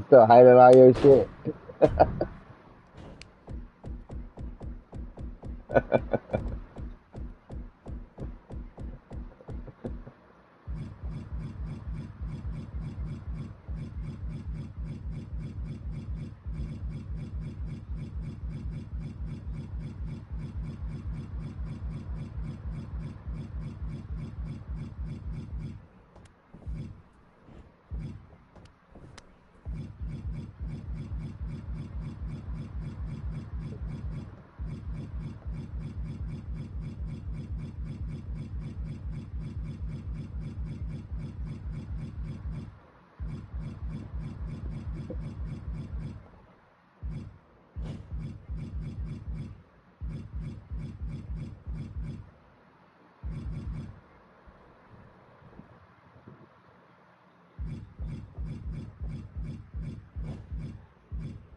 Still hiding all your shit.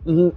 Mhm.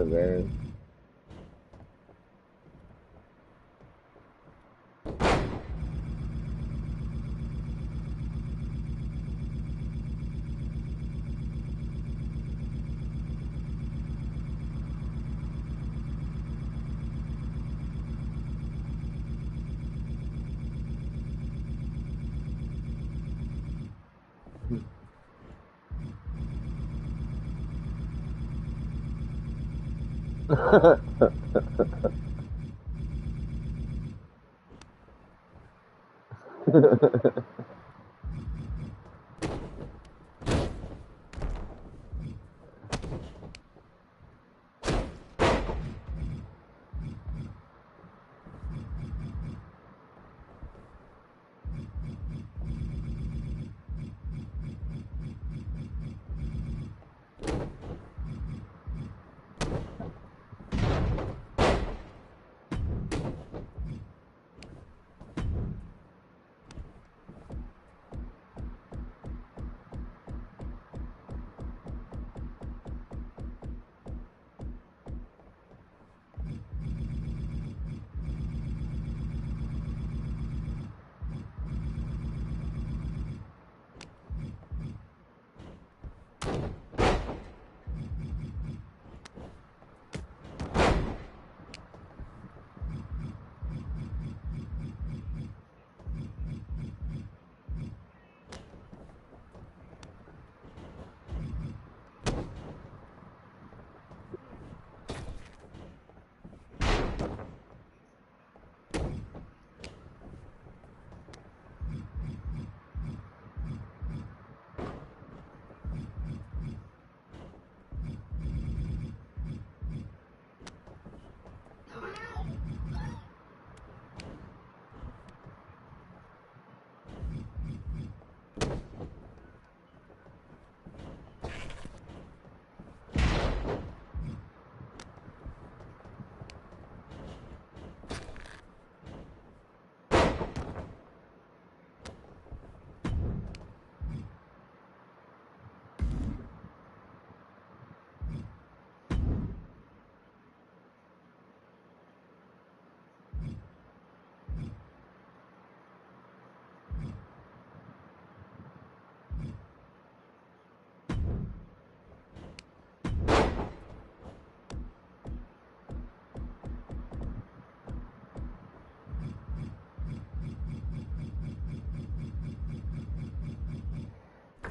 matter, Barry.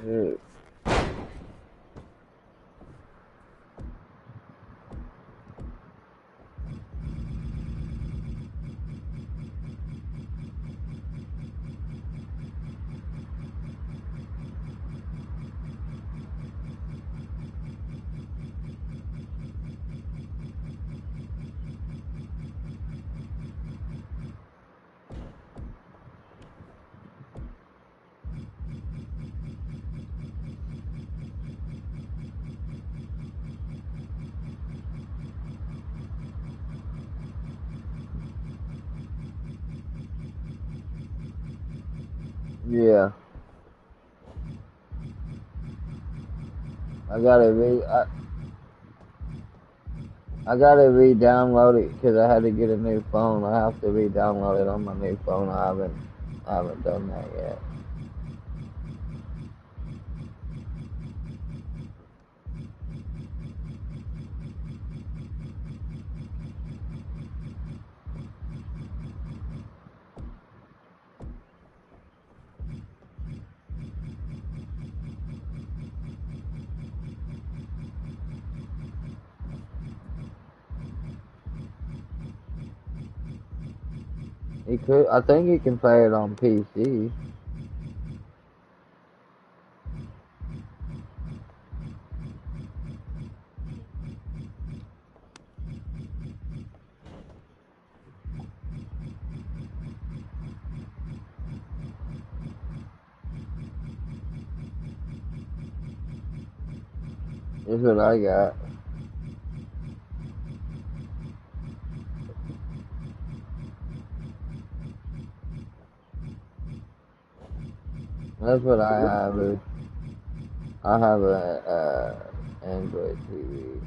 Dude. Yeah. I gotta re-download it because I had to get a new phone. I have to re-download it on my new phone. I haven't done that yet. He could. I think he can play it on PC. This is what I got. That's what I have. I have a Android TV.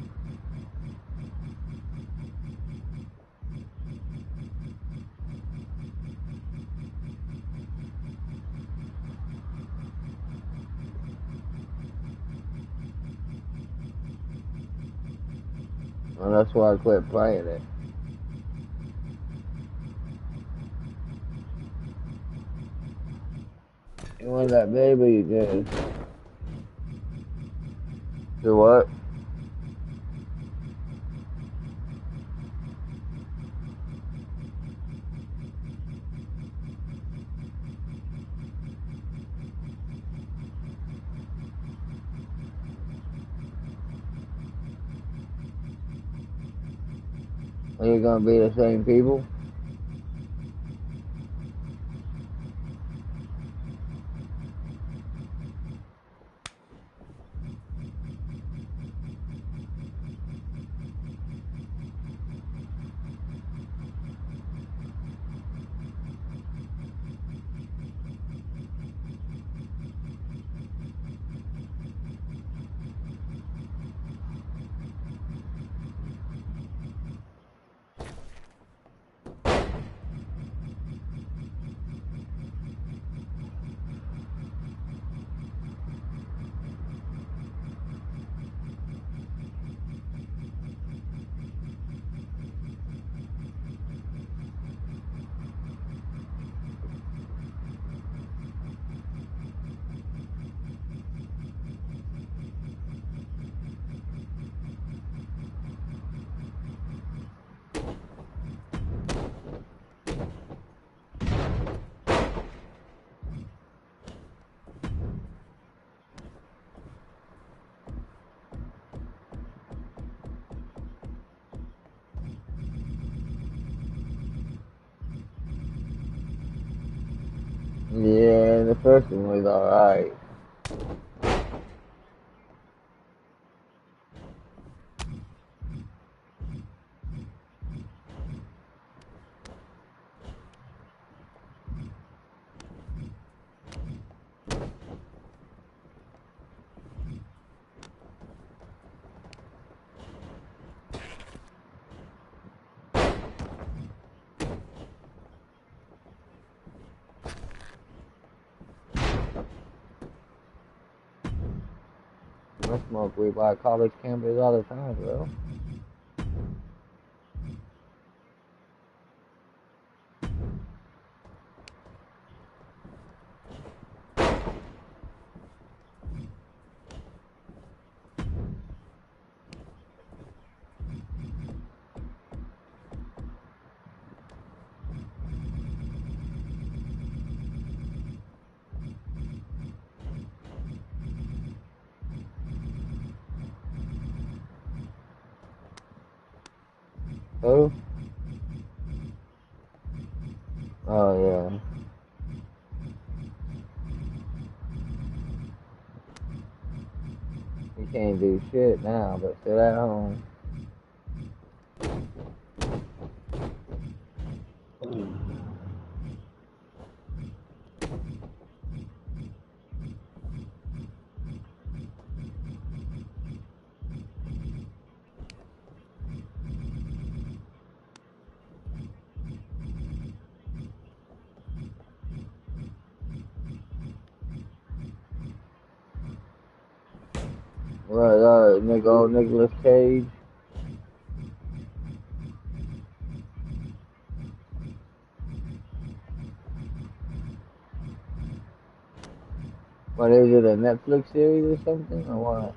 And that's why I quit playing it. You want that baby again? Do what? Are you gonna be the same people? Yeah, the first one was alright. I smoke weed by college campus all the time, bro. Who? Oh, yeah. You can't do shit now, but sit at home. What, nigga, old Nicolas Cage? What is it, a Netflix series or something, or what?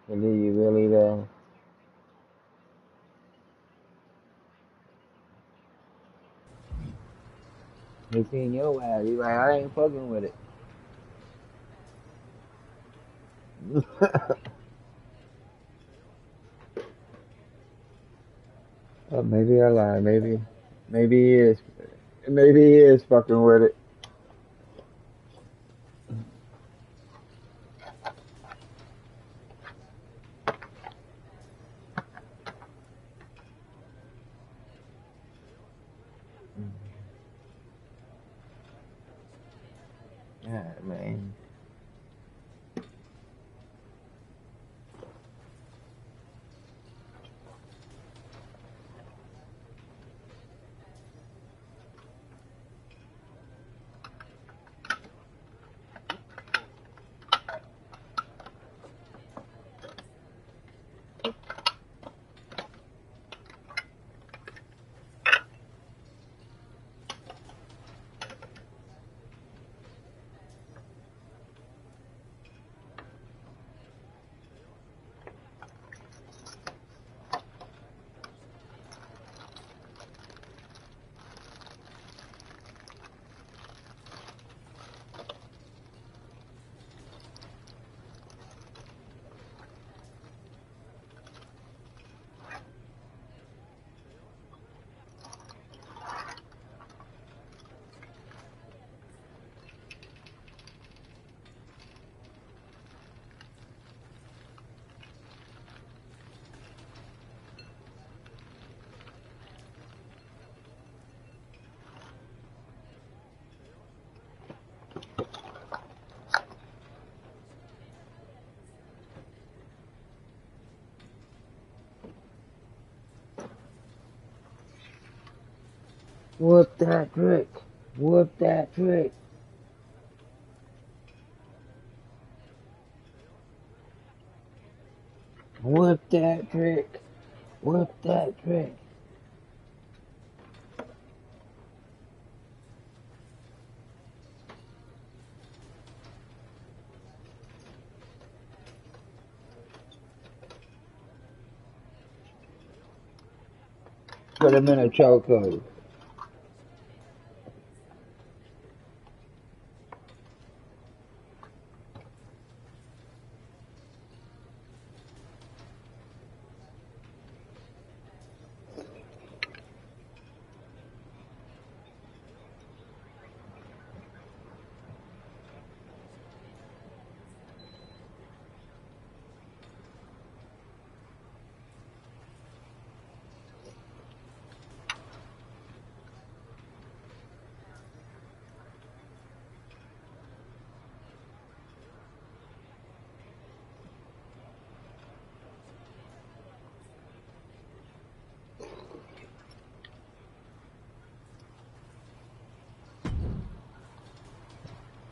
And are you really there? He seen your ass. He's like, I ain't fucking with it. Oh, maybe I lied. Maybe he is. Maybe he is fucking with it. Yeah, man. Whoop that trick. Whoop that trick. Whoop that trick. Whoop that trick. Put him in a chokehold.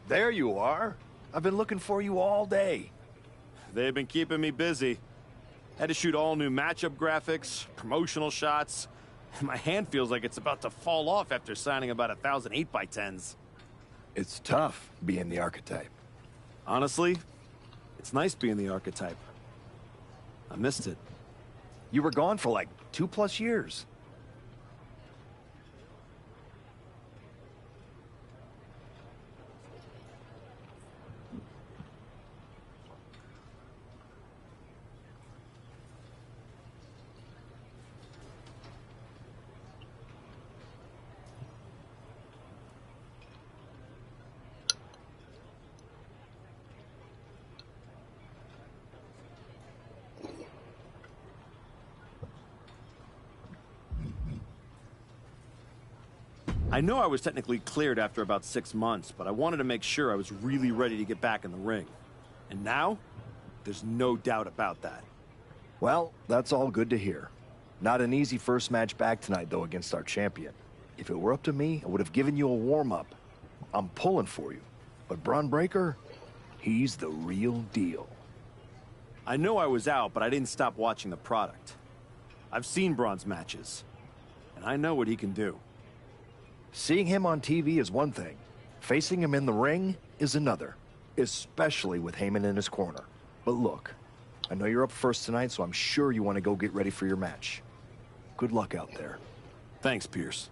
There you are. I've been looking for you all day. They've been keeping me busy. Had to shoot all new matchup graphics, promotional shots. My hand feels like it's about to fall off after signing about 1,000 8x10s. It's tough being the archetype. Honestly, it's nice being the archetype. I missed it. You were gone for like 2+ years. I know I was technically cleared after about 6 months, but I wanted to make sure I was really ready to get back in the ring. And now, there's no doubt about that. Well, that's all good to hear. Not an easy first match back tonight, though, against our champion. If it were up to me, I would have given you a warm-up. I'm pulling for you. But Braun Breaker, he's the real deal. I know I was out, but I didn't stop watching the product. I've seen Braun's matches, and I know what he can do. Seeing him on TV is one thing. Facing him in the ring is another, especially with Heyman in his corner. But look, I know you're up first tonight, so I'm sure you want to go get ready for your match. Good luck out there. Thanks, Pierce.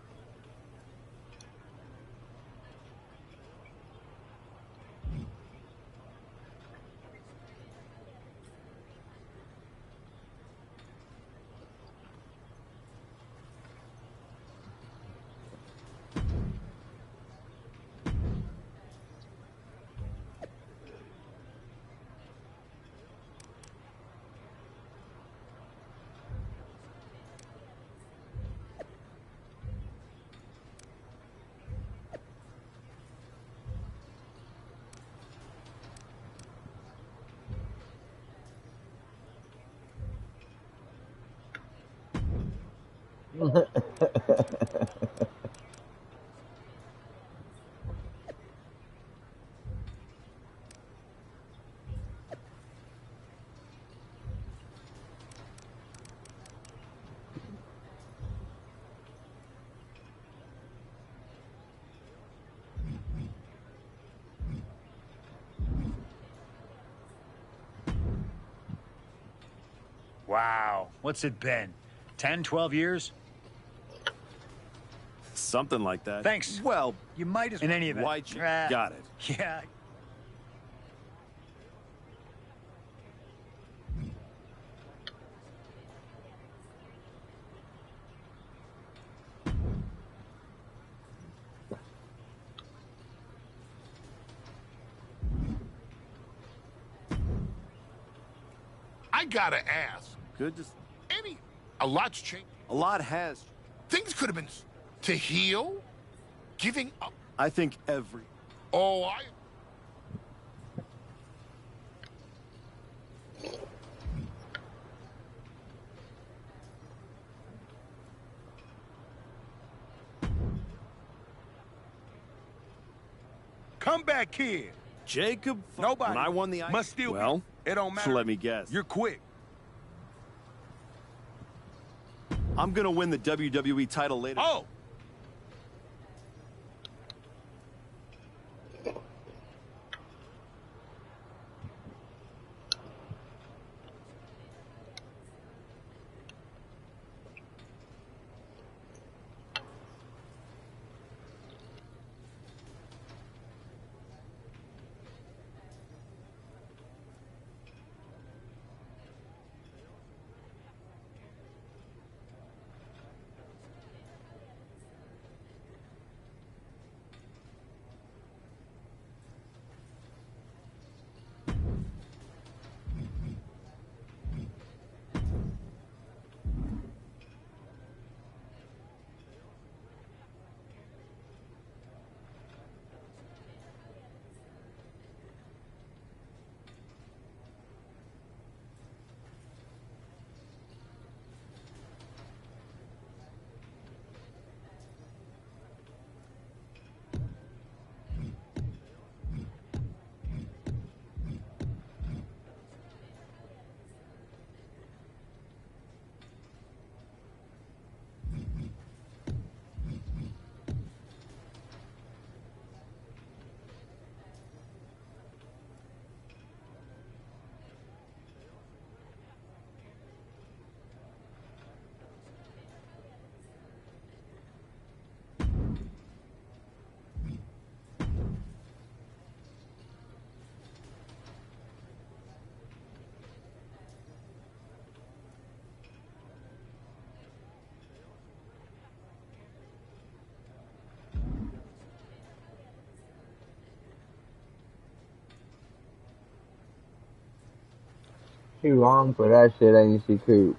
Wow. What's it been? 10, 12 years? Something like that. Thanks. Well, You might as well. In any event. why? Got it. Yeah. I gotta ask. Good to... A lot's changed. A lot has. Things could have been to heal, giving up. I think every... Oh, I... Come back here. Jacob... Nobody When I won the... must still Well, it don't matter. let me guess. You're quick. I'm gonna win the WWE title later. Oh! too long for that shit, ain't she cute?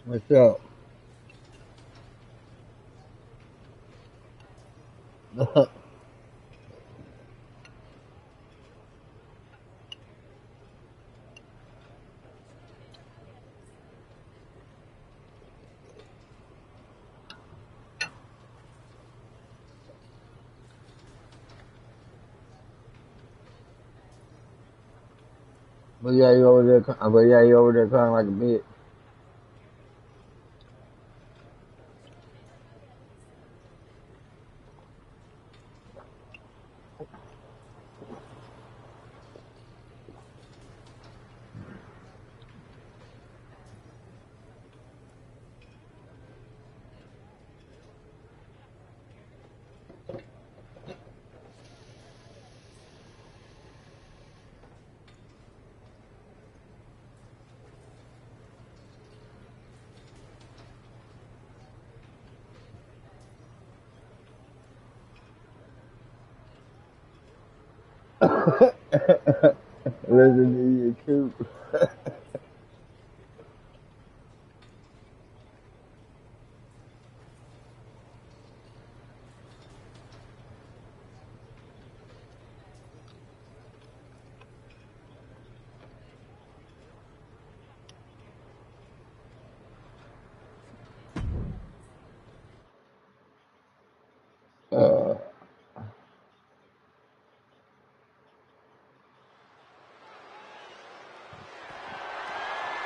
What's up? But yeah, you over there. But yeah, you over there crying like a bitch. Listen to you, Coop.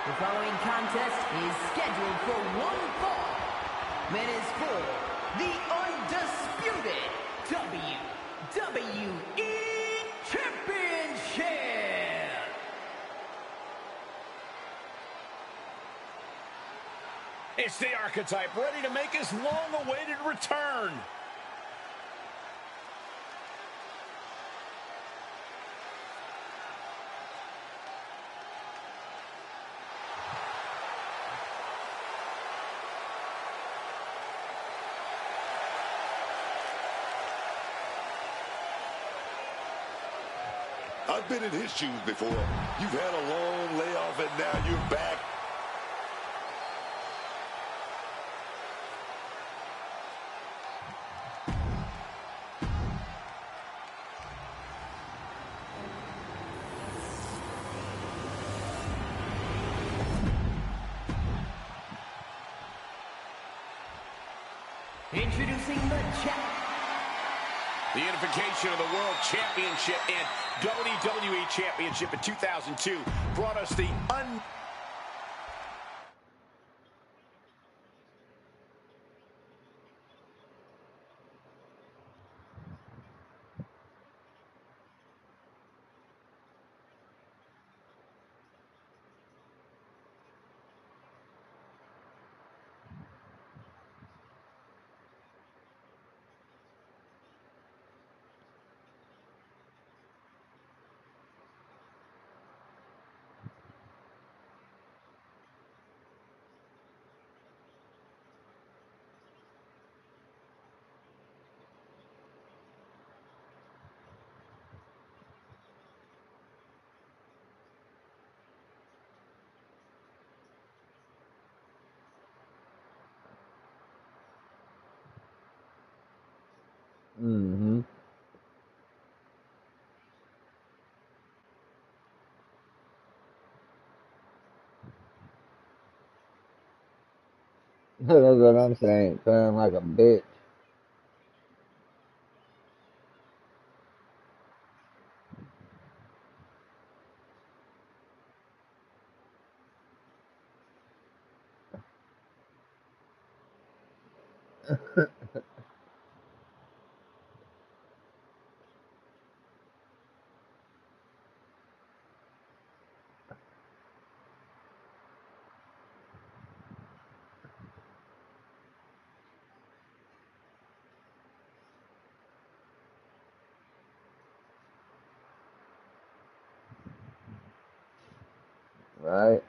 The following contest is scheduled for one fall and is for the undisputed WWE Championship. It's the Archetype, ready to make his long-awaited return. I've been in his shoes before. You've had a long layoff and now you're back. Introducing the champ. The unification of the World Championship and WWE Championship in 2002 brought us the Mm-hmm. That's what I'm saying. Playing like a bitch. Right?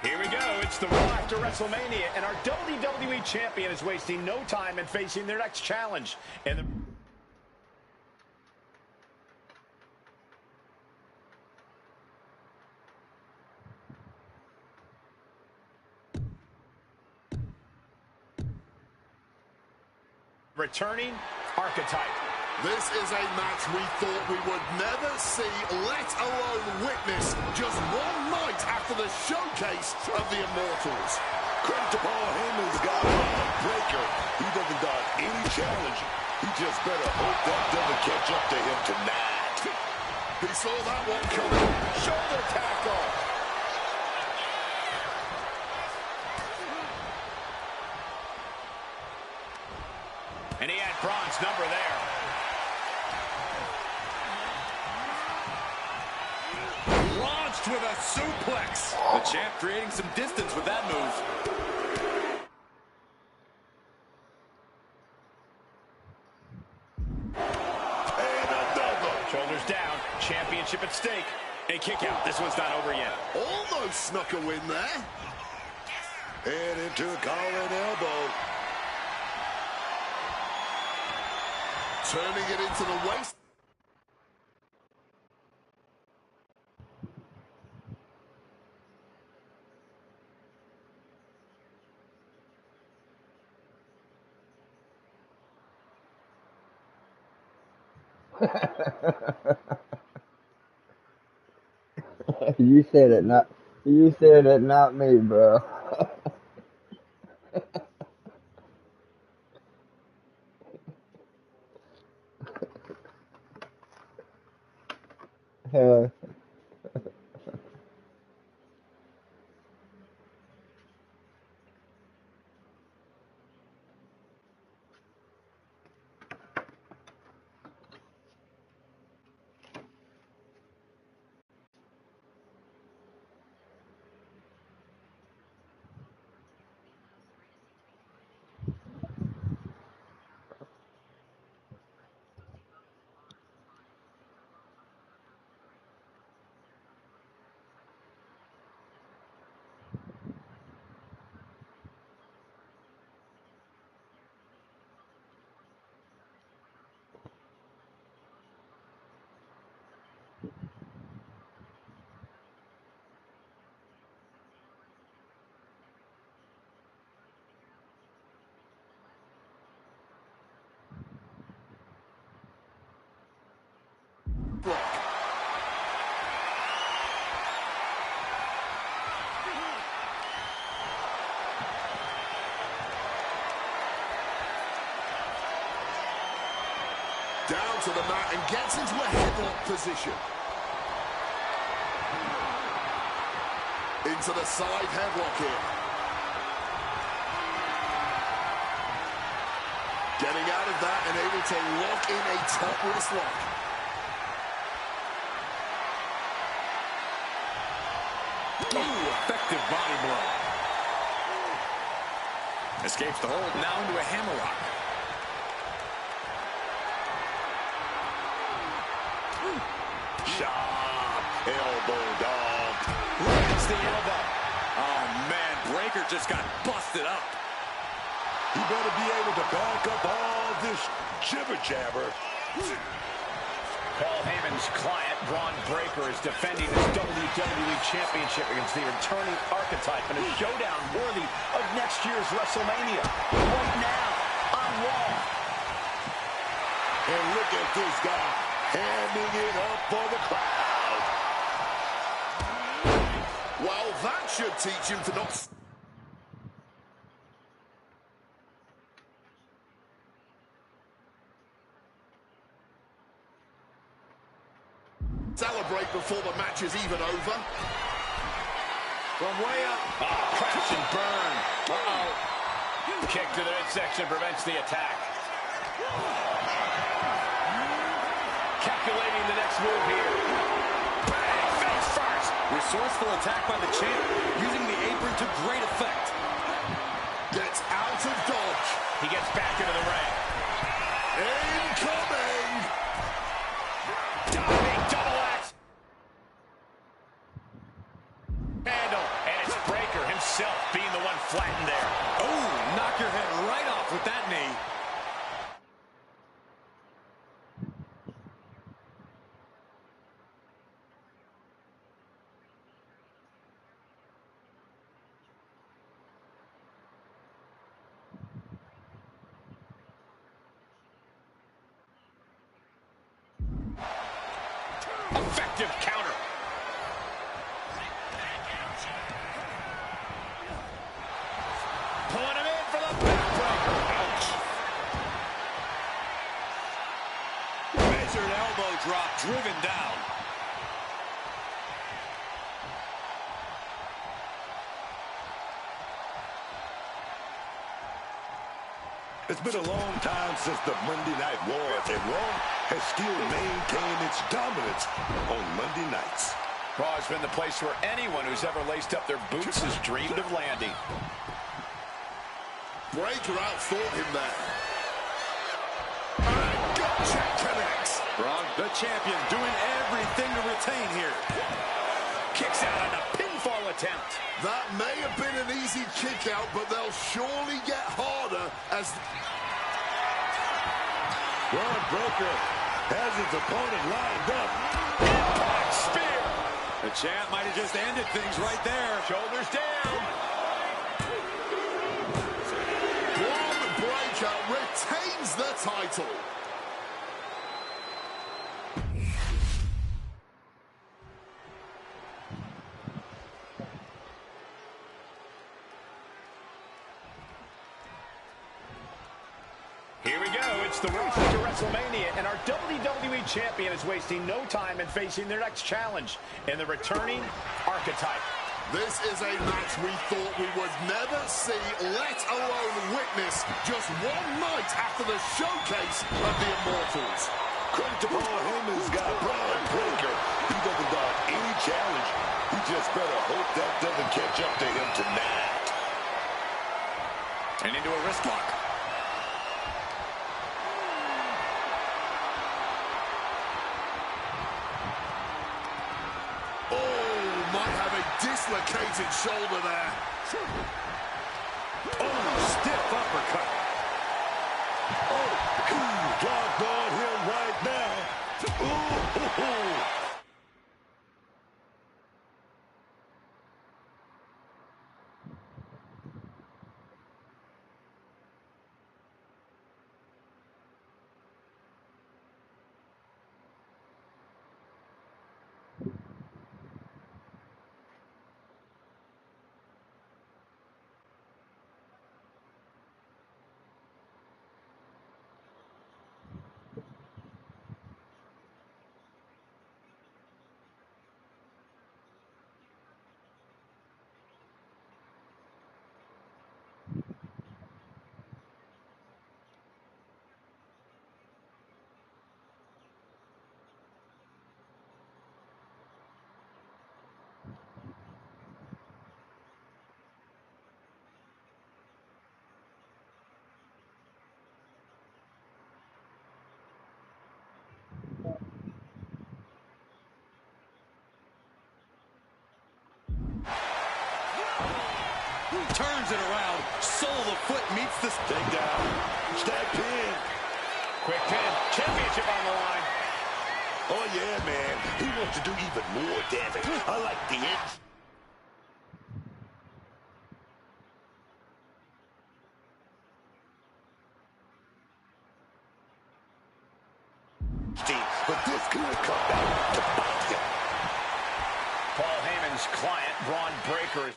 Here we go. It's the Raw after WrestleMania, and our WWE Champion is wasting no time in facing their next challenge. And the returning Archetype. This is a match we thought we would never see, let alone witness, just one night after the showcase of the Immortals. Credit to Paul Heyman's got a breaker. He doesn't dodge any challenge. He just better hope that doesn't catch up to him tonight. He saw that one coming. Shoulder tackle. And he had Braun's number there. Launched with a suplex. The champ creating some distance with that move. Shoulders down. Champ championship at stake. A kick out. This one's not over yet. Almost snuck a win there. And into a collar elbow. Turning it into the waist. You said it, not you said it, not me, bro. Down to the mat and gets into a headlock position. Into the side headlock here. Getting out of that and able to lock in a top wrist lock. Ooh, effective body blow. Escapes the hold, now into a hammerlock. Sharp elbow dog. Lands the elbow. Oh, man, Breaker just got busted up. He better be able to back up all this jibber-jabber. Paul Heyman's client, Braun Breaker, is defending his WWE Championship against the returning archetype in a showdown worthy of next year's WrestleMania. Right now on Raw. And look at this guy handing it up for the crowd. Well, that should teach him to not... celebrate before the match is even over. From way up. Oh, crash and burn. Uh-oh. Kick to the midsection prevents the attack. Calculating the next move here. Bang, face first. Resourceful attack by the champ, using the apron to great effect. Gets out of dodge. He gets back into the ring. Incoming. Diving double axe. Handle, and it's Breaker himself being the one flattened there. Oh, knock your head right off with that knee. Effective counter. Pulling him in for the backbreaker. Ouch. Measured elbow drop, driven down. It's been a long time since the Monday Night Wars, and Raw has still maintained its dominance on Monday nights. Raw has been the place where anyone who's ever laced up their boots has dreamed of landing. Breaker outthought him there. And gut check connects. Braun, the champion, doing everything to retain here. Kicks out on a pinfall attempt. That may have been an easy kick out, but they'll surely get harder as... Braun Breaker has his opponent lined up. Impact spear. The champ might have just ended things right there. Shoulders down. Braun Breaker retains the title. Here we go. It's the road to WrestleMania, and our WWE Champion is wasting no time in facing their next challenge in the returning Archetype. This is a match we thought we would never see, let alone witness, just one night after the showcase of the Immortals. Credit to Paul Heyman's got Braun Breaker. He doesn't dodge any challenge. He just better hope that doesn't catch up to him tonight. And into a wrist lock. Dislocated shoulder there. Oh, stiff uppercut. Oh, he dropped on him right now. Ooh. Turns it around. Sole of the foot meets the takedown. Stack pin. Quick pin. Championship on the line. Oh, yeah, man. He wants to do even more damage. I like the end. But this could come back to bite him. Paul Heyman's client, Braun Breaker.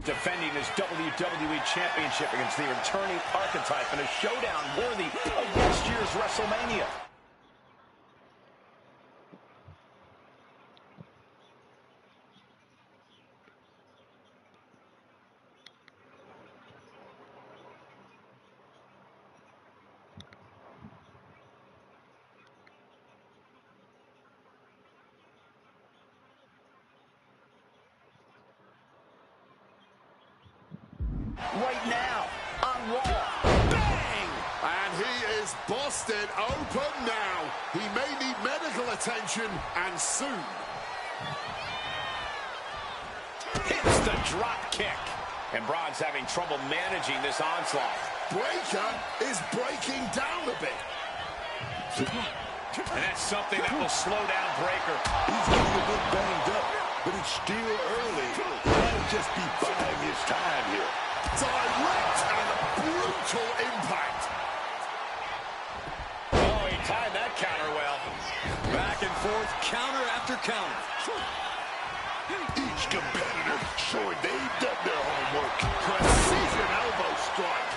Defending his WWE Championship against the returning Archetype in a showdown worthy of next year's WrestleMania. Right now, on Raw. Bang! And he is busted open now. He may need medical attention, and soon. Hits the drop kick. And Braun's having trouble managing this onslaught. Breaker is breaking down a bit. And that's something that will slow down Breaker. He's getting a bit banged up, but it's still early. He might just be buying his time here. Direct and brutal impact. Oh, he timed that counter well. Back and forth, counter after counter. Each competitor showing they've done their homework. Precision elbow strike.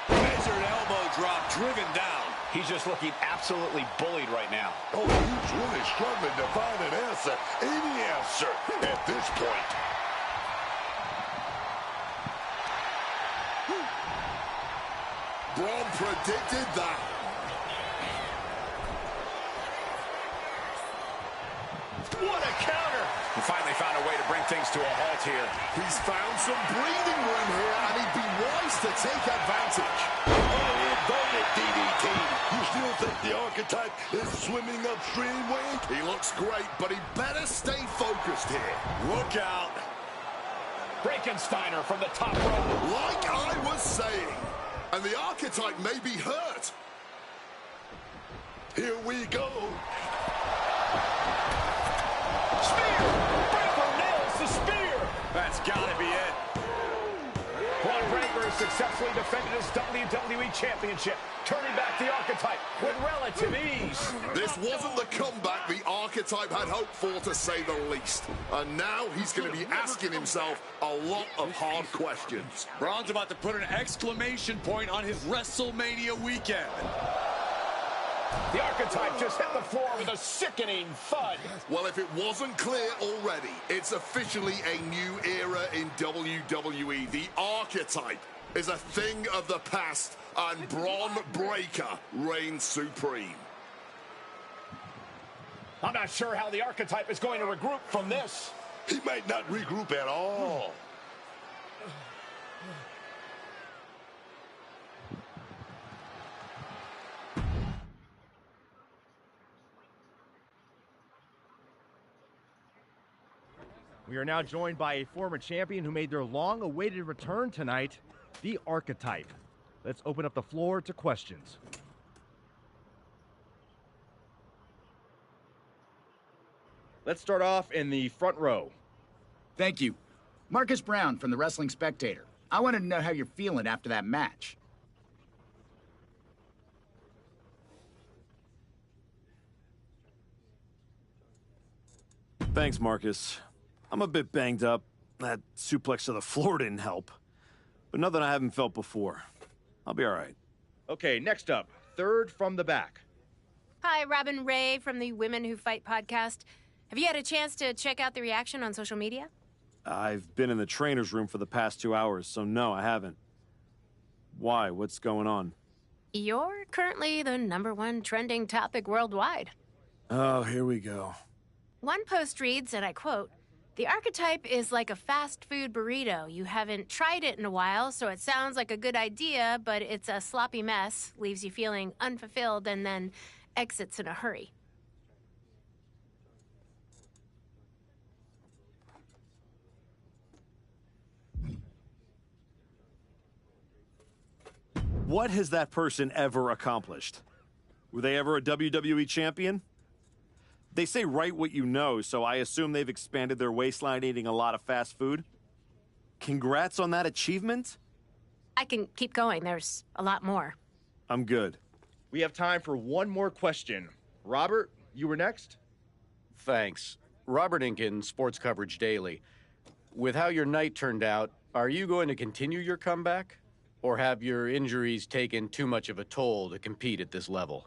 Measured elbow drop, driven down. He's just looking absolutely bullied right now. Oh, he's really struggling to find an answer, any answer at this point. Braun predicted that. What a counter! He finally found a way to bring things to a halt here. He's found some breathing room here, and he'd be wise to take advantage. Oh, inverted DDT. You still think the Archetype is swimming upstream, Wade? He looks great, but he better stay focused here. Look out. Frankensteiner from the top rope. Like I was saying, and the Archetype may be hurt. Here we go. Spear! Breaker nails the spear! That's gotta be it. Braun Breaker has successfully defended his WWE Championship, turning back the Archetype with relative ease. This wasn't the comeback the Archetype had hoped for, to say the least. And now he's going to be asking himself a lot of hard questions. Braun's about to put an exclamation point on his WrestleMania weekend. The Archetype just hit the floor with a sickening thud. Well, if it wasn't clear already, it's officially a new era in WWE. The Archetype is a thing of the past, and Braun Breaker reigns supreme. I'm not sure how the Archetype is going to regroup from this. He might not regroup at all. We are now joined by a former champion who made their long-awaited return tonight, the Archetype. Let's open up the floor to questions. Let's start off in the front row. Thank you. Marcus Brown from the Wrestling Spectator. I wanted to know how you're feeling after that match. Thanks, Marcus. I'm a bit banged up. That suplex to the floor didn't help. But nothing I haven't felt before. I'll be all right. Okay, next up, third from the back. Hi, Robin Ray from the Women Who Fight podcast. Have you had a chance to check out the reaction on social media? I've been in the trainer's room for the past 2 hours, so no, I haven't. Why? What's going on? You're currently the #1 trending topic worldwide. Oh, here we go. One post reads, and I quote, "The Archetype is like a fast food burrito. You haven't tried it in a while, so it sounds like a good idea, but it's a sloppy mess, leaves you feeling unfulfilled, and then exits in a hurry." What has that person ever accomplished? Were they ever a WWE champion? They say write what you know, so I assume they've expanded their waistline eating a lot of fast food. Congrats on that achievement. I can keep going. There's a lot more. I'm good. We have time for one more question. Robert, you were next? Thanks. Robert Inkin, Sports Coverage Daily. With how your night turned out, are you going to continue your comeback? Or have your injuries taken too much of a toll to compete at this level?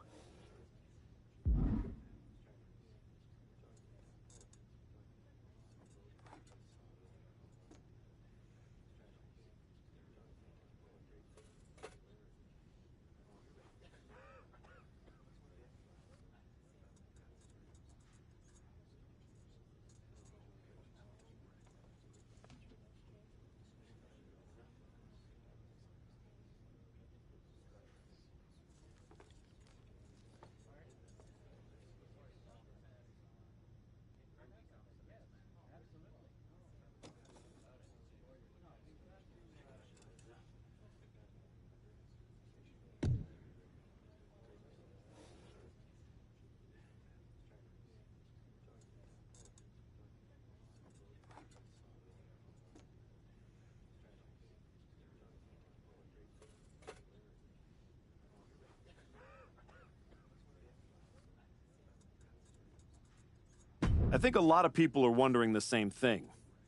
I think a lot of people are wondering the same thing,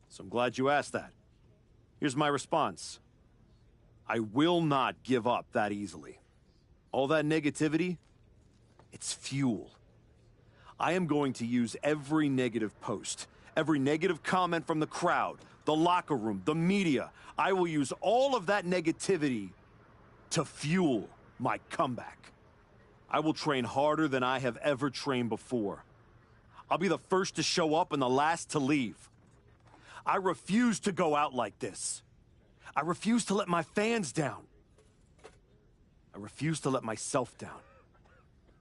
so I'm glad you asked that. Here's my response. I will not give up that easily. All that negativity, it's fuel. I am going to use every negative post, every negative comment from the crowd, the locker room, the media. I will use all of that negativity to fuel my comeback. I will train harder than I have ever trained before. I'll be the first to show up and the last to leave. I refuse to go out like this. I refuse to let my fans down. I refuse to let myself down.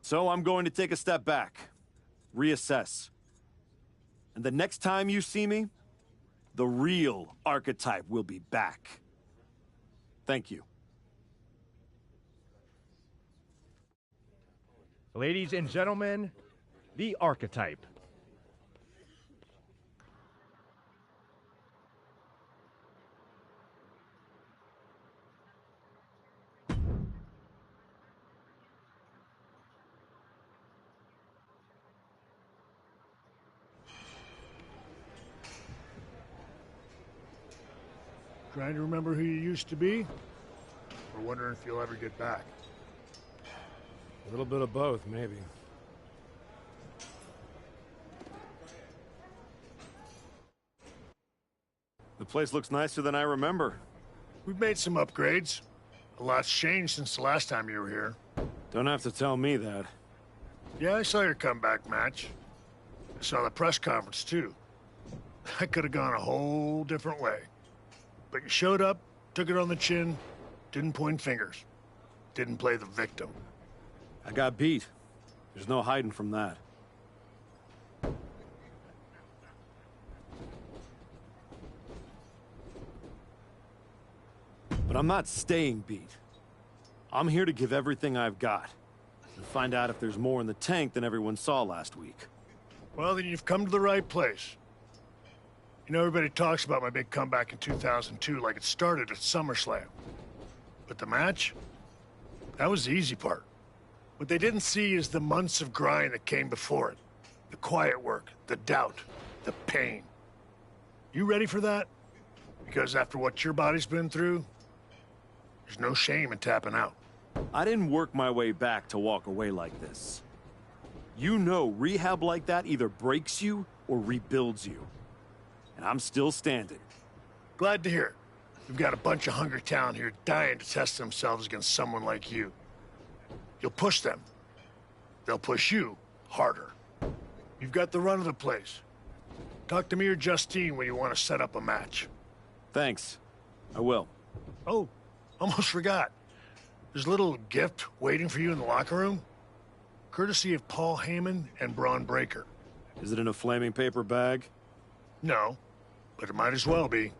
So I'm going to take a step back, reassess. And the next time you see me, the real archetype will be back. Thank you. Ladies and gentlemen, the archetype. Trying to remember who you used to be? Or wondering if you'll ever get back? A little bit of both, maybe. The place looks nicer than I remember. We've made some upgrades. A lot's changed since the last time you were here. Don't have to tell me that. Yeah, I saw your comeback match. I saw the press conference, too. That could have gone a whole different way. But you showed up, took it on the chin, didn't point fingers. Didn't play the victim. I got beat. There's no hiding from that. But I'm not staying beat. I'm here to give everything I've got. And find out if there's more in the tank than everyone saw last week. Well, then you've come to the right place. You know, everybody talks about my big comeback in 2002 like it started at SummerSlam. But the match? That was the easy part. What they didn't see is the months of grind that came before it. The quiet work, the doubt, the pain. You ready for that? Because after what your body's been through, there's no shame in tapping out. I didn't work my way back to walk away like this. You know, rehab like that either breaks you or rebuilds you. And I'm still standing. Glad to hear it. We've got a bunch of hungry talent here dying to test themselves against someone like you. You'll push them. They'll push you harder. You've got the run of the place. Talk to me or Justine when you want to set up a match. Thanks. I will. Oh, almost forgot. There's a little gift waiting for you in the locker room. Courtesy of Paul Heyman and Braun Breaker. Is it in a flaming paper bag? No, but it might as well be.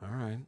All right.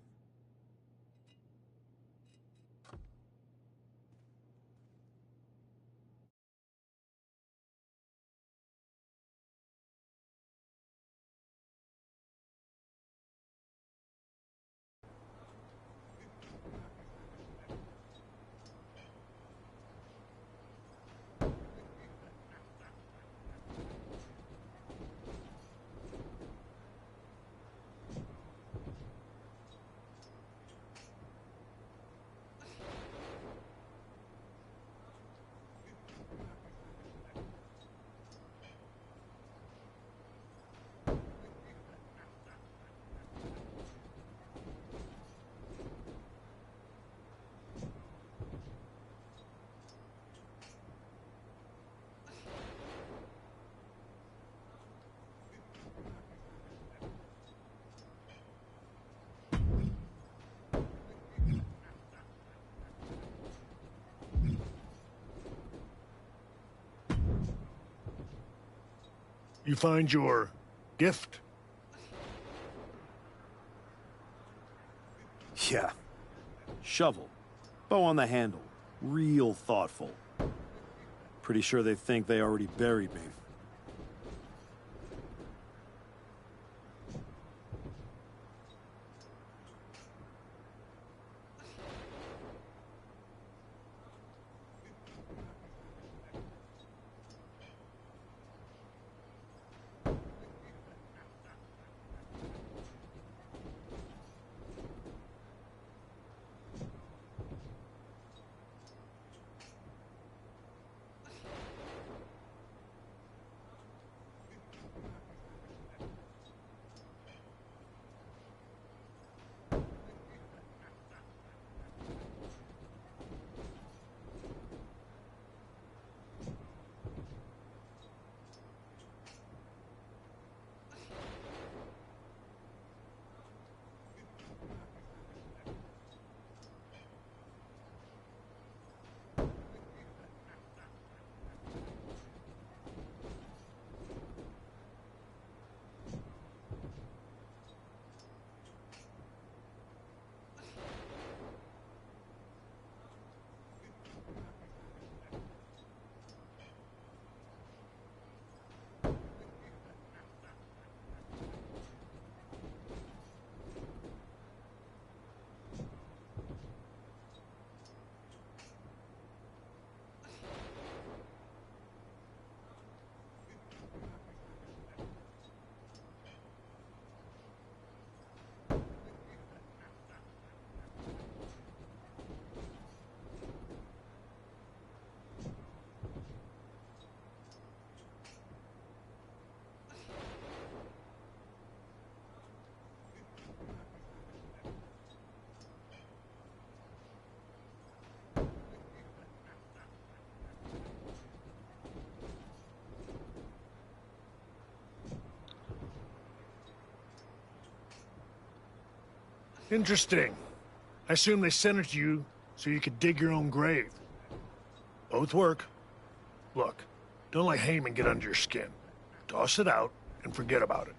You find your gift? Yeah. Shovel. Bow on the handle. Real thoughtful. Pretty sure they think they already buried me. Interesting. I assume they sent it to you so you could dig your own grave. Both work. Look, don't let Heyman get under your skin. Toss it out and forget about it.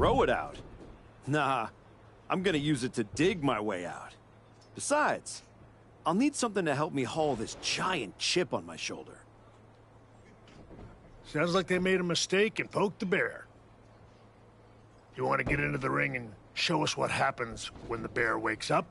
Throw it out? Nah, I'm gonna use it to dig my way out. Besides, I'll need something to help me haul this giant chip on my shoulder. Sounds like they made a mistake and poked the bear. You want to get into the ring and show us what happens when the bear wakes up?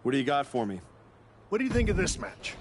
What do you got for me? What do you think of this match?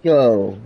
Go.